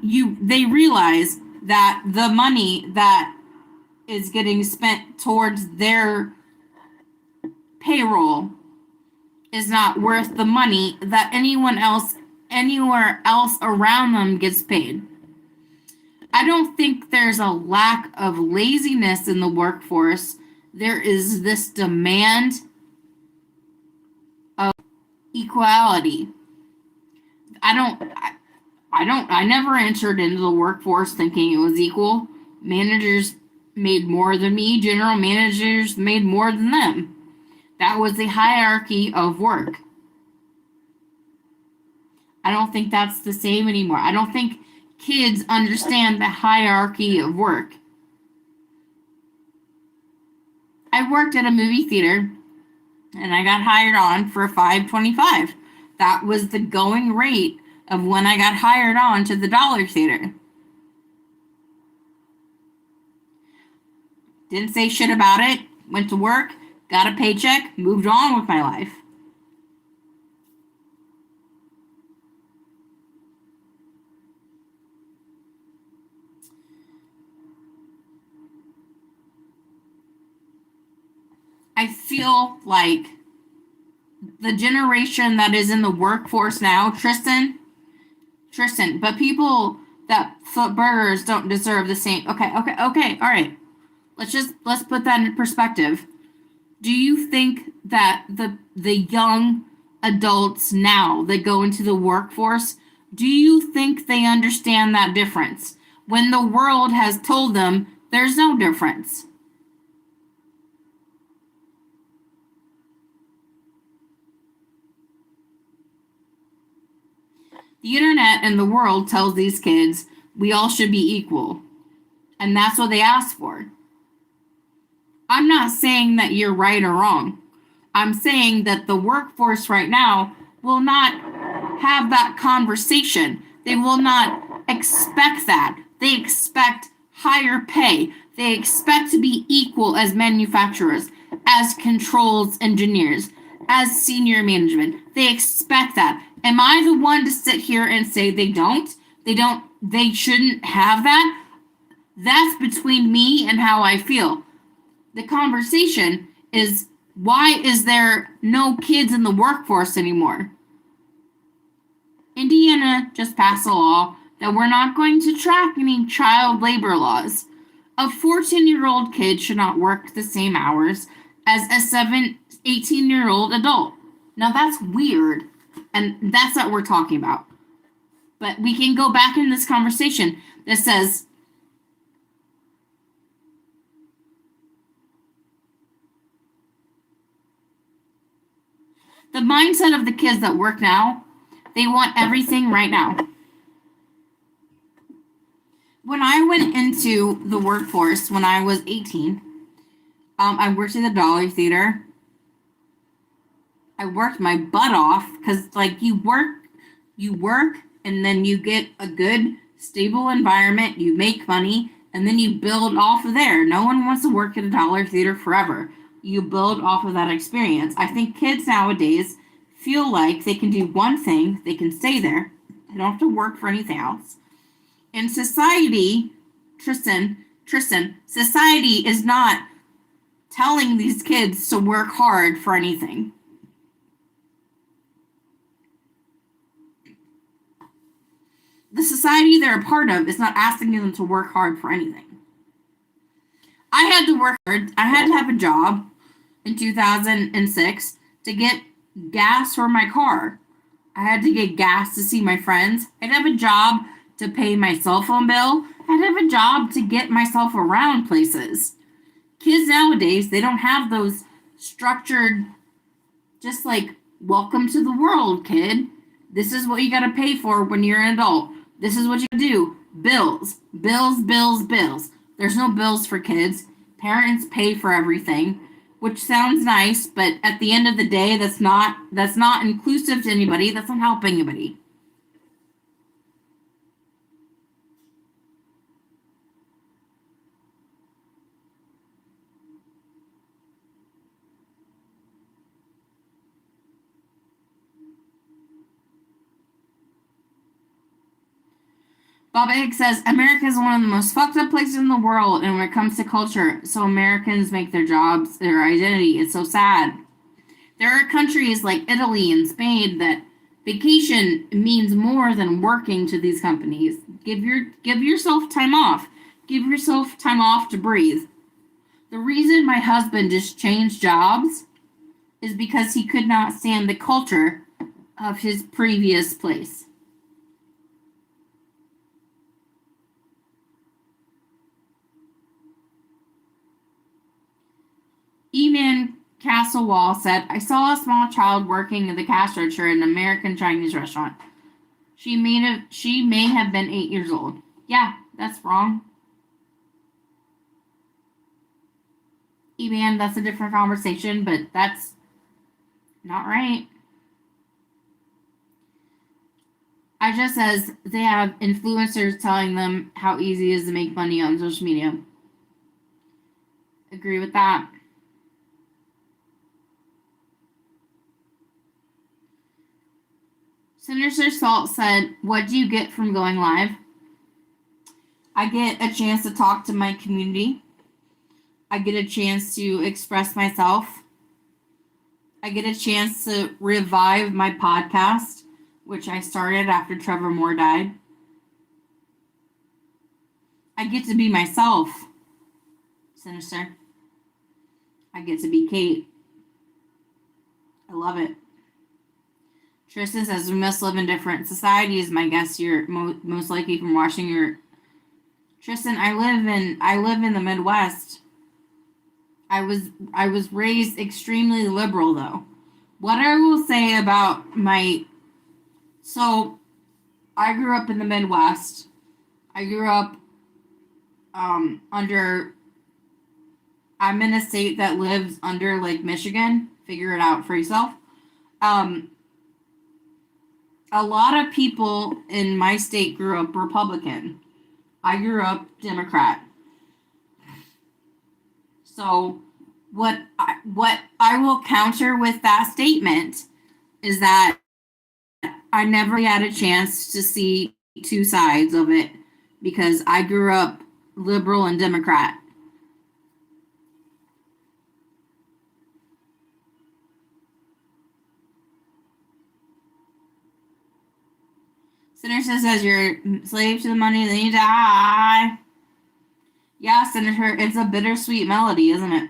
They realize that the money that is getting spent towards their payroll is not worth the money that anyone else anywhere else around them gets paid. I don't think there's a lack of laziness in the workforce. There is this demand of equality. I never entered into the workforce thinking it was equal. Managers made more than me, general managers made more than them. That was the hierarchy of work. I don't think that's the same anymore. I don't think kids understand the hierarchy of work. I worked at a movie theater and I got hired on for $5.25. That was the going rate of when I got hired on to the Dollar Theater. Didn't say shit about it. Went to work, got a paycheck, moved on with my life. I feel like the generation that is in the workforce now, Tristan, but people that flip burgers don't deserve the same. Okay, all right. Let's put that in perspective. Do you think that the young adults now that go into the workforce, do you think they understand that difference when the world has told them there's no difference? The internet and the world tells these kids we all should be equal. And that's what they ask for. I'm not saying that you're right or wrong. I'm saying that the workforce right now will not have that conversation. They will not expect that. They expect higher pay. They expect to be equal as manufacturers, as controls engineers, as senior management. They expect that. Am I the one to sit here and say they don't? They shouldn't have that? That's between me and how I feel. The conversation is, why is there no kids in the workforce anymore? Indiana just passed a law that we're not going to track any child labor laws. A 14-year-old kid should not work the same hours as a 18-year-old adult. Now that's weird, and that's not what we're talking about. But we can go back in this conversation that says, the mindset of the kids that work now, they want everything right now. When I went into the workforce when I was 18, I worked at the Dollar Theater. I worked my butt off because, like, you work, and then you get a good, stable environment. You make money, and then you build off of there. No one wants to work at a Dollar Theater forever. You build off of that experience. I think kids nowadays feel like they can do one thing, they can stay there, they don't have to work for anything else. In society, Tristan, society is not telling these kids to work hard for anything. The society they're a part of is not asking them to work hard for anything. I had to work hard. I had to have a job in 2006 to get gas for my car. I had to get gas to see my friends. I had to have a job to pay my cell phone bill. I had to have a job to get myself around places. Kids nowadays, they don't have those structured, just like, welcome to the world, kid. This is what you got to pay for when you're an adult. This is what you do. Bills. There's no bills for kids. Parents pay for everything, which sounds nice, but at the end of the day, that's not inclusive to anybody. That's not helping anybody. Bob Egg says, America is one of the most fucked up places in the world, and when it comes to culture, so Americans make their jobs their identity. It's so sad. There are countries like Italy and Spain that vacation means more than working to these companies. Give yourself time off. Give yourself time off to breathe. The reason my husband just changed jobs is because he could not stand the culture of his previous place. Eman Castlewall said, I saw a small child working at the cash register at an American Chinese restaurant. She may have been 8 years old. Yeah, that's wrong. Eman, that's a different conversation, but that's not right. I just says they have influencers telling them how easy it is to make money on social media. Agree with that. Sinister Salt said, what do you get from going live? I get a chance to talk to my community. I get a chance to express myself. I get a chance to revive my podcast, which I started after Trevor Moore died. I get to be myself, Sinister. I get to be Kate. I love it. Tristan says, we must live in different societies. My guess you're most likely from watching your... Tristan, I live in the Midwest. I was raised extremely liberal, though. What I will say about so I grew up in the Midwest. I grew up under... I'm in a state that lives under Lake Michigan. Figure it out for yourself. A lot of people in my state grew up Republican. I grew up Democrat. So what I will counter with that statement is that I never had a chance to see two sides of it because I grew up liberal and Democrat. Senator says you're slave to the money, then you die. Yeah, Senator, it's a bittersweet melody, isn't it?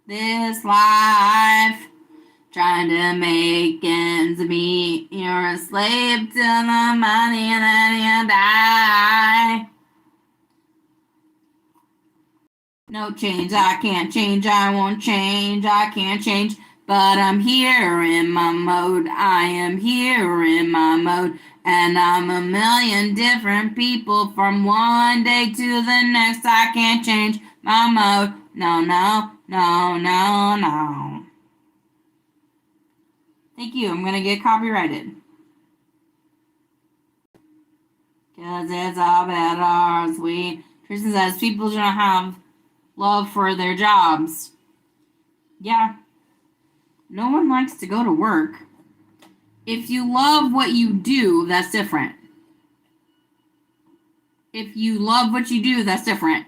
This life, trying to make ends meet. You're a slave to the money, and then you die. No change, I can't change, I won't change, I can't change. But I'm here in my mode. I am here in my mode. And I'm a million different people from one day to the next. I can't change my mode. No, no, no, no, no. Thank you. I'm going to get copyrighted. Because it's all better, sweet. Tristan says people don't have love for their jobs. Yeah. No one likes to go to work. If you love what you do, that's different. If you love what you do, that's different.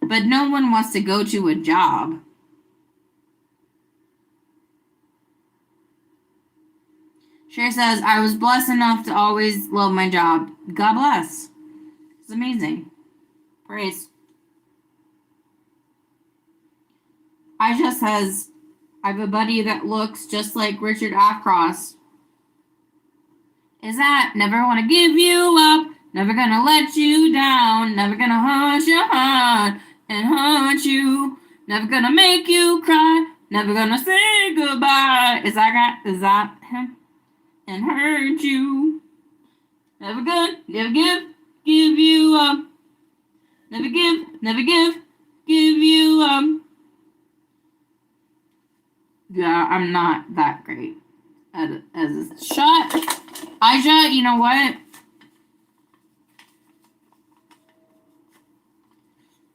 But no one wants to go to a job. Cher says, I was blessed enough to always love my job. God bless. It's amazing. Praise. Aisha says, I have a buddy that looks just like Richard Ashcroft. Is that never want to give you up, never gonna let you down, never gonna hurt your heart and hurt you, never gonna make you cry, never gonna say goodbye. Is that him? And hurt you. Never give you up. Never give you up. Yeah, I'm not that great as a shot. Aisha, you know what?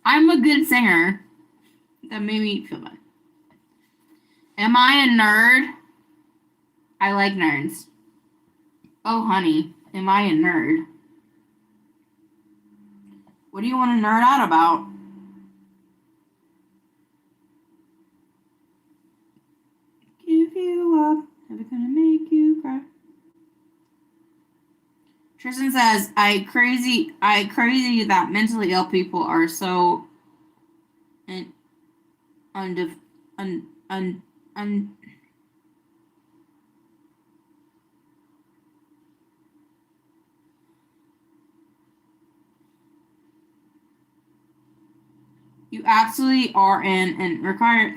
I'm a good singer. That made me feel bad. Am I a nerd? I like nerds. Oh, honey, am I a nerd? What do you want to nerd out about? Give you up, never gonna make you cry. Tristan says, I crazy that mentally ill people are so You absolutely are in and require.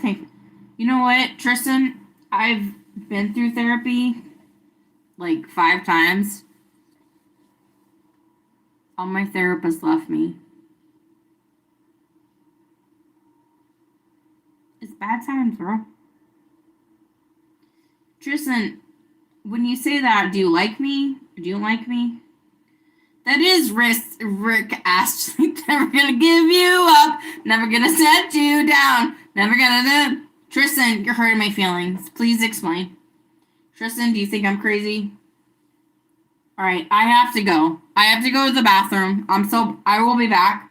You know what, Tristan? I've been through therapy like 5 times. All my therapists left me. It's bad times, bro. Tristan, when you say that, do you like me? Do you like me? That is Rick Astley. Never gonna give you up. Never gonna set you down. Never gonna do. Tristan, you're hurting my feelings. Please explain. Tristan, do you think I'm crazy? All right, I have to go. I have to go to the bathroom. I will be back.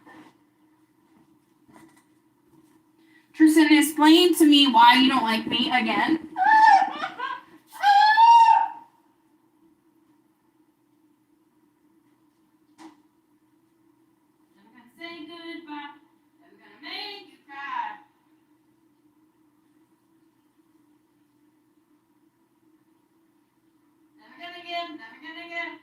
Tristan, explain to me why you don't like me again. Never gonna say goodbye. Never gonna make you cry. Never gonna give. Never gonna give.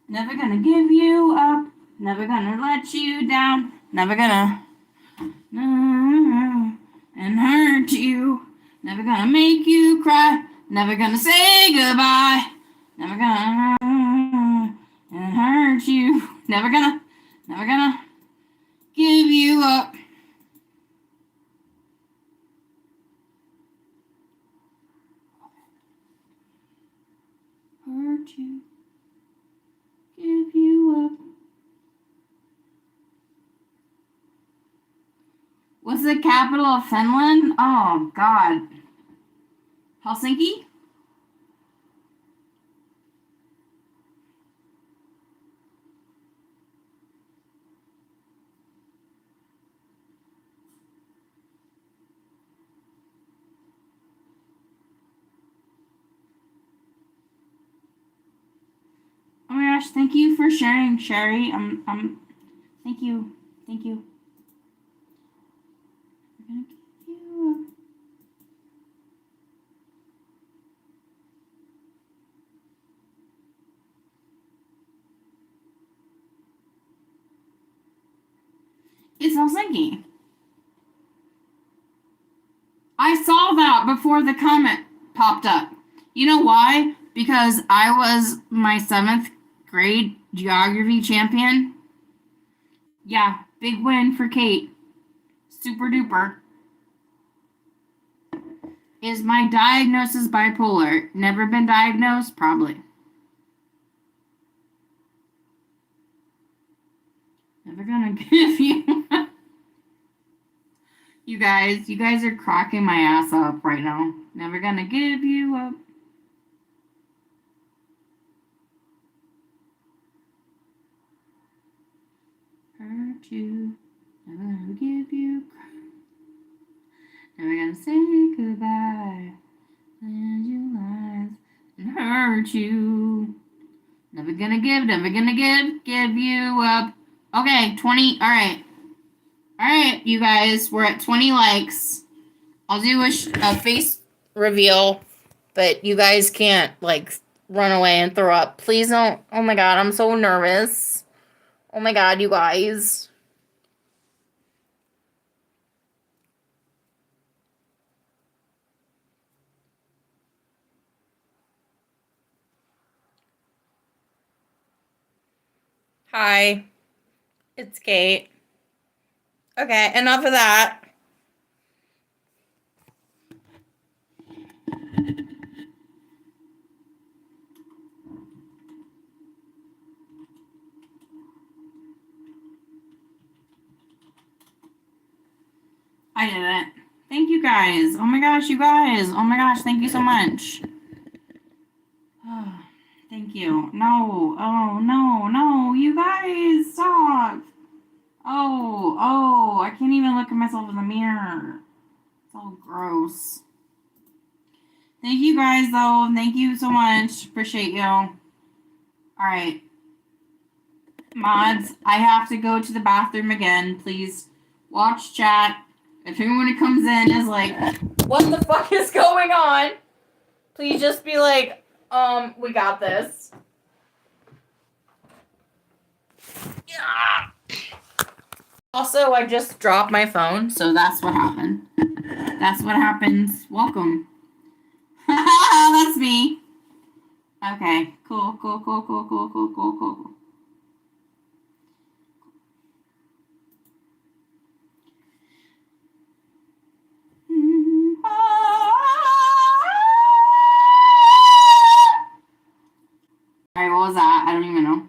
Never gonna give you up. Never gonna let you down. Never gonna and hurt you. Never gonna make you cry. Never gonna say goodbye. Never gonna and hurt you. Never gonna give you up. Hurt you. Give you up. What's the capital of Finland? Oh, God. Helsinki? Oh my gosh, thank you for sharing, Sherry. Thank you. Thank you. I'm gonna give you up. It's Helsinki. I saw that before the comment popped up. You know why? Because I was my 7th grade geography champion. Yeah, big win for Kate. Super duper. Is my diagnosis bipolar? Never been diagnosed? Probably. Never gonna give you. You guys are cracking my ass up right now. Never gonna give you up. Hurt you. Never gonna give you. Never gonna say goodbye. Let you lies and hurt you. Never gonna give you up. Okay, 20. All right, you guys, we're at 20 likes. I'll do a face reveal, but you guys can't like run away and throw up. Please don't. Oh my God, I'm so nervous. Oh my God, you guys. Hi, it's Kate. Okay, enough of that. I didn't. Thank you guys. Oh my gosh, you guys. Oh my gosh, thank you so much. Thank you. No. Oh, no, you guys. Stop. Oh, I can't even look at myself in the mirror. It's all gross. Thank you guys, though. Thank you so much. Appreciate you. All right. Mods, I have to go to the bathroom again. Please watch chat. If anyone who comes in is like, what the fuck is going on? Please just be like, we got this. Also, I just dropped my phone, so that's what happened. That's what happens. Welcome. That's me. Okay, cool. Alright, what was that? I don't even know.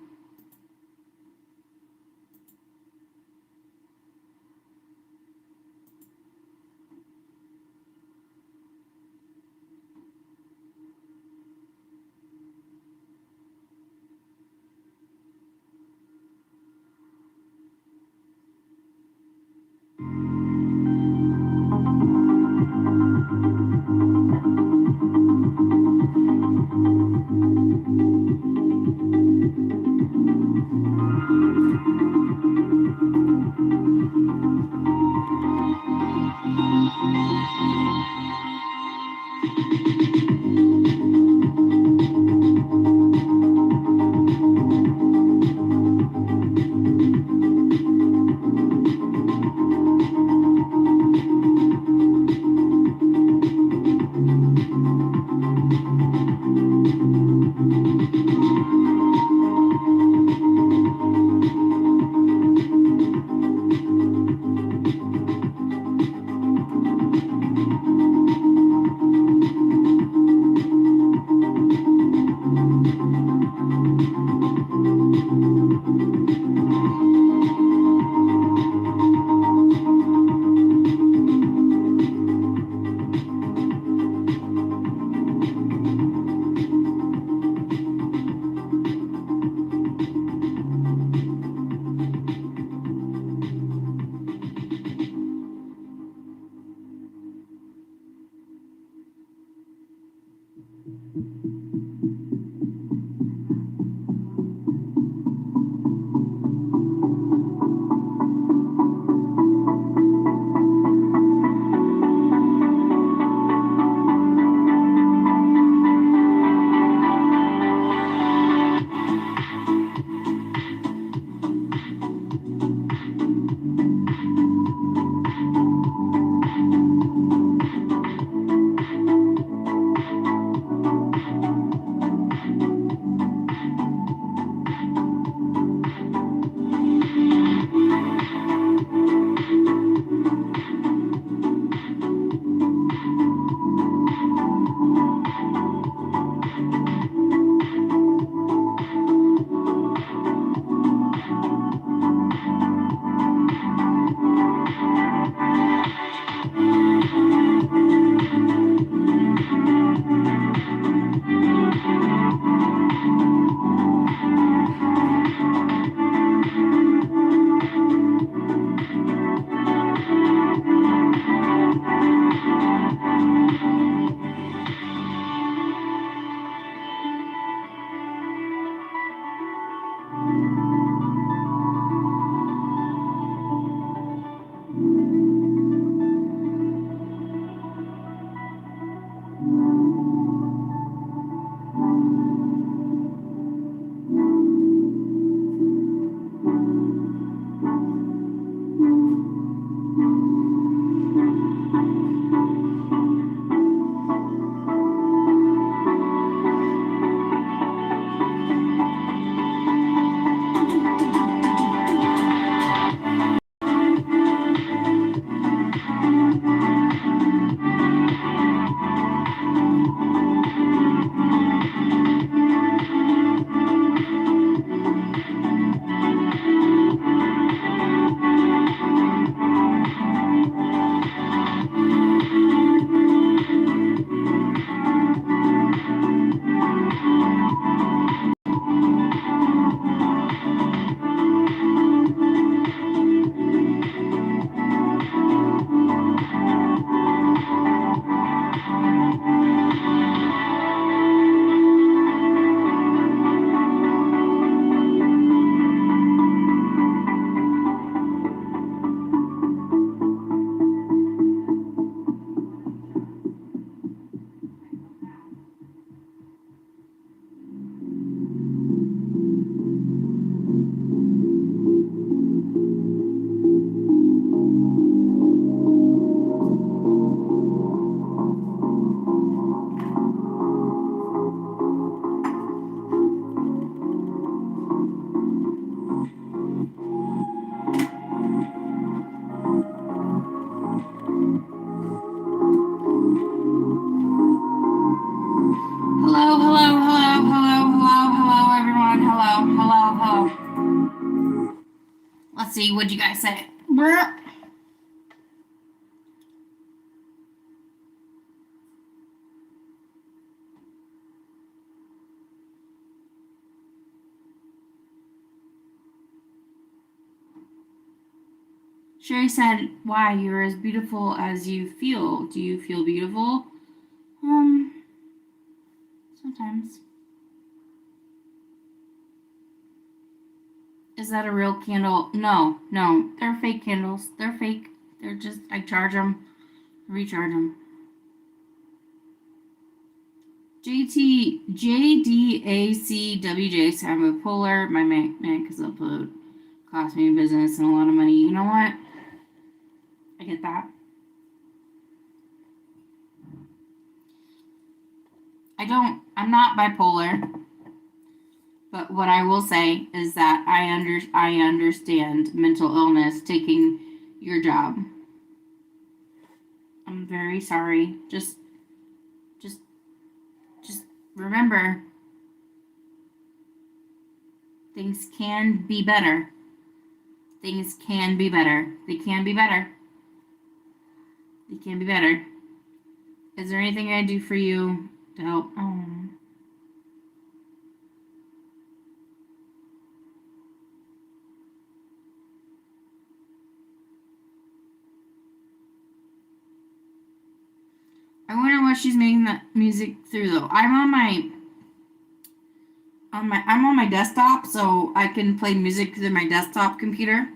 see. What'd you guys say? Brr. Sherry said, "Why, you're as beautiful as you feel. Do you feel beautiful?" Sometimes. Is that a real candle? No, they're fake candles. They're fake. They're just, I charge them, recharge them. JDACWJ, so I'm a polar. My Mac is upload. Cost me business and a lot of money. You know what? I get that. I'm not bipolar. But what I will say is that I understand mental illness taking your job. I'm very sorry. Just remember, things can be better. Things can be better. They can be better. They can be better. Is there anything I do for you to help? I wonder what she's making that music through though. I'm on my desktop, so I can play music through my desktop computer.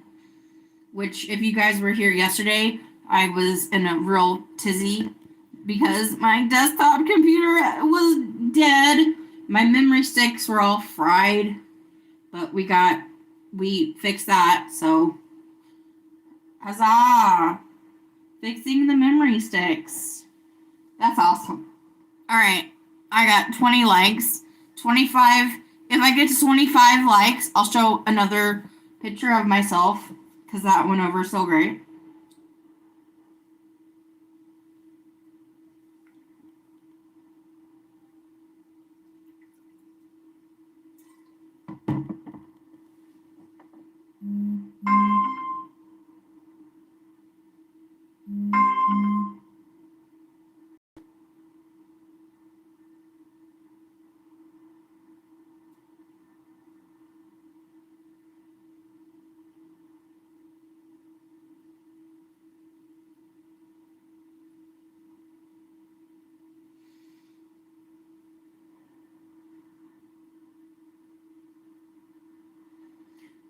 Which, if you guys were here yesterday, I was in a real tizzy because my desktop computer was dead. My memory sticks were all fried, but we fixed that. So, huzzah! Fixing the memory sticks. That's awesome. All right, I got 20 likes. 25. If I get to 25 likes, I'll show another picture of myself because that went over so great.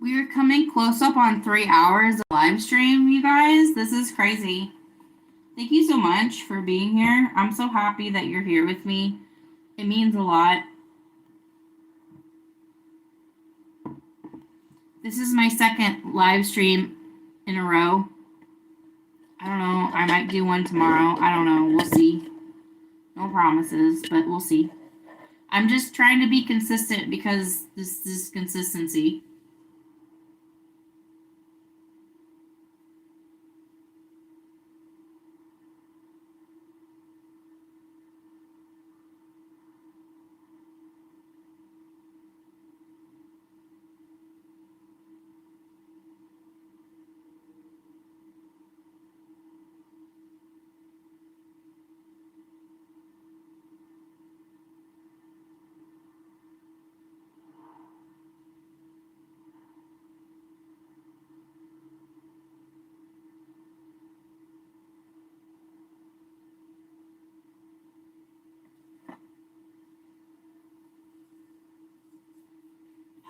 We are coming close up on 3 hours of live stream, you guys. This is crazy. Thank you so much for being here. I'm so happy that you're here with me. It means a lot. This is my second live stream in a row. I don't know. I might do one tomorrow. I don't know. We'll see. No promises, but we'll see. I'm just trying to be consistent because this is consistency.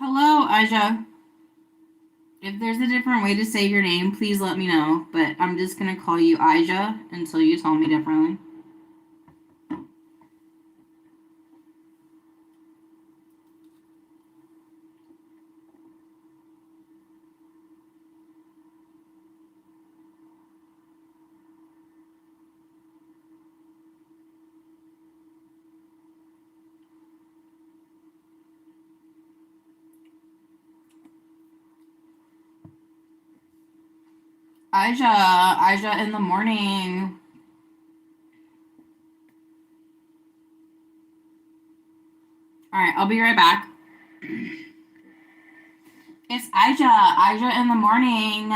Hello, Aja. If there's a different way to say your name, please let me know. But I'm just going to call you Aja until you tell me differently. Aja in the morning. All right, I'll be right back. It's Aja. Aja in the morning.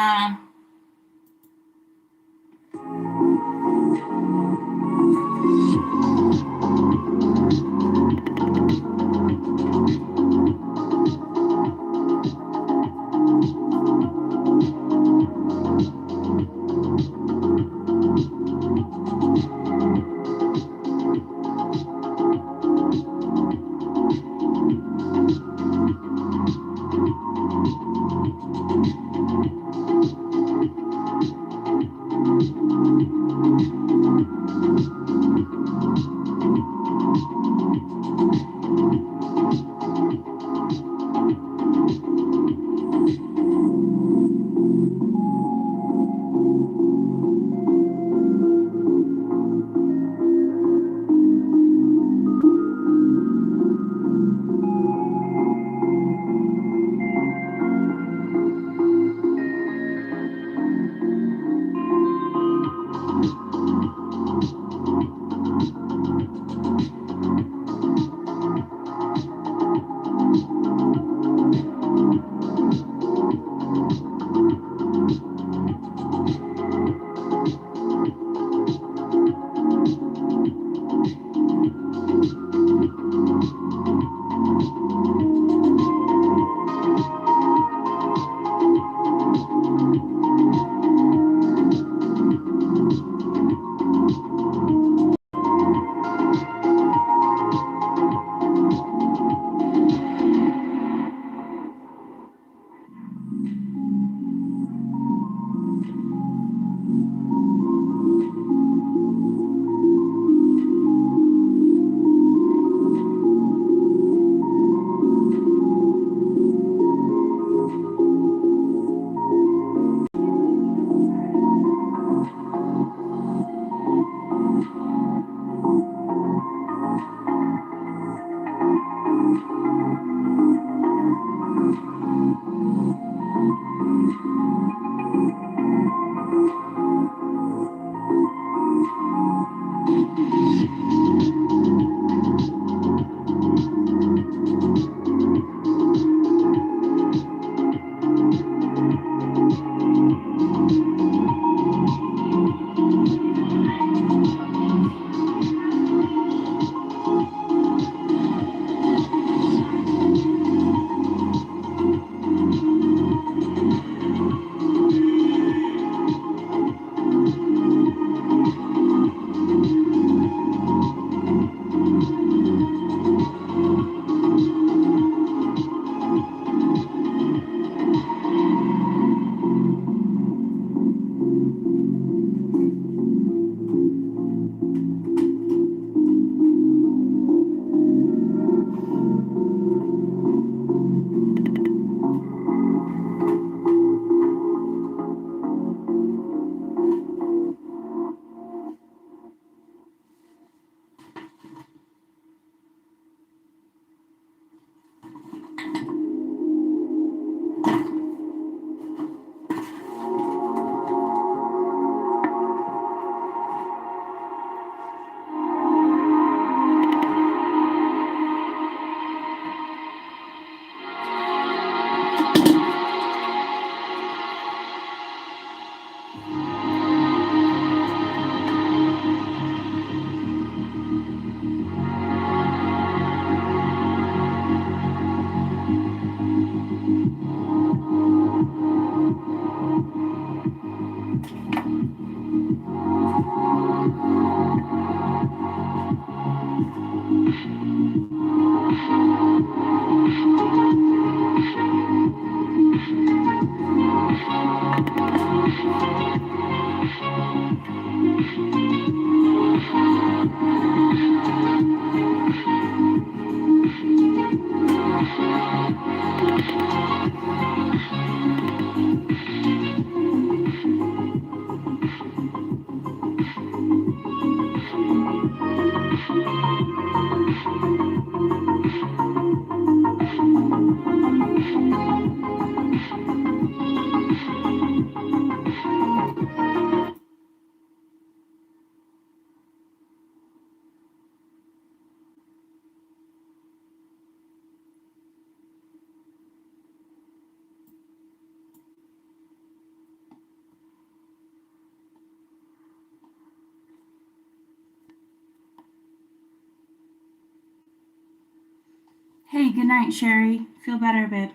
Hey, good night, Sherry. Feel better, babe.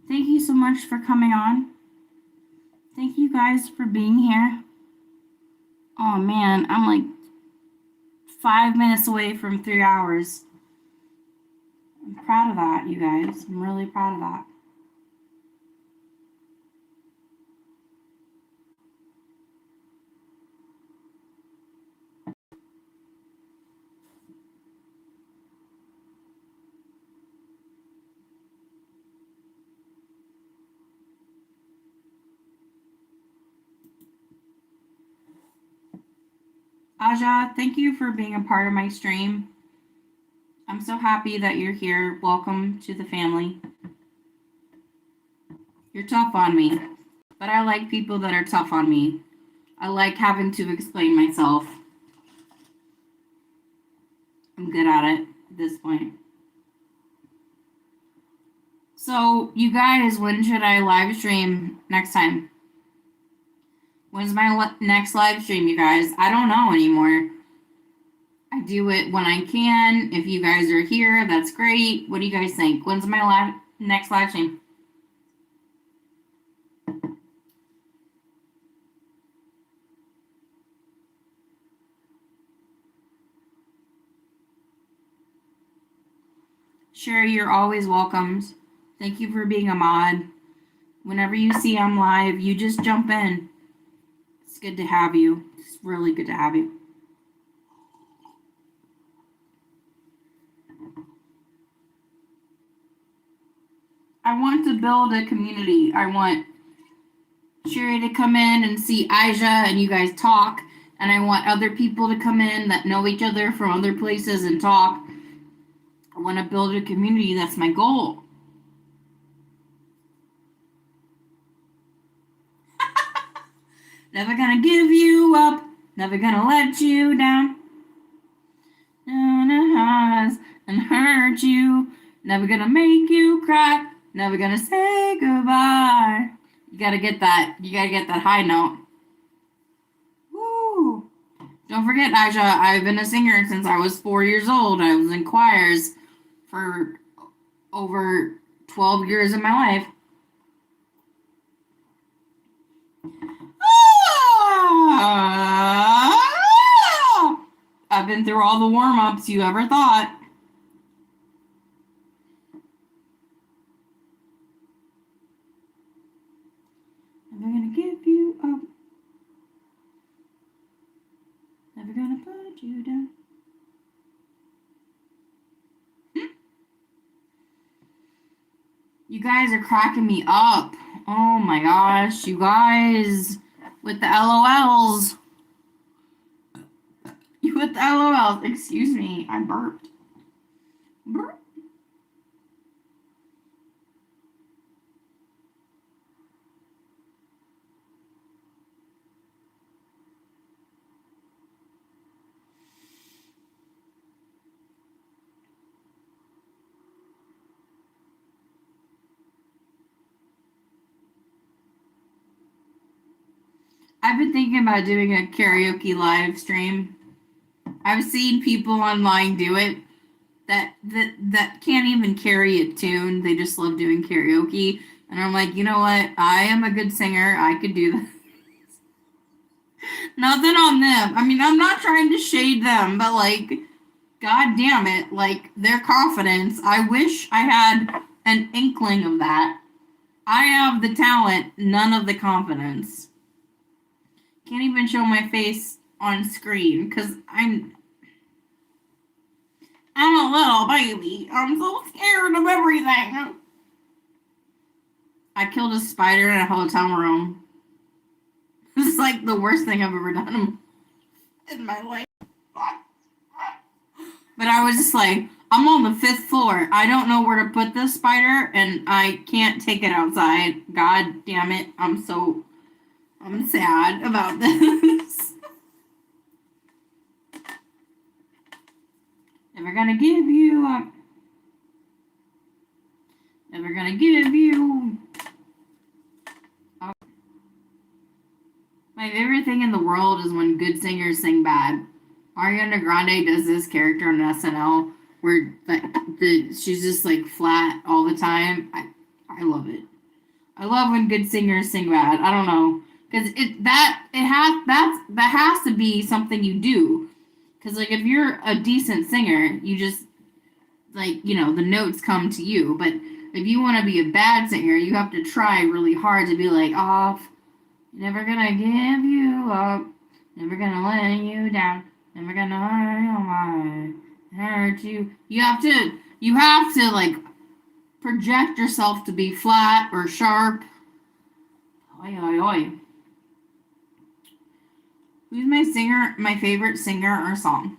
Thank you so much for coming on. Thank you guys for being here. Oh man, I'm like 5 minutes away from 3 hours. I'm proud of that, you guys. I'm really proud of that. Aja, thank you for being a part of my stream. I'm so happy that you're here. Welcome to the family. You're tough on me, but I like people that are tough on me. I like having to explain myself. I'm good at it at this point. So, you guys, when should I live stream next time? When's my next live stream, you guys? I don't know anymore. I do it when I can. If you guys are here, that's great. What do you guys think? When's my next live stream? Sure, you're always welcomed. Thank you for being a mod. Whenever you see I'm live, you just jump in. It's good to have you. It's really good to have you. I want to build a community. I want Sherry to come in and see Aja and you guys talk. And I want other people to come in that know each other from other places and talk. I want to build a community. That's my goal. Never gonna give you up. Never gonna let you down. And hurt you. Never gonna make you cry. Never gonna say goodbye. You gotta get that. You gotta get that high note. Woo! Don't forget, Aja, I've been a singer since I was 4 years old. I was in choirs for over 12 years of my life. I've been through all the warm-ups you ever thought. Never gonna give you up. Never gonna put you down. You guys are cracking me up. Oh my gosh, you guys with the LOLs. You with the LOLs. Excuse me, I burped. Burp. I've been thinking about doing a karaoke live stream. I've seen people online do it that can't even carry a tune. They just love doing karaoke. And I'm like, you know what? I am a good singer. I could do that. Nothing on them. I mean, I'm not trying to shade them, but like, god damn it, like their confidence. I wish I had an inkling of that. I have the talent, none of the confidence. Can't even show my face on screen because I'm a little baby. I'm so scared of everything. I killed a spider in a hotel room. This is like the worst thing I've ever done in my life. But I was just like, I'm on the 5th floor. I don't know where to put this spider, and I can't take it outside. God damn it. I'm sad about this. Never gonna give you up. Never gonna give you up. My favorite thing in the world is when good singers sing bad. Ariana Grande does this character on SNL, where like she's just like flat all the time. I love it. I love when good singers sing bad. I don't know, because that has to be something you do. Because like if you're a decent singer, you just like the notes come to you. But if you want to be a bad singer, you have to try really hard to be like, oh, never gonna give you up, never gonna let you down, never gonna hurt you. You have to like project yourself to be flat or sharp. Oi, oi, oi. Who's my favorite singer or song?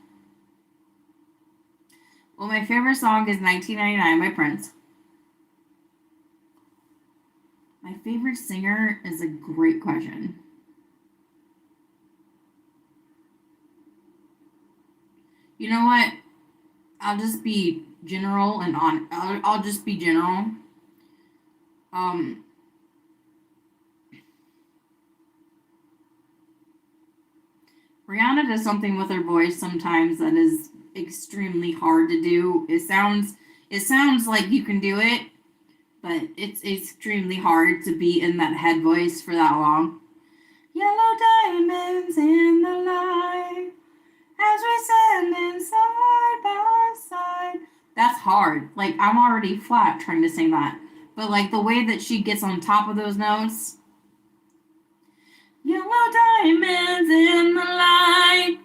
Well, my favorite song is 1999 by Prince. My favorite singer is a great question. You know what? I'll just be general and I'll just be general. Rihanna does something with her voice sometimes that is extremely hard to do. It sounds like you can do it, but it's extremely hard to be in that head voice for that long. Yellow diamonds in the light as we stand side by side. That's hard. Like, I'm already flat trying to sing that. But like the way that she gets on top of those notes. Yellow diamonds in the light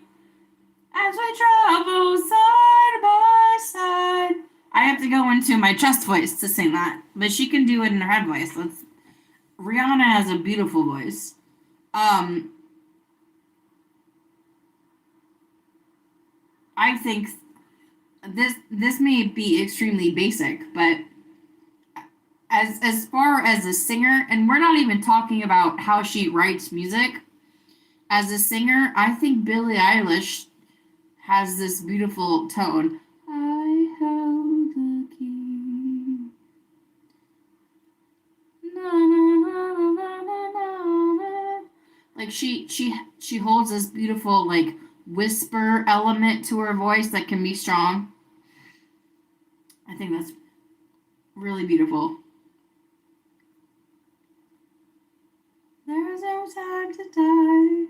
as we travel side by side. I have to go into my chest voice to sing that, but she can do it in her head voice. Rihanna has a beautiful voice. I think this may be extremely basic, but as far as a singer, and we're not even talking about how she writes music. As a singer, I think Billie Eilish has this beautiful tone. I held the key. Na, na, na, na, na, na, na. Like she holds this beautiful like whisper element to her voice that can be strong. I think that's really beautiful. There's no time to die.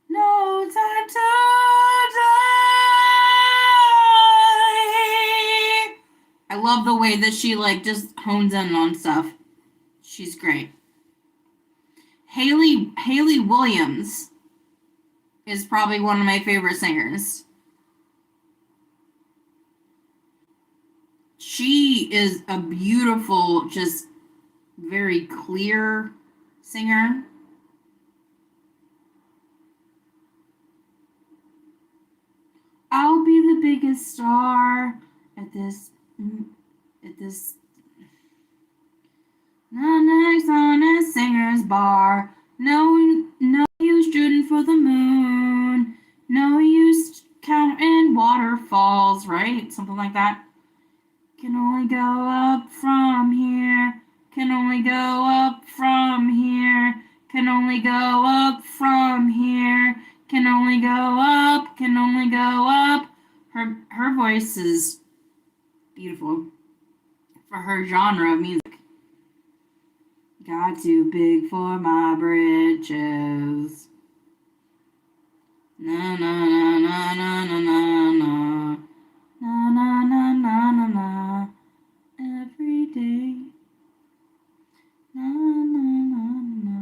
No time to die. I love the way that she like just hones in on stuff. She's great. Hayley Williams is probably one of my favorite singers. She is a beautiful, just very clear singer. I'll be the biggest star at this next on a singer's bar. No use shooting for the moon. No use counting waterfalls, right? Something like that. Can only go up from here. Can only go up from here. Can only go up from here. Can only go up. Can only go up. Her voice is beautiful for her genre of music. Got too big for my britches. Na na na na na na na na na na na na na na every day. Na na na na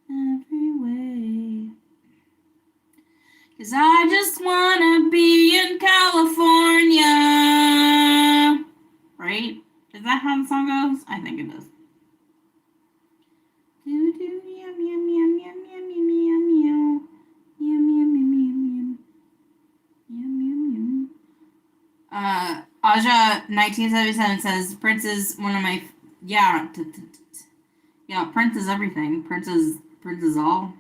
every way. 'Cause I just wanna be in California. Right? Is that how the song goes? I think it does. Do do yum yum yum yum yum yum yum yum yum yum yum yum yum yum yum. Aja 1977 says Prince is one of my yeah Prince is everything. Prince is all.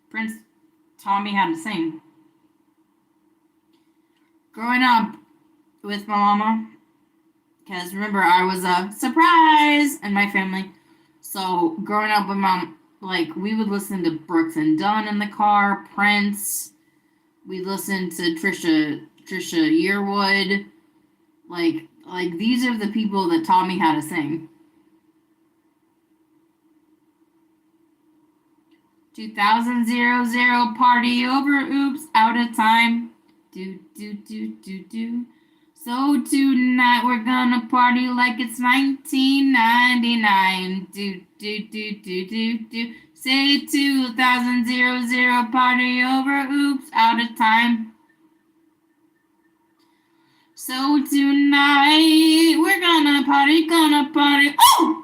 Prince taught me how to sing. Growing up with my mama, because remember I was a surprise in my family. So growing up with mom, like we would listen to Brooks and Dunn in the car, Prince, We listened to Trisha Yearwood. Like these are the people that taught me how to sing. 2000 party over, oops, out of time. Do. So tonight we're gonna party like it's 1999. Do. Say 2000 party over, oops, out of time. So tonight we're gonna party. Oh!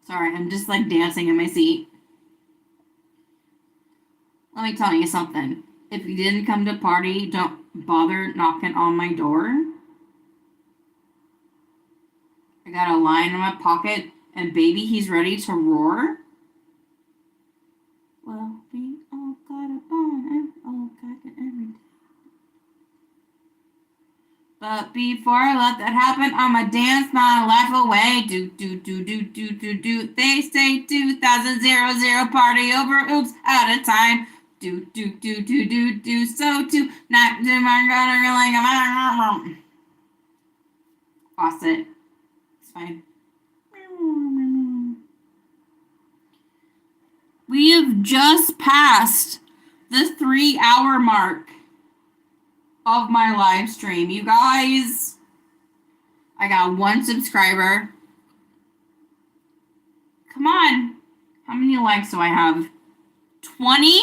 Sorry, I'm just like dancing in my seat. Let me tell you something. If you didn't come to party, don't bother knocking on my door. I got a line in my pocket, and baby, he's ready to roar. Well, we all got a bone and all got it every day. But before I let that happen, I'ma dance my life away. Do. They say 2000 party over, oops, out of time. Do. So tonight, I'm gonna really faucet. It's fine. We have just passed the 3-hour mark of my live stream. You guys, I got 1 subscriber. Come on. How many likes do I have? 20?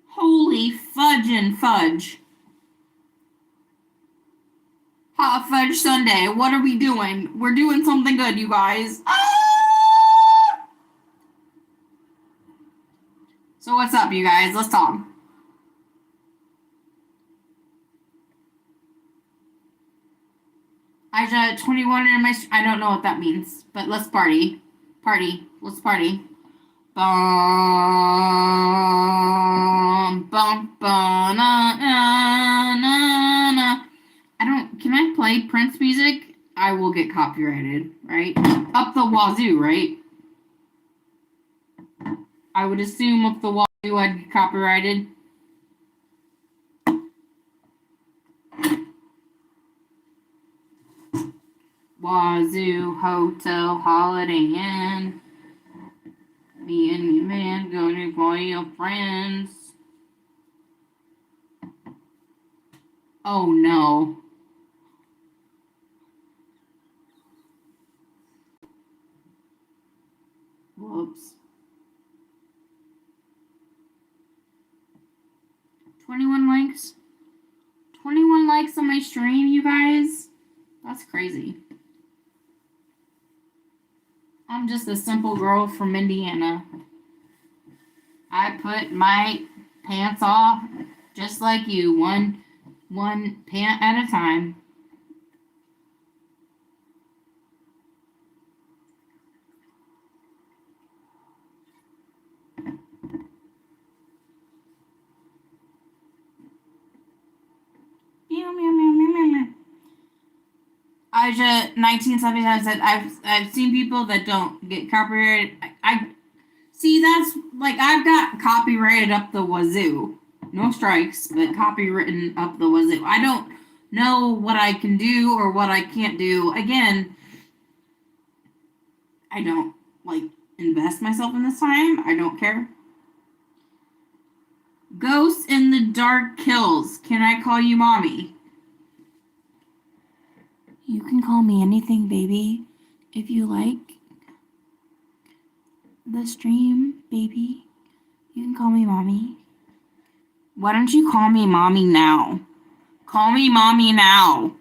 Holy fudge. Hot Fudge Sunday. What are we doing? We're doing something good, you guys. Ah! So what's up, you guys? Let's talk. I got 21 in my... I don't know what that means, but let's party. Let's party. Bum, na. I don't... Can I play Prince music? I will get copyrighted, right? Up the wazoo, right? I would assume up the wazoo I'd get copyrighted. Wazoo Hotel Holiday Inn. Me and me man gonna call your friends. Oh no. Whoops. 21 likes. 21 likes on my stream, you guys. That's crazy. I'm just a simple girl from Indiana. I put my pants off just like you, one pant at a time. Aja 1979 said, I've seen people that don't get copyrighted. I see, that's like, I've got copyrighted up the wazoo. No strikes, but copywritten up the wazoo. I don't know what I can do or what I can't do. Again, I don't like invest myself in this time. I don't care. Ghosts in the Dark Kills. Can I call you mommy? You can call me anything, baby, if you like. The stream, baby. You can call me mommy. Why don't you call me mommy now? Call me mommy now.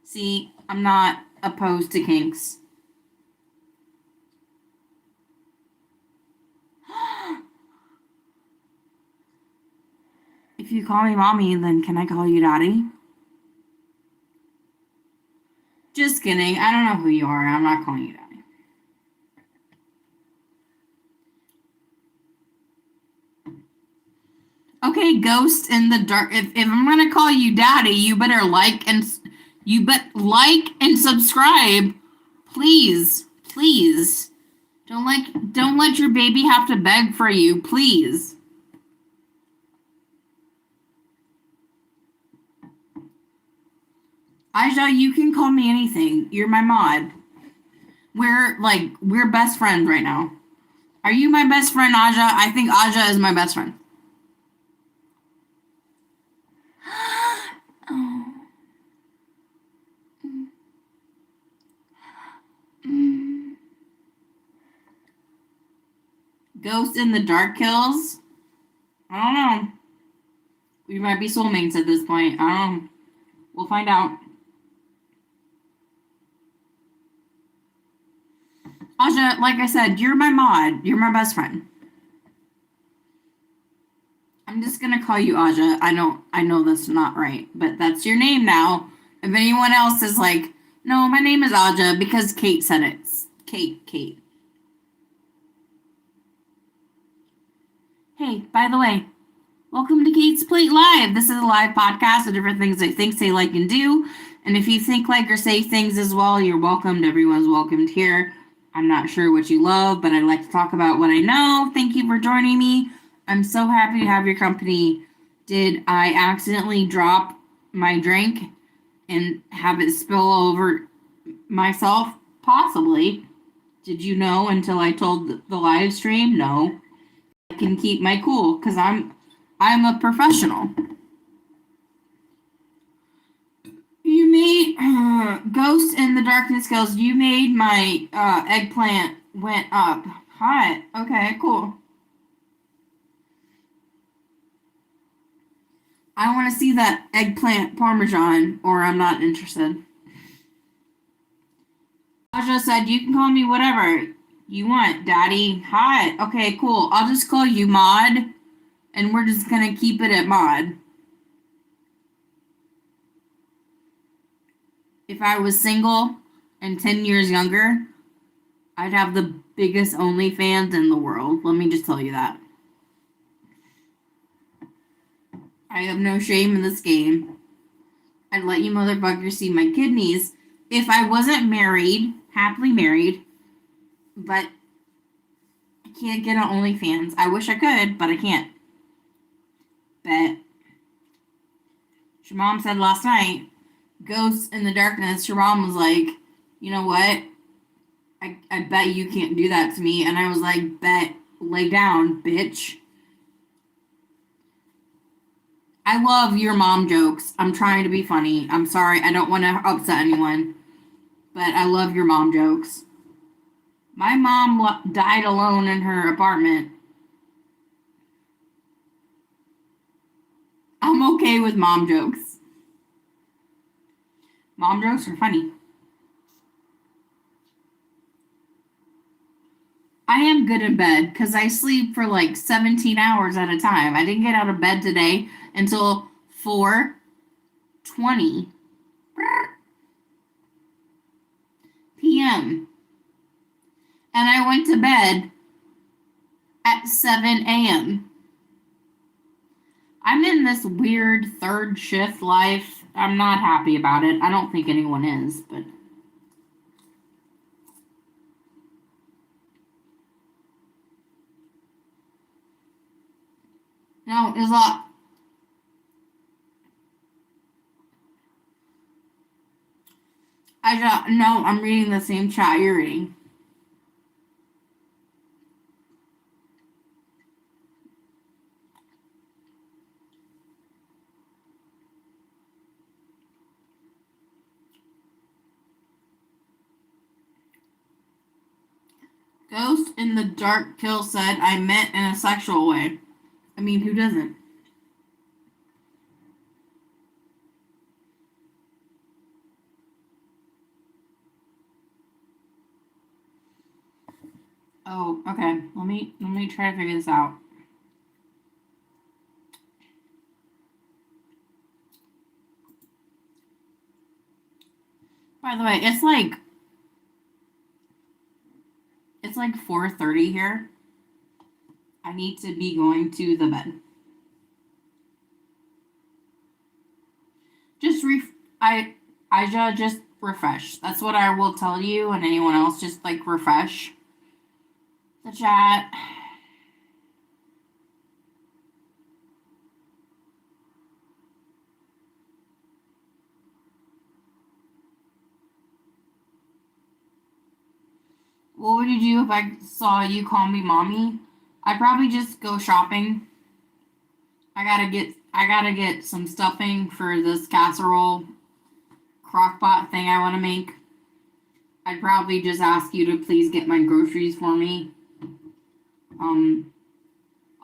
See, I'm not opposed to kinks. If you call me mommy, then can I call you daddy? Just kidding. I don't know who you are. I'm not calling you daddy. Okay, Ghost in the Dark. If I'm gonna call you daddy, you better like and subscribe, please. Don't let your baby have to beg for you, please. Aja, you can call me anything. You're my mod. We're best friends right now. Are you my best friend, Aja? I think Aja is my best friend. Oh. Ghost in the Dark kills? I don't know. We might be soulmates at this point. I don't know. We'll find out. Aja, like I said, you're my mod. You're my best friend. I'm just gonna call you Aja. I know that's not right, but that's your name now. If anyone else is like, no, my name is Aja because Kate said it. Kate. Hey, by the way, welcome to Kate's Plate Live. This is a live podcast of different things I think, say, like, and do. And if you think, like, or say things as well, you're welcomed. Everyone's welcomed here. I'm not sure what you love, but I'd like to talk about what I know. Thank you for joining me. I'm so happy to have your company. Did I accidentally drop my drink and have it spill over myself? Possibly. Did you know until I told the live stream? No. I can keep my cool because I'm a professional. You made Ghost in the Darkness kills. You made my eggplant went up. Hot. Okay, cool. I want to see that eggplant parmesan, or I'm not interested. Aja said you can call me whatever you want, Daddy. Hot. Okay, cool. I'll just call you Mod, and we're just gonna keep it at Mod. If I was single and 10 years younger, I'd have the biggest OnlyFans in the world. Let me just tell you that. I have no shame in this game. I'd let you motherfuckers see my kidneys if I wasn't married, happily married, but I can't get on OnlyFans. I wish I could, but I can't. Bet. Your mom said last night, Ghosts in the Darkness, your mom was like, you know what? I bet you can't do that to me. And I was like, bet, lay down, bitch. I love your mom jokes. I'm trying to be funny. I'm sorry. I don't want to upset anyone. But I love your mom jokes. My mom died alone in her apartment. I'm okay with mom jokes. Mom jokes are funny. I am good in bed because I sleep for like 17 hours at a time. I didn't get out of bed today until 4:20 p.m. And I went to bed at 7 a.m. I'm in this weird third shift life. I'm not happy about it. I don't think anyone is, but no, it's a I don't no, I'm reading the same chat you're reading. Ghost in the Dark Kill said I meant in a sexual way. I mean, who doesn't? Oh, okay. Let me try to figure this out. By the way, it's like 4:30 here. I need to be going to the bed. I just refresh. That's what I will tell you and anyone else. Just like refresh. the chat. What would you do if I saw you call me mommy? I'd probably just go shopping. I gotta get some stuffing for this casserole crockpot thing I want to make. I'd probably just ask you to please get my groceries for me.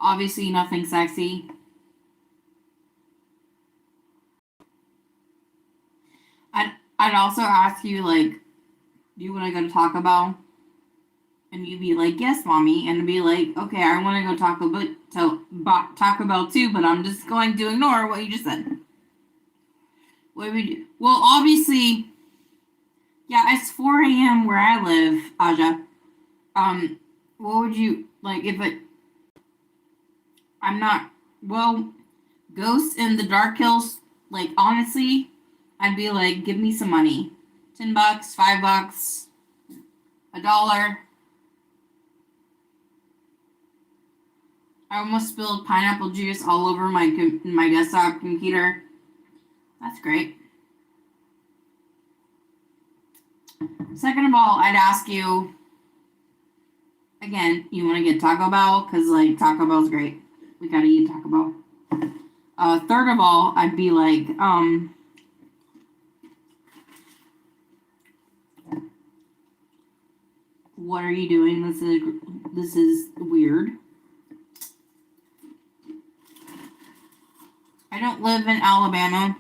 Obviously nothing sexy. I'd also ask you, like, do you want to go to Taco Bell? And you'd be like, yes, mommy. And be like, okay, I want to go Taco Bell too, but I'm just going to ignore what you just said. What would we do? Well, obviously, yeah, it's 4 a.m. where I live, Aja. What would you, like, if it, I'm not, well, Ghost in the Dark Hills, like, honestly, I'd be like, give me some money. $10, $5, $1. I almost spilled pineapple juice all over my desktop computer. That's great. Second of all, I'd ask you, again, you want to get Taco Bell? Because, like, Taco Bell's great. We gotta eat Taco Bell. Third of all, I'd be like, what are you doing? This is weird. I don't live in Alabama.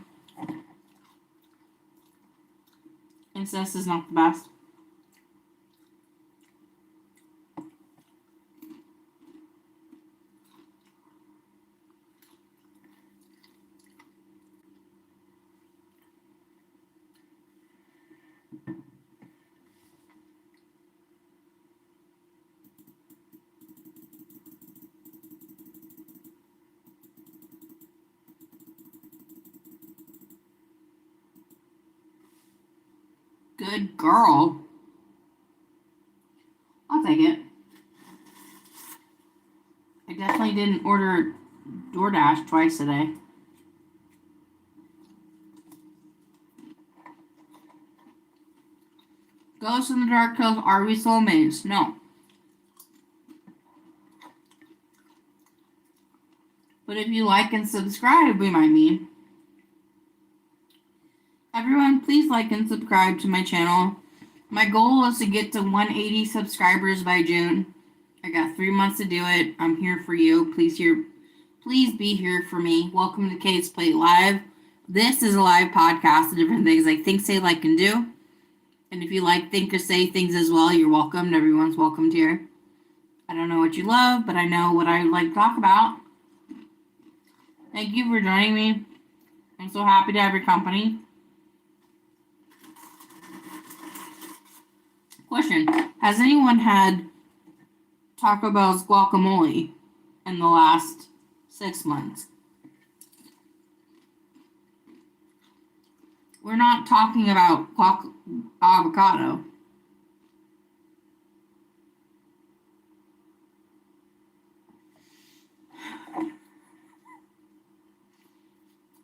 Incest is not the best. Good girl. I'll take it. I definitely didn't order DoorDash twice today. Ghost in the Dark Hills, are we soulmates? No. But if you like and subscribe, we might be. Everyone, please like and subscribe to my channel. My goal is to get to 180 subscribers by June. I got 3 months to do it. I'm here for you. Please be here for me. Welcome to Kate's Plate Live. This is a live podcast of different things I think, say, like, and do. And if you like, think, or say things as well, you're welcome. Everyone's welcomed here. I don't know what you love, but I know what I like to talk about. Thank you for joining me. I'm so happy to have your company. Question: has anyone had Taco Bell's guacamole in the last 6 months? We're not talking about avocado.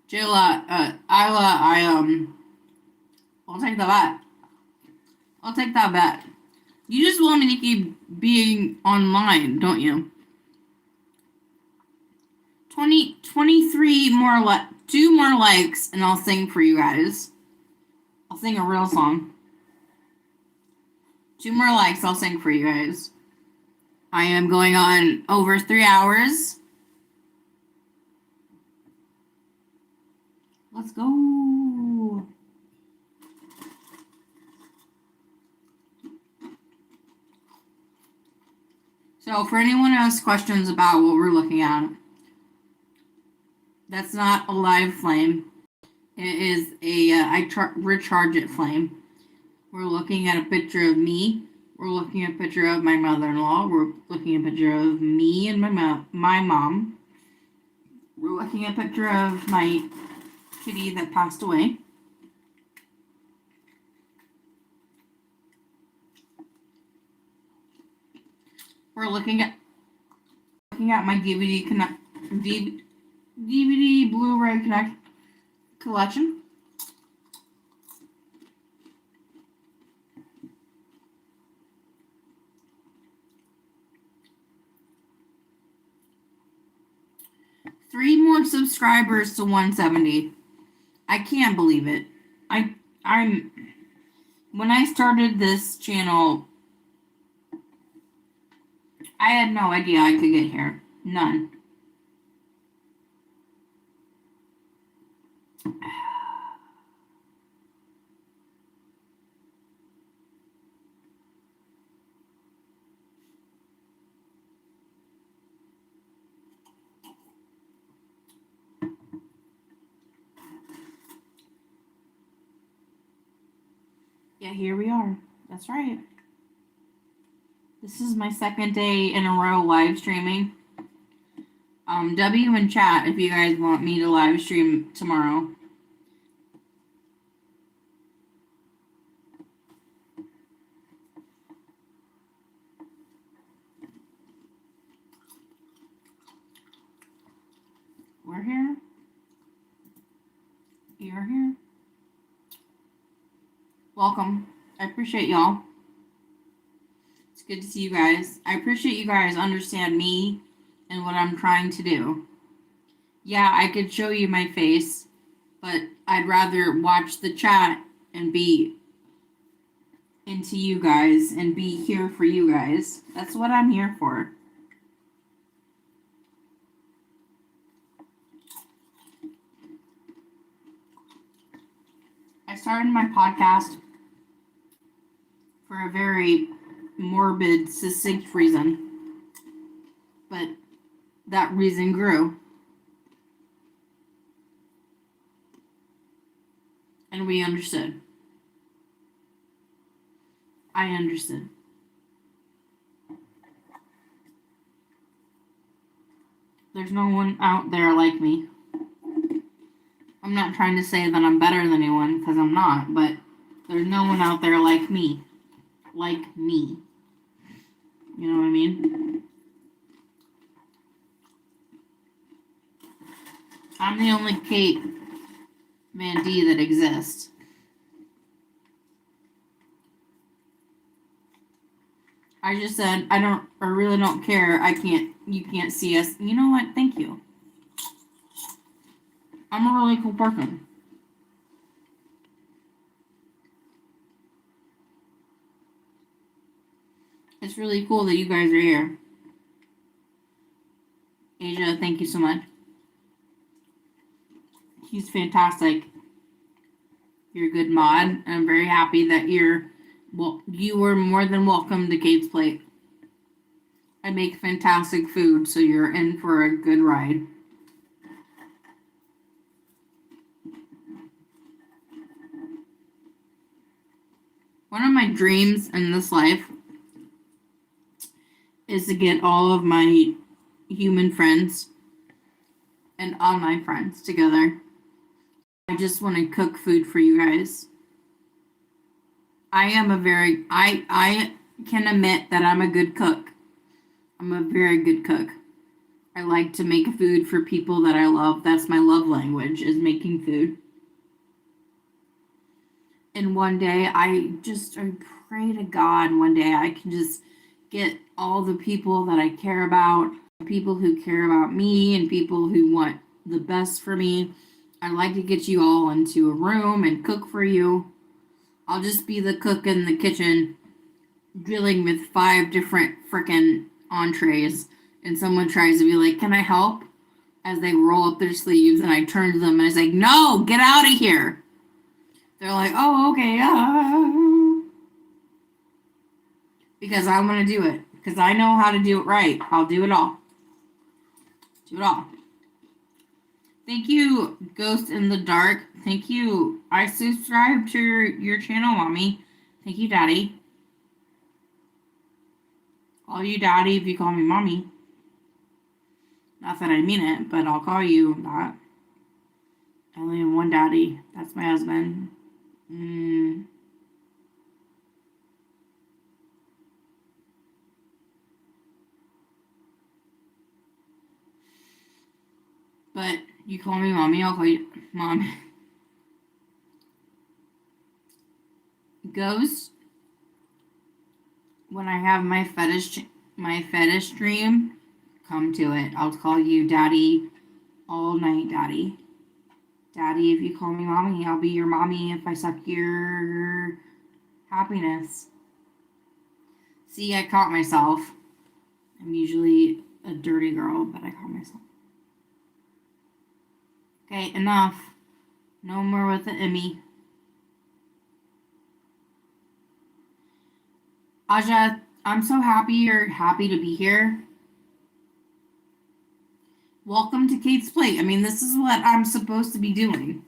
Jayla, Isla, I'll take the bet. I'll take that bet. You just want me to keep being online, don't you? 23 more, 2 more likes, and I'll sing for you guys. I'll sing a real song. 2 more likes, I'll sing for you guys. I am going on over 3 hours. Let's go. So for anyone who has questions about what we're looking at, that's not a live flame. It is a recharge it flame. We're looking at a picture of me. We're looking at a picture of my mother-in-law. We're looking at a picture of me and my mom. We're looking at a picture of my kitty that passed away. We're looking at my DVD Blu-ray Connect collection. Three more subscribers to 170. I can't believe it. I'm when I started this channel, I had no idea I could get here. None. Yeah, here we are. That's right. This is my second day in a row live streaming. W in chat if you guys want me to live stream tomorrow. We're here. You're here. Welcome. I appreciate y'all. It's good to see you guys. I appreciate you guys understand me and what I'm trying to do. Yeah, I could show you my face, but I'd rather watch the chat and be into you guys and be here for you guys. That's what I'm here for. I started my podcast for a very morbid, succinct reason, but that reason grew. And we understood. I understood. There's no one out there like me. I'm not trying to say that I'm better than anyone, because I'm not, but there's no one out there like me. Like me. You know what I mean? I'm the only Kate Van D that exists. I just said, I really don't care. You can't see us. You know what? Thank you. I'm a really cool person. It's really cool that you guys are here. Asia, thank you so much. He's fantastic. You're a good mod, and I'm very happy that you were more than welcome to Kate's Plate. I make fantastic food, so you're in for a good ride. One of my dreams in this life is to get all of my human friends and online friends together. I just want to cook food for you guys. I can admit that I'm a good cook. I'm a very good cook. I like to make food for people that I love. That's my love language, is making food. And one day, I pray to God one day I can just get all the people that I care about, people who care about me, and people who want the best for me. I'd like to get you all into a room and cook for you. I'll just be the cook in the kitchen, dealing with 5 different frickin' entrees, and someone tries to be like, "Can I help?" As they roll up their sleeves, and I turn to them and I say, "No, get out of here." They're like, "Oh, okay." Because I want to do it. Because I know how to do it right. I'll do it all. Do it all. Thank you, Ghost in the Dark. Thank you. I subscribe to your channel, Mommy. Thank you, Daddy. Call you Daddy if you call me Mommy. Not that I mean it, but I'll call you that. I only have one daddy. That's my husband. You call me mommy, I'll call you mom. Ghost, when I have my fetish dream, come to it. I'll call you daddy all night, daddy. Daddy, if you call me mommy, I'll be your mommy if I suck your happiness. See, I caught myself. I'm usually a dirty girl, but I caught myself. Okay, enough. No more with the Emmy. Aja, I'm so happy you're happy to be here. Welcome to Kate's Plate. I mean, this is what I'm supposed to be doing.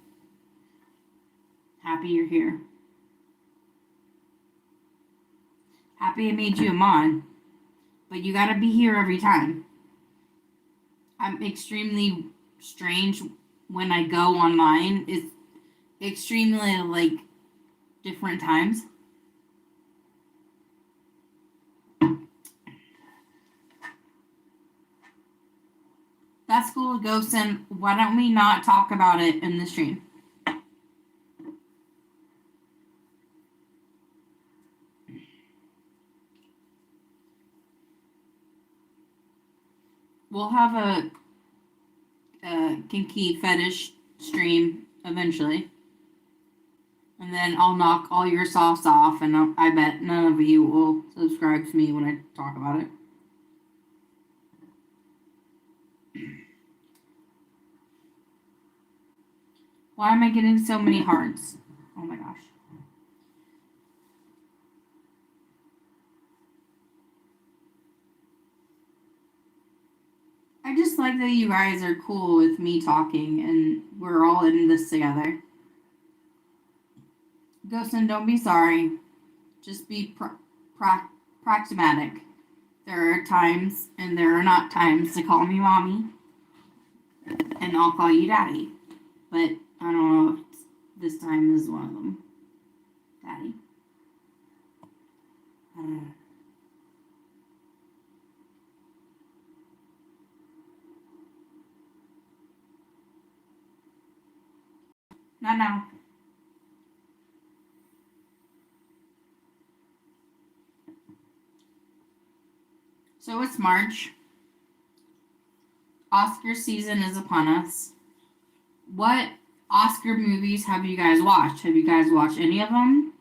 Happy you're here. Happy I made you a mod. But you gotta be here every time. I'm extremely strange when I go online. It's extremely, like, different times. That's cool, Ghost, and why don't we not talk about it in the stream? We'll have a kinky fetish stream eventually. And then I'll knock all your softs off, and I bet none of you will subscribe to me when I talk about it. Why am I getting so many hearts? Oh my gosh. I just like that you guys are cool with me talking and we're all in this together. Ghostin, don't be sorry. Just be pragmatic. There are times and there are not times to call me mommy. And I'll call you daddy. But I don't know if this time is one of them. Daddy. I don't know. Not now. So it's March. Oscar season is upon us. What Oscar movies have you guys watched? Have you guys watched any of them?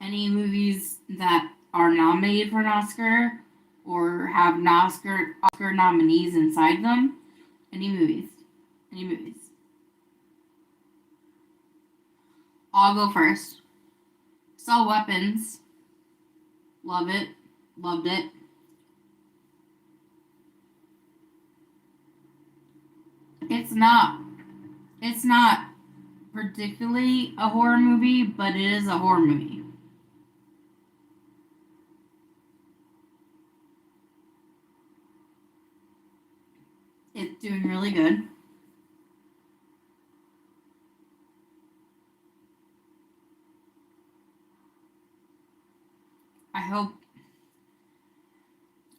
Any movies that are nominated for an Oscar or have an Oscar nominees inside them? Any movies? Any movies? I'll go first. Saw Weapons. Love it. Loved it. It's not particularly a horror movie, but it is a horror movie. It's doing really good.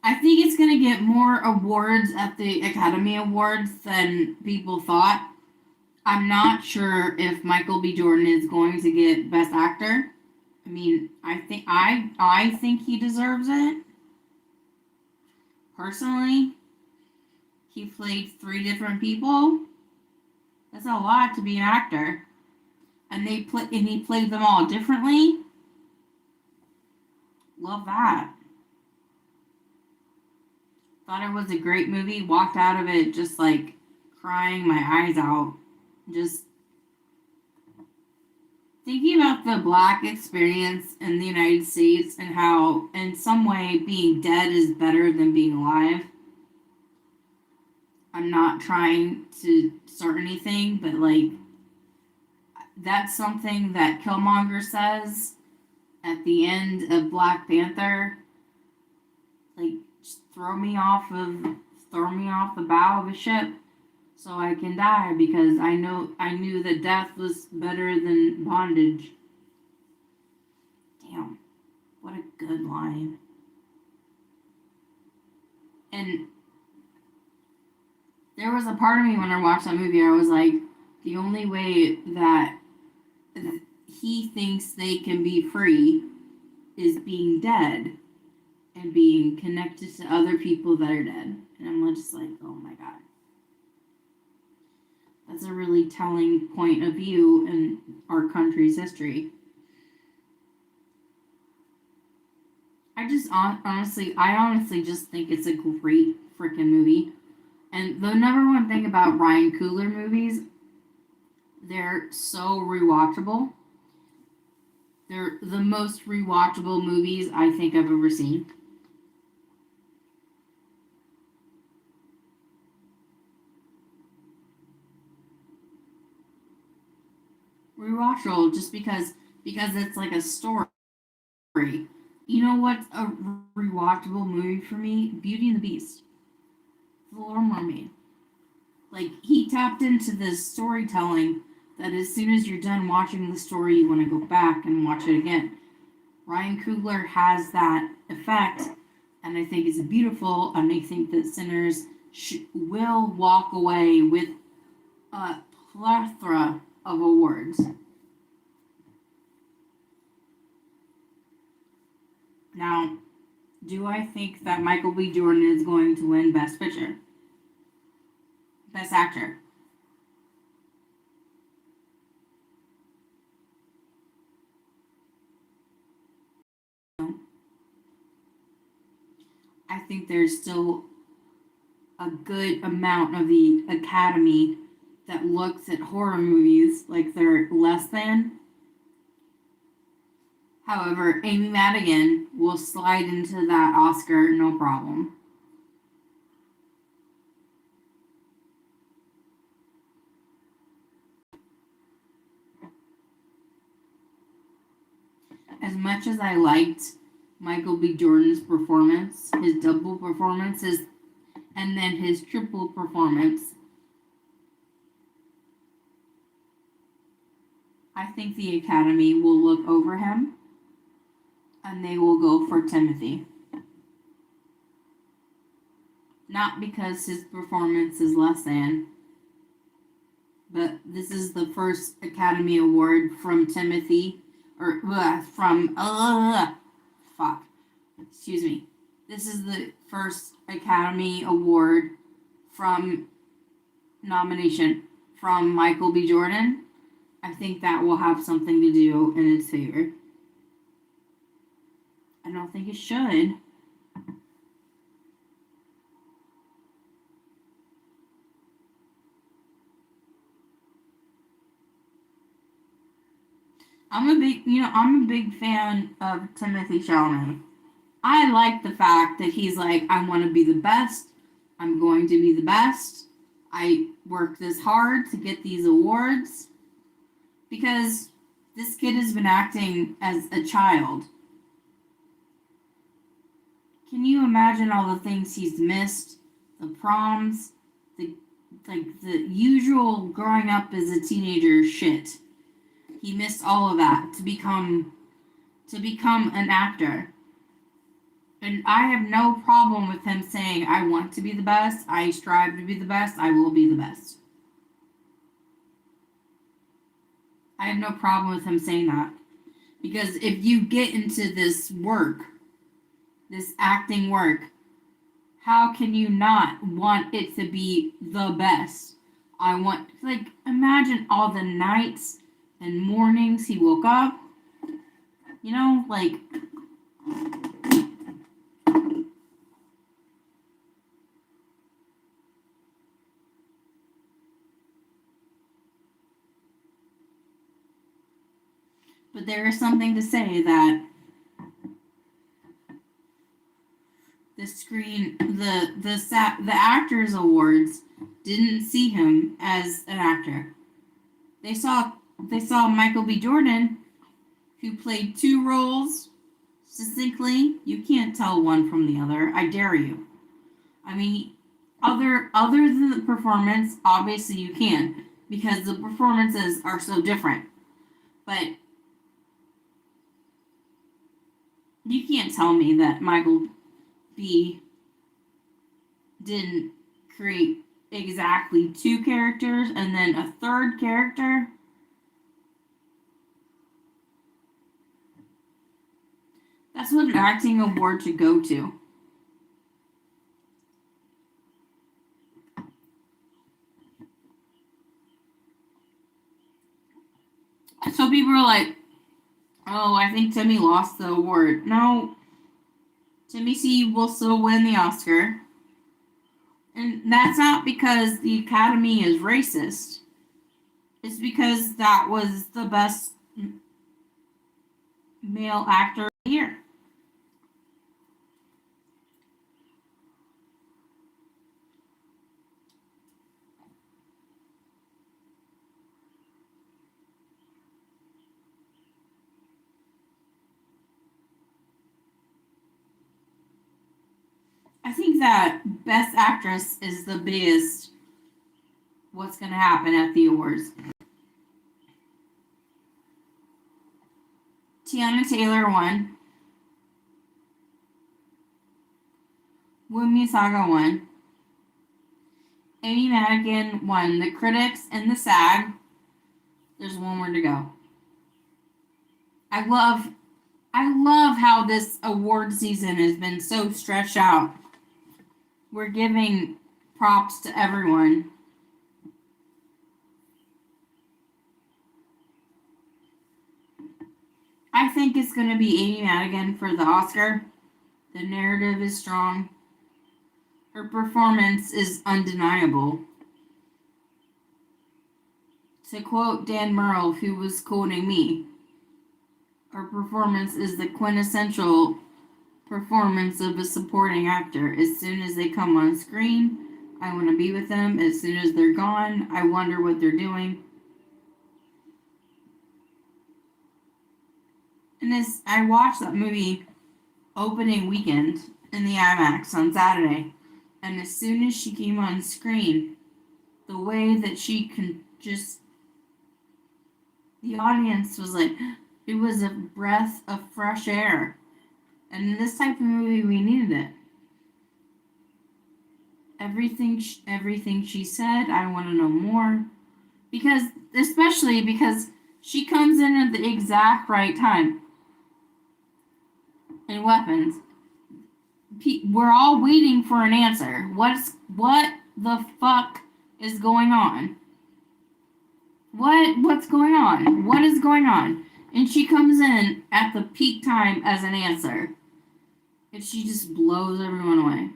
I think it's going to get more awards at the Academy Awards than people thought. I'm not sure if Michael B. Jordan is going to get Best Actor. I mean, I think he deserves it. Personally, he played 3 different people. That's a lot to be an actor. And he played them all differently. Love that. Thought it was a great movie. Walked out of it just like crying my eyes out. Just thinking about the Black experience in the United States and how, in some way, being dead is better than being alive. I'm not trying to start anything, but like, that's something that Killmonger says at the end of Black Panther. Like, just throw me off the bow of a ship so I can die, because I knew that death was better than bondage. Damn, what a good line. And There was a part of me when I watched that movie, I was like, the only way that he thinks they can be free is being dead and being connected to other people that are dead. And I'm just like, oh my god. That's a really telling point of view in our country's history. I honestly just think it's a great freaking movie. And the number one thing about Ryan Coogler movies, they're so rewatchable. They're the most rewatchable movies I think I've ever seen. Rewatchable just because it's like a story. You know what's a rewatchable movie for me? Beauty and the Beast. The Little Mermaid. Like, he tapped into this storytelling that as soon as you're done watching the story, you want to go back and watch it again. Ryan Coogler has that effect, and I think it's beautiful, and I think that Sinners will walk away with a plethora of awards. Now, do I think that Michael B. Jordan is going to win Best Picture? Best Actor? I think there's still a good amount of the Academy that looks at horror movies like they're less than. However, Amy Madigan will slide into that Oscar no problem. As much as I liked Michael B. Jordan's performance, his double performances, and then his triple performance, I think the Academy will look over him and they will go for Timothy. Not because his performance is less than, but this is the first Academy Award from Timothy, or excuse me. This is the first Academy Award from nomination from Michael B. Jordan. I think that will have something to do in its favor. I don't think it should. I'm a big fan of Timothy Chalamet. I like the fact that he's like, I want to be the best. I'm going to be the best. I work this hard to get these awards. Because this kid has been acting as a child. Can you imagine all the things he's missed? The proms, the usual growing up as a teenager shit. He missed all of that to become an actor. And I have no problem with him saying, I want to be the best, I strive to be the best, I will be the best. I have no problem with him saying that. Because if you get into this work, this acting work, how can you not want it to be the best? Imagine all the nights and mornings he woke up. But there is something to say that the Actors Awards didn't see him as an actor. They saw Michael B. Jordan, who played two roles succinctly. You can't tell one from the other. I dare you. I mean, other than the performance, obviously you can, because the performances are so different. But you can't tell me that Michael B. didn't create exactly 2 characters and then a third character. That's what an acting award should go to. So people are like, oh, I think Timmy lost the award. No, Timmy C will still win the Oscar. And that's not because the Academy is racist. It's because that was the best male actor of the year. I think that Best Actress is the biggest what's going to happen at the awards. Tiana Taylor won. Wunmi Saga won. Amy Madigan won the critics and the SAG. There's one more to go. I love how this award season has been so stretched out. We're giving props to everyone. I think it's going to be Amy Madigan for the Oscar. The narrative is strong. Her performance is undeniable. To quote Dan Murrell, who was quoting me, her performance is the quintessential performance of a supporting actor. As soon as they come on screen, I want to be with them. As soon as they're gone, I wonder what they're doing. And I watched that movie opening weekend in the IMAX on Saturday. And as soon as she came on screen, the way that she can just, the audience was like, it was a breath of fresh air. And in this type of movie, we needed it. Everything she said, I want to know more. Especially because she comes in at the exact right time. In Weapons, we're all waiting for an answer. What the fuck is going on? What's going on? What is going on? And she comes in at the peak time as an answer. And she just blows everyone away.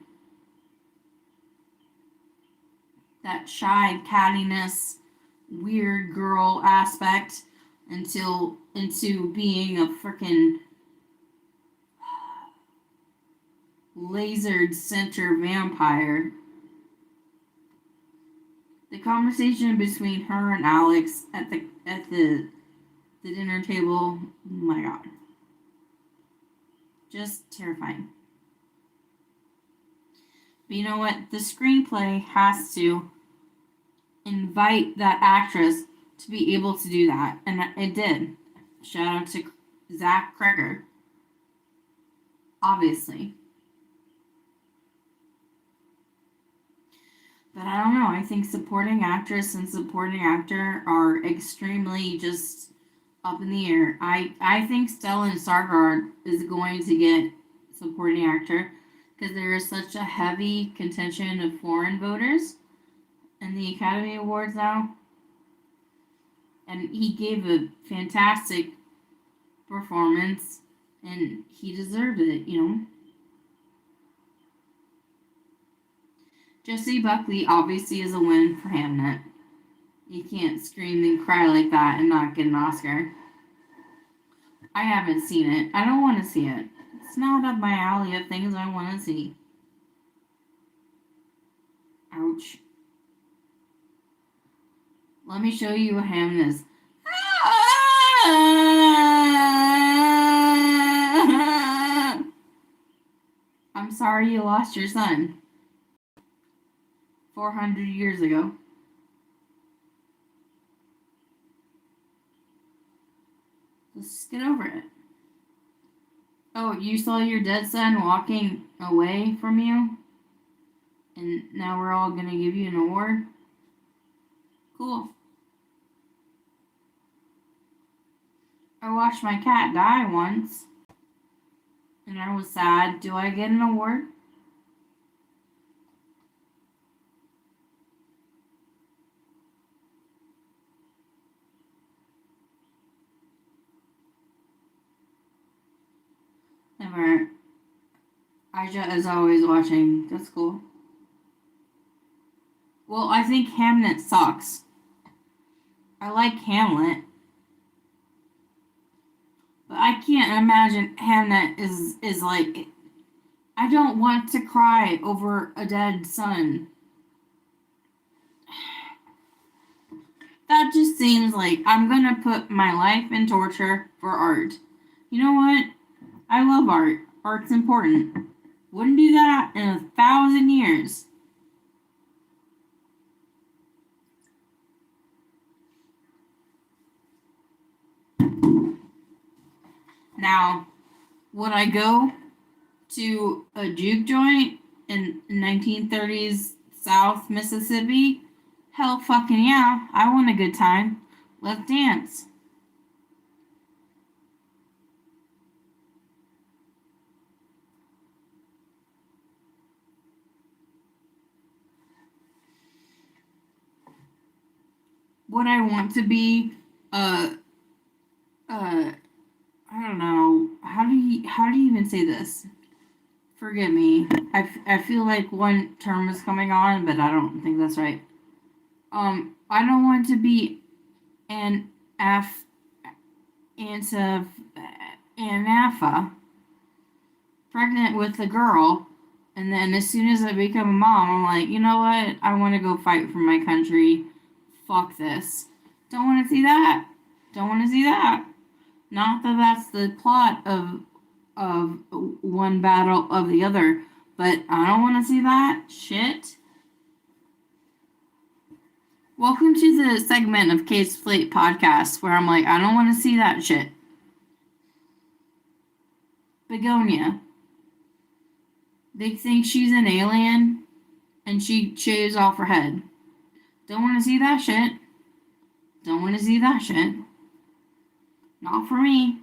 That shy cattiness, weird girl aspect into being a freaking lasered center vampire. The conversation between her and Alex at the dinner table, oh my god. Just terrifying. But you know what? The screenplay has to invite that actress to be able to do that. And it did. Shout out to Zach Cregger. Obviously. But I don't know. I think supporting actress and supporting actor are extremely just up in the air. I think Stellan Skarsgård is going to get supporting actor because there is such a heavy contention of foreign voters in the Academy Awards now. And he gave a fantastic performance and he deserved it, you know. Jessie Buckley obviously is a win for Hamnet. You can't scream and cry like that and not get an Oscar. I haven't seen it. I don't want to see it. It's not up my alley of things I want to see. Ouch. Let me show you what Hamnet is. I'm sorry you lost your son. 400 years ago. Let's get over it. Oh, you saw your dead son walking away from you? And now we're all gonna give you an award? Cool. I watched my cat die once. And I was sad. Do I get an award? Never. Aisha is always watching. That's cool. Well, I think Hamlet sucks. I like Hamlet. But I can't imagine Hamlet is like, I don't want to cry over a dead son. That just seems like I'm gonna put my life in torture for art. You know what? I love art. Art's important. Wouldn't do that in 1,000 years. Now, would I go to a juke joint in 1930s South Mississippi? Hell fucking yeah. I want a good time. Let's dance. Would I want to be I don't know. How do you even say this? Forgive me. I feel like one term is coming on, but I don't think that's right. I don't want to be an anafa pregnant with a girl, and then as soon as I become a mom, I'm like, you know what? I want to go fight for my country. Fuck this. Don't want to see that. Don't want to see that. Not that that's the plot of one battle of the other, but I don't want to see that shit. Welcome to the segment of Kate's Plate podcast where I'm like, I don't want to see that shit. Begonia. They think she's an alien and she shaves off her head. Don't want to see that shit. Don't want to see that shit. Not for me.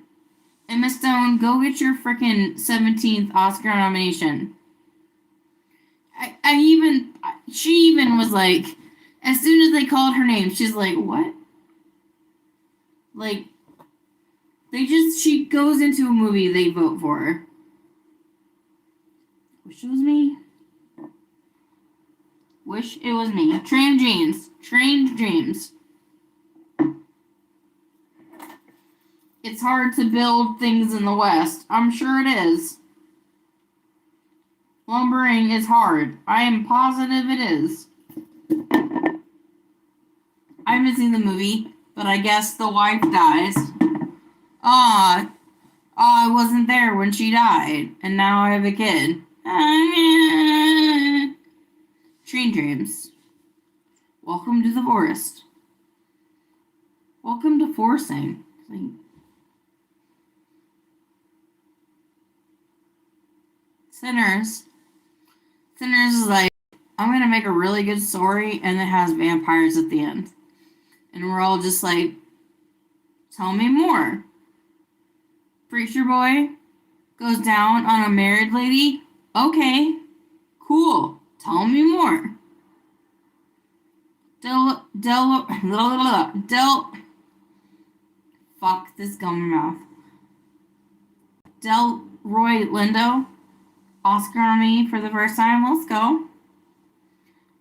Emma Stone, go get your freaking 17th Oscar nomination. She even was like, as soon as they called her name, she's like, what? Like, she goes into a movie, they vote for her. Wish it was me. Wish it was me. Trained dreams. It's hard to build things in the West. I'm sure it is. Lumbering is hard. I am positive it is. I haven't seen the movie, but I guess the wife dies. I wasn't there when she died, and now I have a kid. Train dreams. Welcome to the forest. Welcome to forcing. Sinners. Sinners is like, I'm gonna make a really good story and it has vampires at the end. And we're all just like, tell me more. Preacher boy goes down on a married lady. Okay, cool. Tell me more. Fuck this gum mouth. Delroy Lindo, Oscar nominee for the first time. Let's go.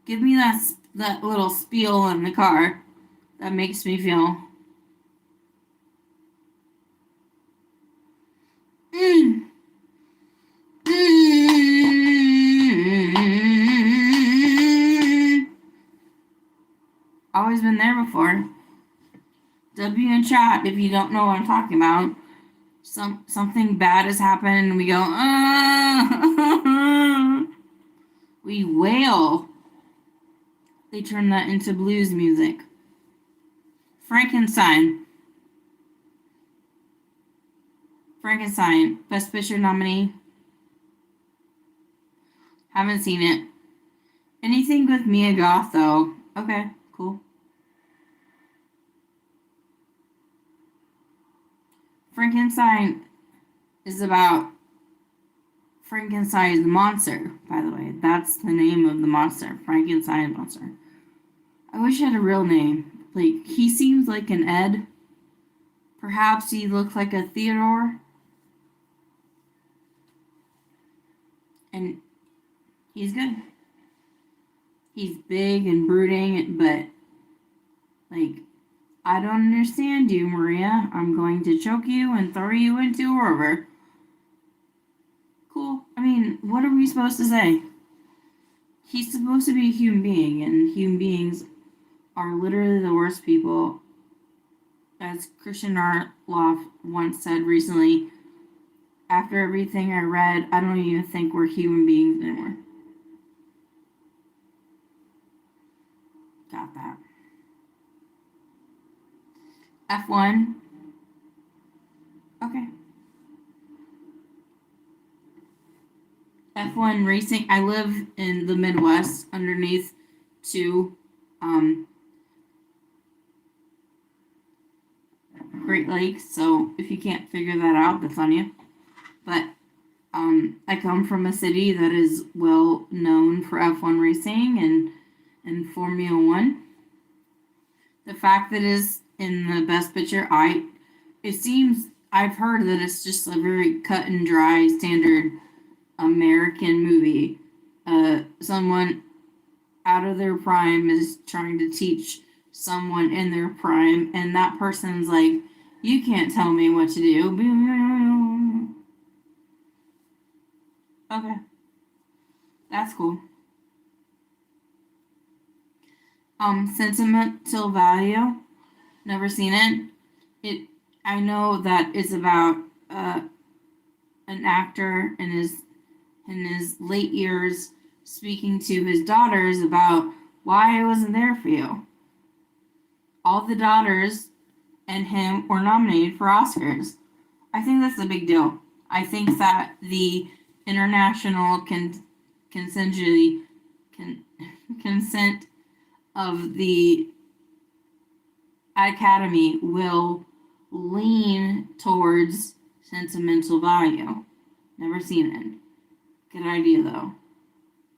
Give me that little spiel in the car. That makes me feel. Always been there before. W in chat if you don't know what I'm talking about. Something bad has happened and we go, we wail. They turn that into blues music. Frankenstein, Best Picture nominee. Haven't seen it. Anything with Mia Goth, though. Okay, cool. Frankenstein is about Frankenstein's monster, by the way. That's the name of the monster, Frankenstein monster. I wish he had a real name. Like, he seems like an Ed. Perhaps he looked like a Theodore. And he's good. He's big and brooding, but, like, I don't understand you, Maria. I'm going to choke you and throw you into a river. Cool. I mean, what are we supposed to say? He's supposed to be a human being, and human beings are literally the worst people. As Christian Arloff once said recently, after everything I read, I don't even think we're human beings anymore. Got that. F1. Okay. F1 racing. I live in the Midwest underneath two Great Lakes, so if you can't figure that out, that's on you. But I come from a city that is well known for F1 racing and Formula One. The fact that it's in the Best Picture, it seems I've heard that it's just a very cut and dry standard American movie. Someone out of their prime is trying to teach someone in their prime, and that person's like, you can't tell me what to do. Okay. That's cool. Sentimental Value. Never seen it. I know that it's about an actor in his late years speaking to his daughters about why I wasn't there for you. All the daughters and him were nominated for Oscars. I think that's a big deal. I think that the international consent of the Academy will lean towards Sentimental Value. Never seen it. Good idea though.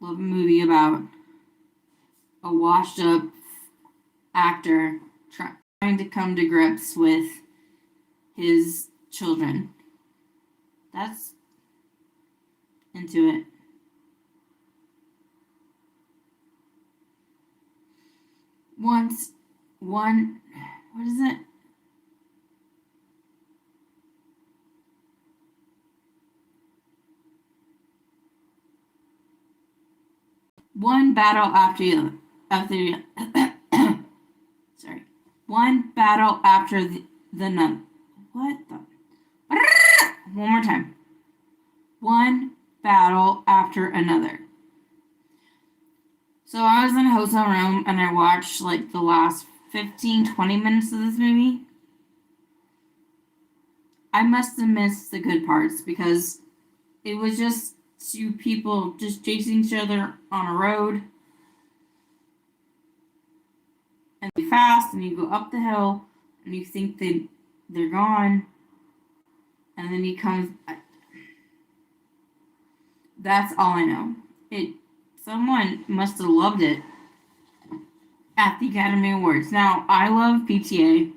Love a movie about a washed up actor trying to come to grips with his children. That's into it. What is it? One battle after sorry. One battle after the none. What the? One more time. One battle after another. So I was in a hotel room and I watched like the last 15-20 minutes of this movie. I must have missed the good parts because it was just two people just chasing each other on a road. And they fast and you go up the hill and you think they're gone. And then he comes. That's all I know. Someone must have loved it at the Academy Awards. Now, I love PTA.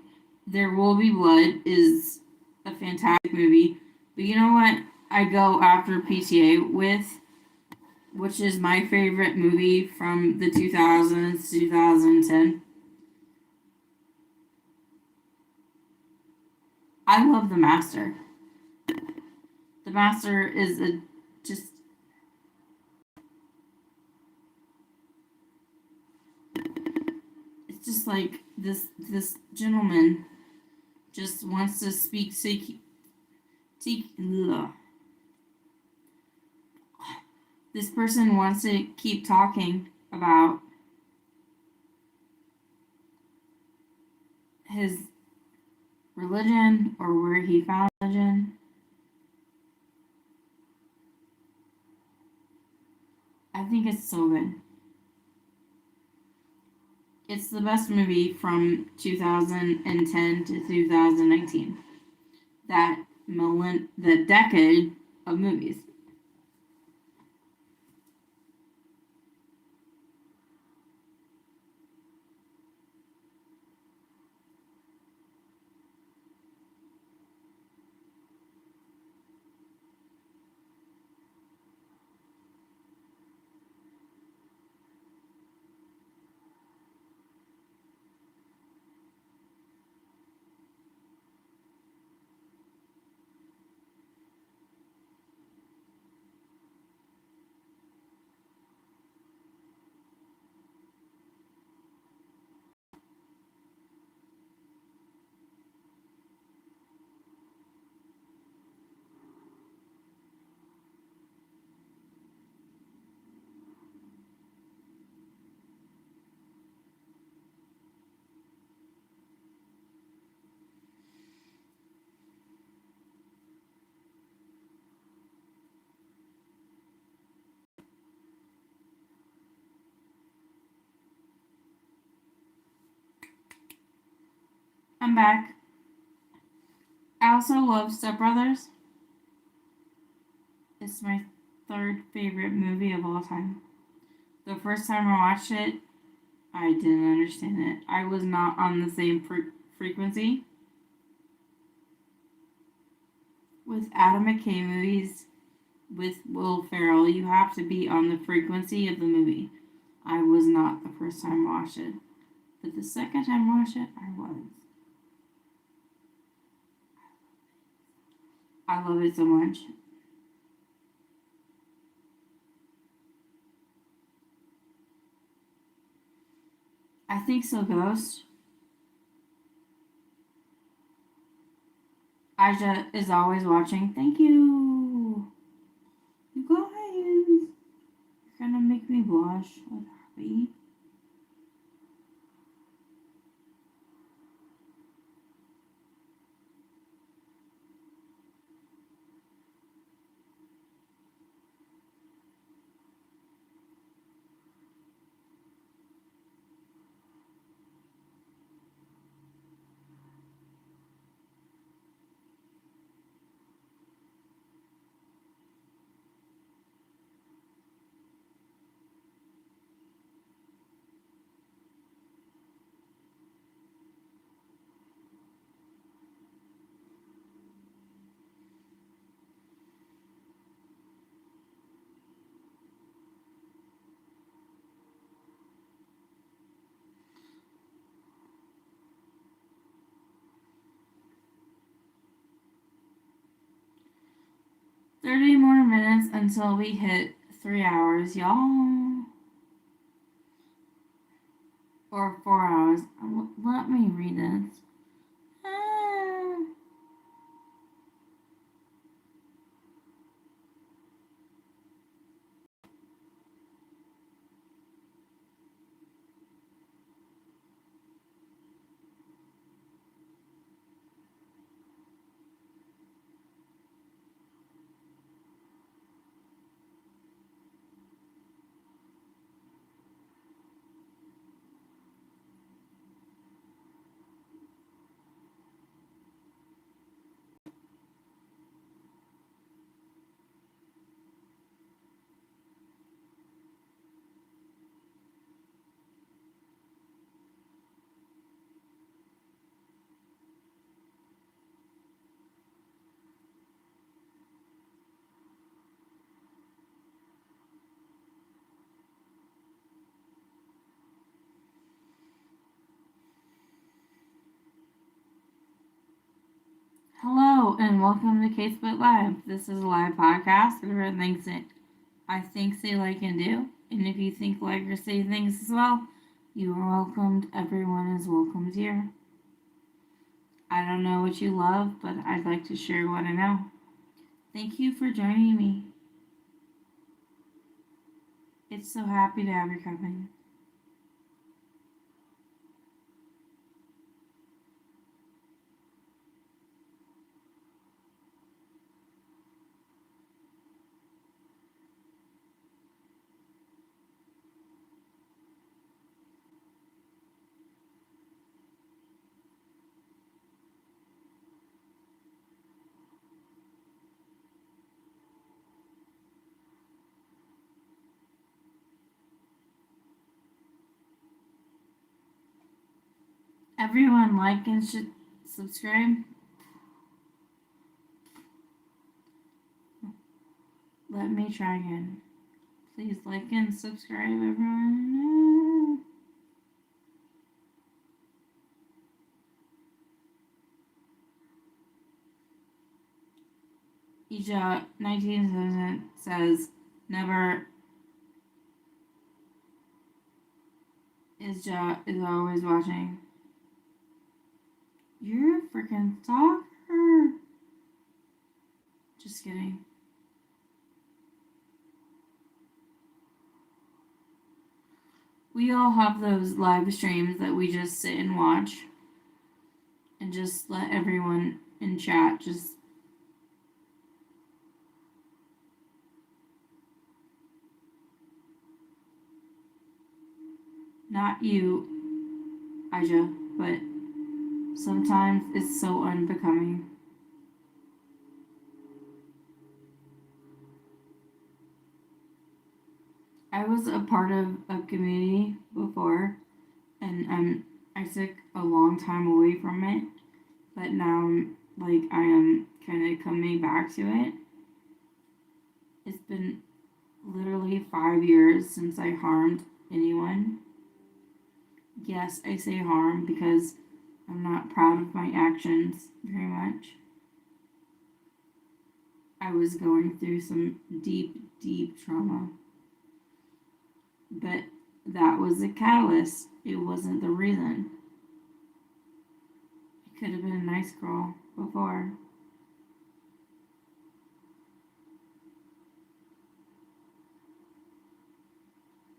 There Will Be Blood is a fantastic movie. But you know what I go after PTA with? Which is my favorite movie from the 2000s, 2010. I love The Master. The Master is it's just like this gentleman just wants to speak this person wants to keep talking about his religion or where he found religion. I think it's so good. It's the best movie from 2010 to 2019. The decade of movies. I'm back. I also love Step Brothers. It's my third favorite movie of all time. The first time I watched it, I didn't understand it. I was not on the same frequency. With Adam McKay movies with Will Ferrell, you have to be on the frequency of the movie. I was not the first time I watched it. But the second time I watched it, I was. I love it so much. I think so, Ghost. Aja is always watching. Thank you. You guys. You're gonna make me blush with happy. $30 more minutes until we hit 3 hours, y'all. Or 4 hours. Let me read this. Ah. Hello and welcome to Casebook Live. This is a live podcast. Everyone thinks it. I think, say, like, and do. And if you think, like, or say things as well, you are welcomed. Everyone is welcomed here. I don't know what you love, but I'd like to share what I know. Thank you for joining me. It's so happy to have you coming. Everyone like and should subscribe. Let me try again. Please like and subscribe, everyone. Ija 19 says, never. Ija is always watching. You're a freaking stalker. Just kidding. We all have those live streams that we just sit and watch and just let everyone in chat just not you, Ija, but sometimes it's so unbecoming. I was a part of a community before, and I took a long time away from it, but now I am kind of coming back to it. It's been literally 5 years since I harmed anyone. Yes, I say harm because I'm not proud of my actions very much. I was going through some deep, deep trauma. But that was the catalyst. It wasn't the reason. I could have been a nice girl before.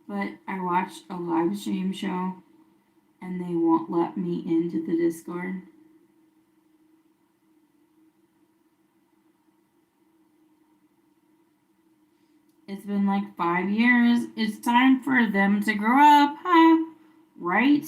But I watched a live stream show and they won't let me into the Discord. It's been like 5 years. It's time for them to grow up, huh? Right?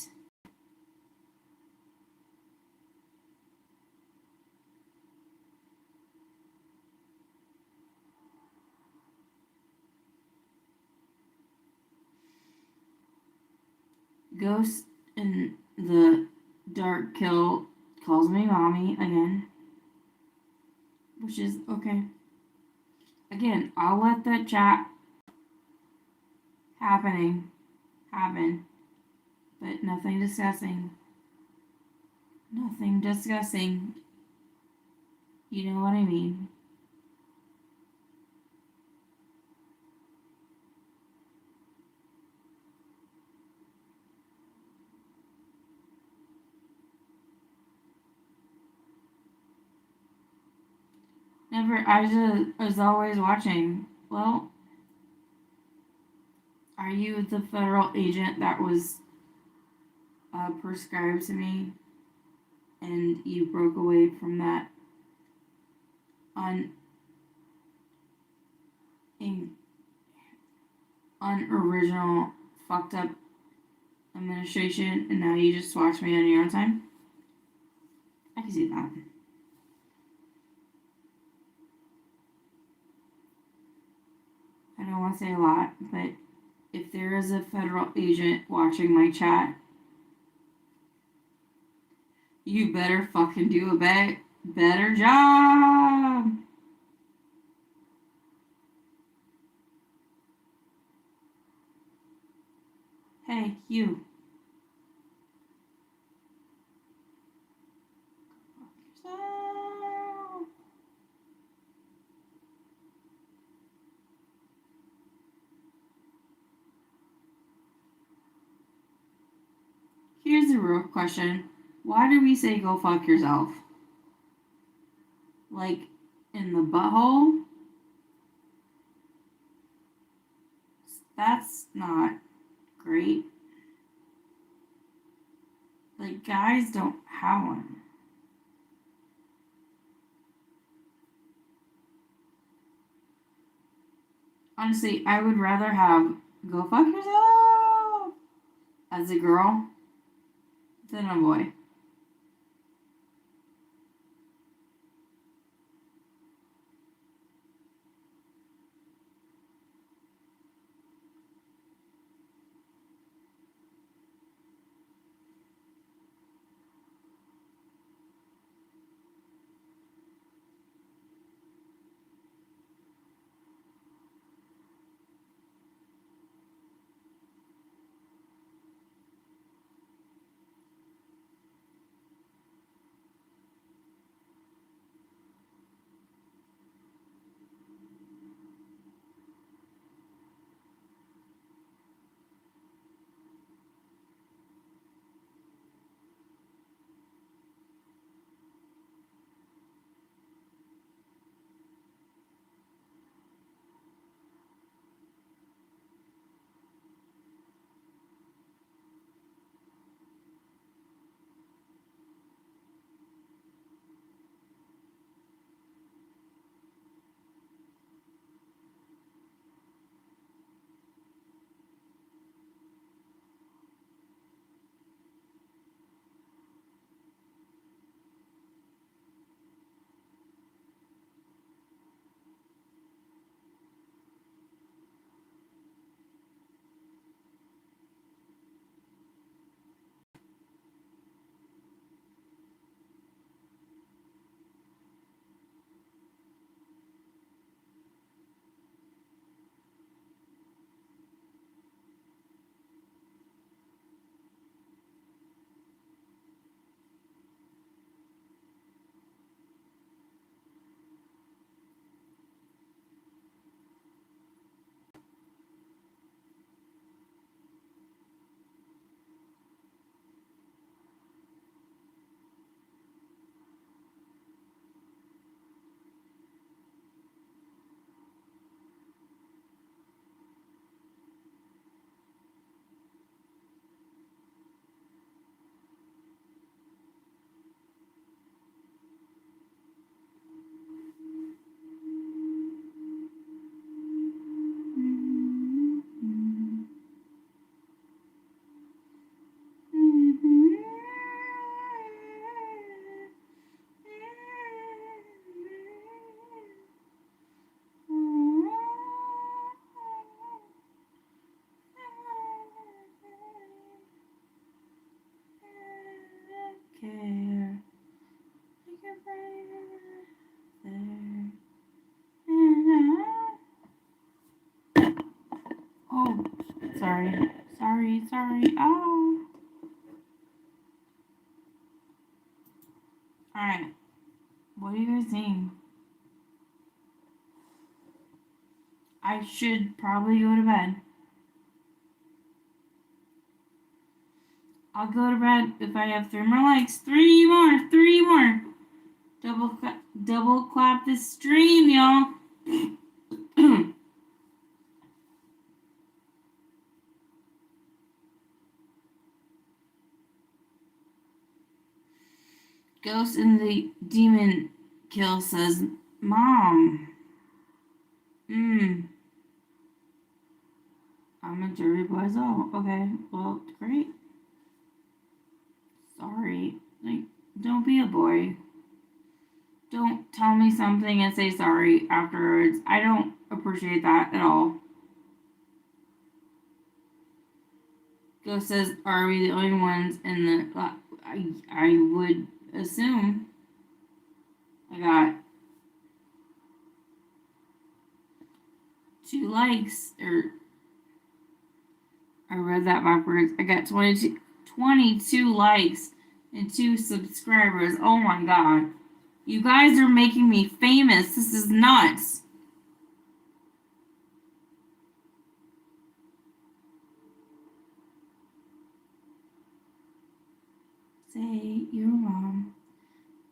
Ghost in the Dark Kill calls me mommy again. Which is okay. Again, I'll let that chat happen, but nothing discussing. Nothing discussing. You know what I mean. Never, I was always watching. Well, are you the federal agent that was prescribed to me and you broke away from that unoriginal fucked up administration and now you just watch me on your own time? I can see that. I don't want to say a lot, but if there is a federal agent watching my chat, you better fucking do a better job. Hey, you. Here's the real question. Why do we say go fuck yourself? Like, in the butthole? That's not great. Like, guys don't have one. Honestly, I would rather have go fuck yourself as a girl than a boy. Oh, sorry. Oh. Alright. What are you guys saying? I should probably go to bed. I'll go to bed if I have 3 more likes. 3 more. Double clap this stream, y'all. Ghost in the Demon Kill says, Mom. I'm a dirty boy as well. Okay, well, great. Sorry. Like, don't be a boy. Don't tell me something and say sorry afterwards. I don't appreciate that at all. Ghost says, are we the only ones in the... I would assume. I got 2 likes, or I read that backwards. I got 22 likes and 2 subscribers. Oh my god. You guys are making me famous. This is nuts. Say your mom.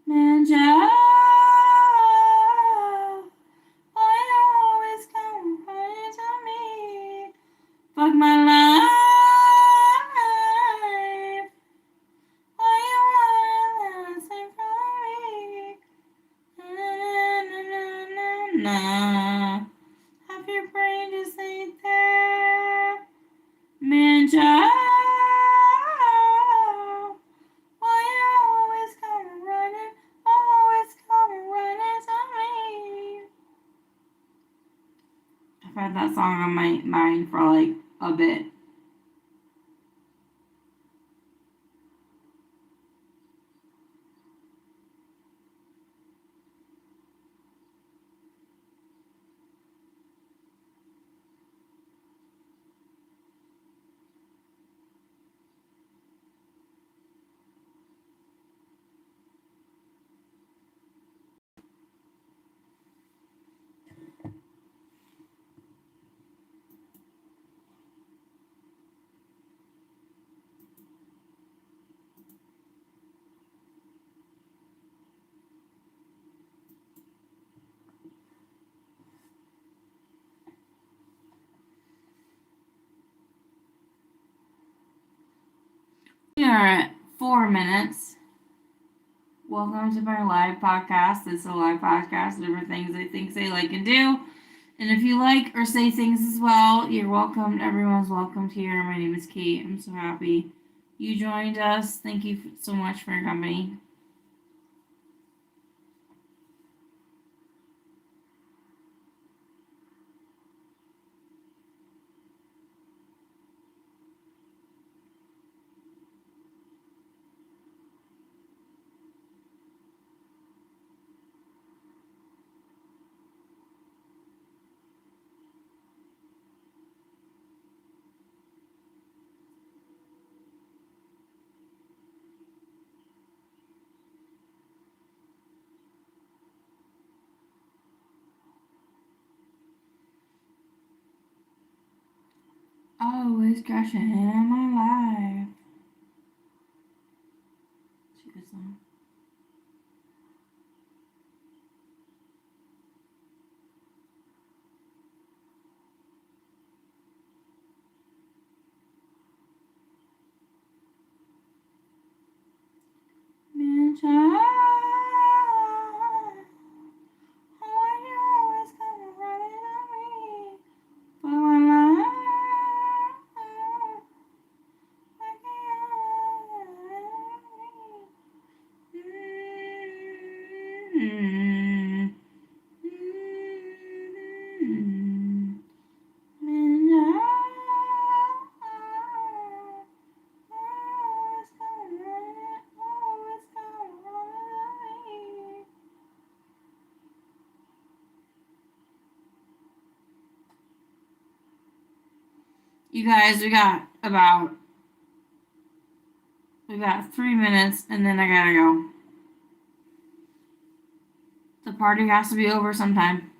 Man, Joe, why you always come running to me? Fuck my life. Why you wanna listen from me? Na. Have your brain just ain't there. Man, Joe. I've had that song on my mind for like a bit. We are at 4 minutes. Welcome to my live podcast. This is a live podcast, different things I think, say, like, and do. And if you like or say things as well, you're welcome. Everyone's welcomed here. My name is Kate. I'm so happy you joined us. Thank you so much for your company. Always crashing in my life. It's a good song. Man, child, why you always come running at me? For my life, why You guys, we got 3 minutes and then I gotta go. The party has to be over sometime.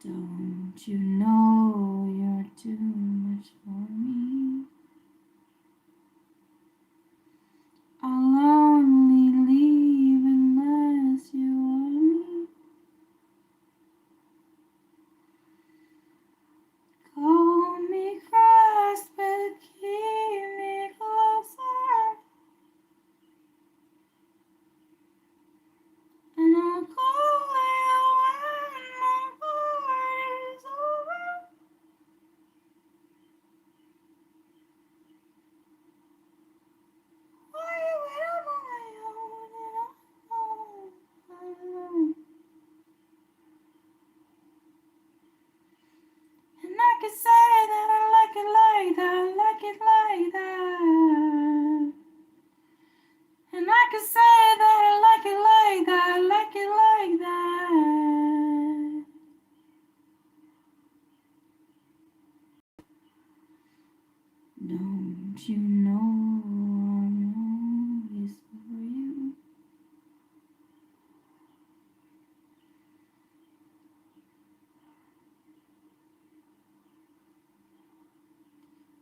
Don't you know you're too much for me? I'll only leave unless you want me. Call me cross, but keep me closer. And I'll call you when my party's over. Why you wait on my own and I'm alone? And I can say that I like it like that, like it like that. And I can say that I like it like that, like it like that. Don't you know I'm always for you?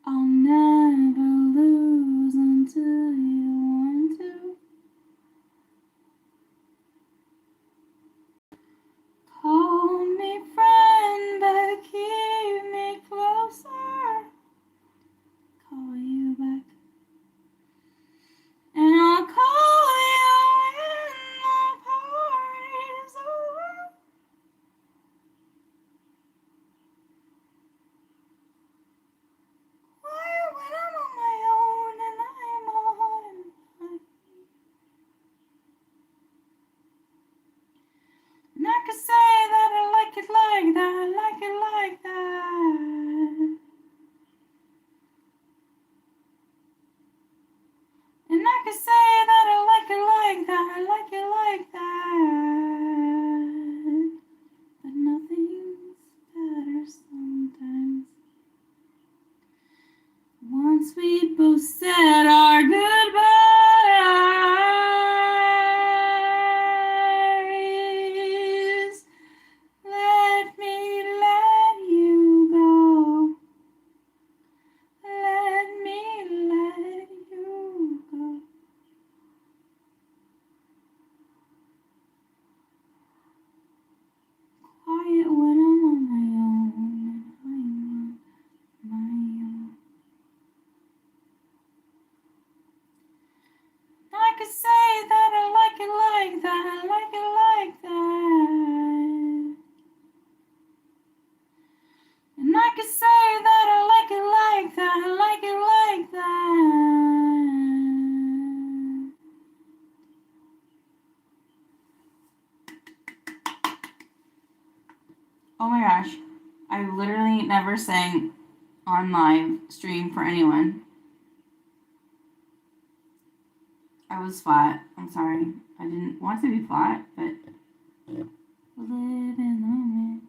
I'll never lose until you want to. Call me friend, but keep me closer. Call you back. And I'll call you when the party's over. Why when I'm on my own and I'm on my and I can say that I like it like that, like it like that. And I can say that I like it like that, like it like that. But nothing's better sometimes. Once we both said our goodbyes, let me let you go. Let me let you go. Quiet when I'm on my own and I'm on my own. I could say that I like it like that, I like it like that. And I could say that I like it like that, I like it like that. Oh my gosh, I literally never sang on live stream for anyone. I was flat. I'm sorry. I didn't want to be flat, but live in the moment.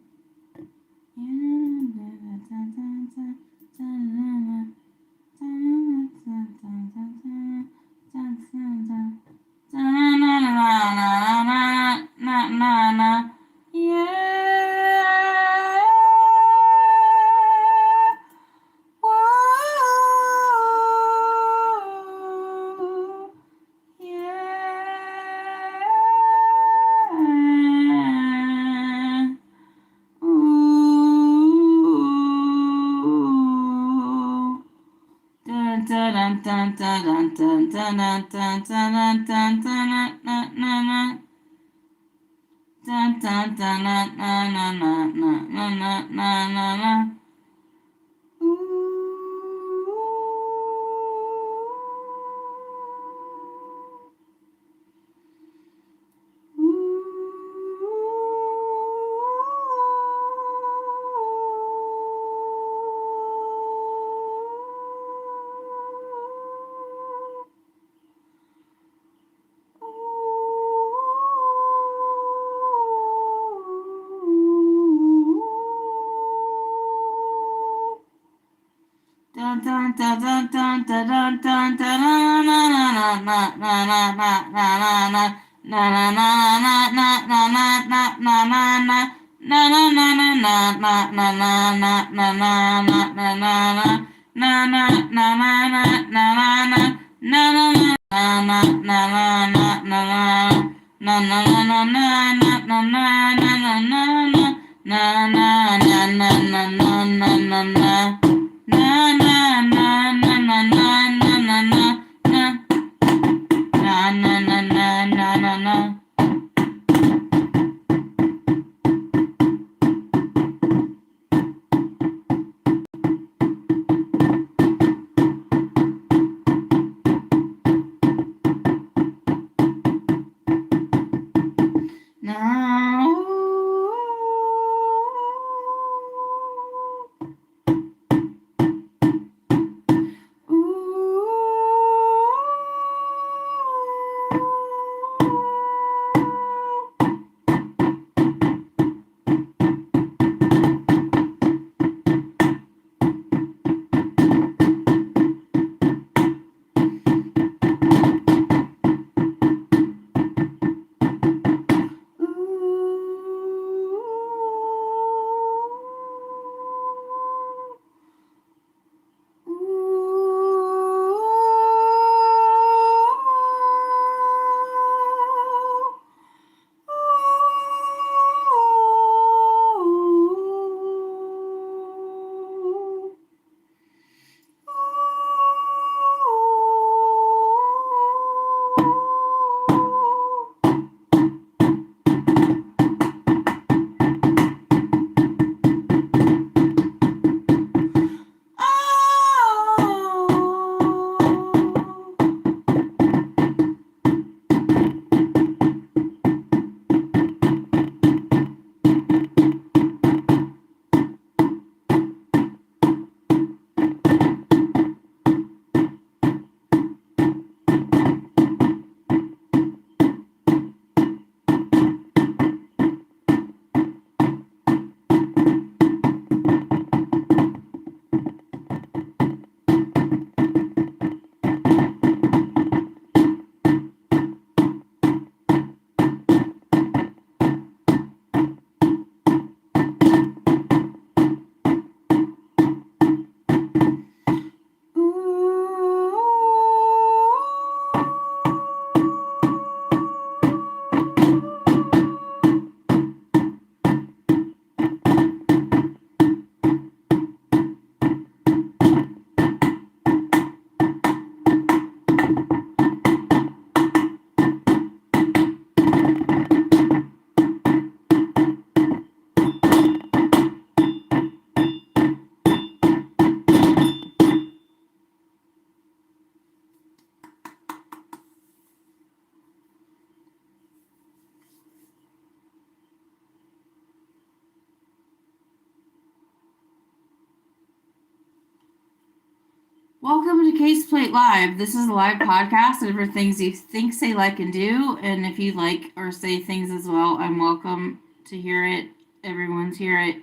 Welcome to Case Plate Live. This is a live podcast of things you think, say, like, and do. And if you like or say things as well, I'm welcome to hear it. Everyone's hear it.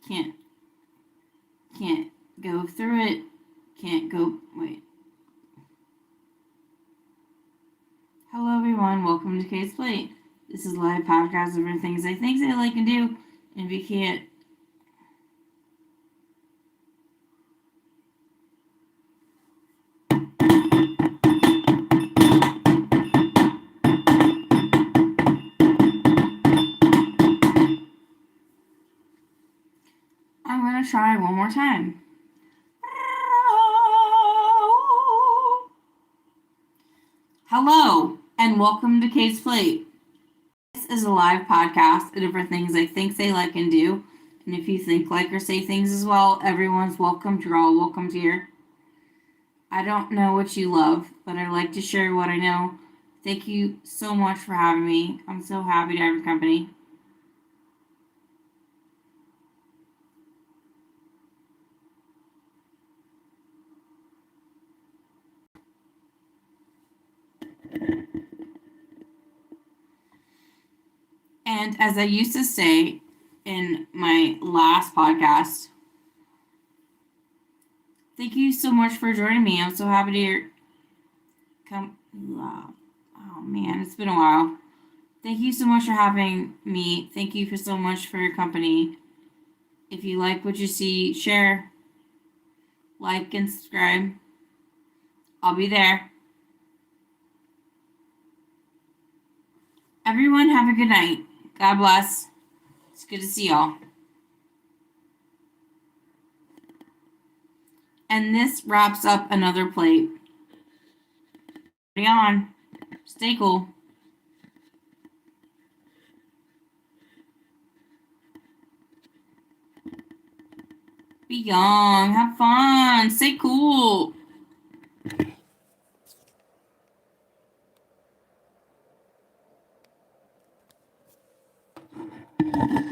Can't go through it. Wait. Hello, everyone. Welcome to Case Plate. This is a live podcast of things I think, say, like, and do. And if you can't, I'm going to try one more time. Hello, and welcome to Case Plate. This is a live podcast of different things I think, say, like, and do. And if you think, like, or say things as well, everyone's welcome. You're all welcome here. I don't know what you love, but I like to share what I know. Thank you so much for having me. I'm so happy to have your company. And as I used to say in my last podcast, Thank you so much for joining me. I'm so happy to come. Oh man, it's been a while. Thank you so much for having me. Thank you for so much for your company. If you like what you see, share, like, and subscribe. I'll be there. Everyone, have a good night. God bless. It's good to see y'all. And this wraps up another plate. Carry on. Stay cool. Be young. Have fun. Stay cool.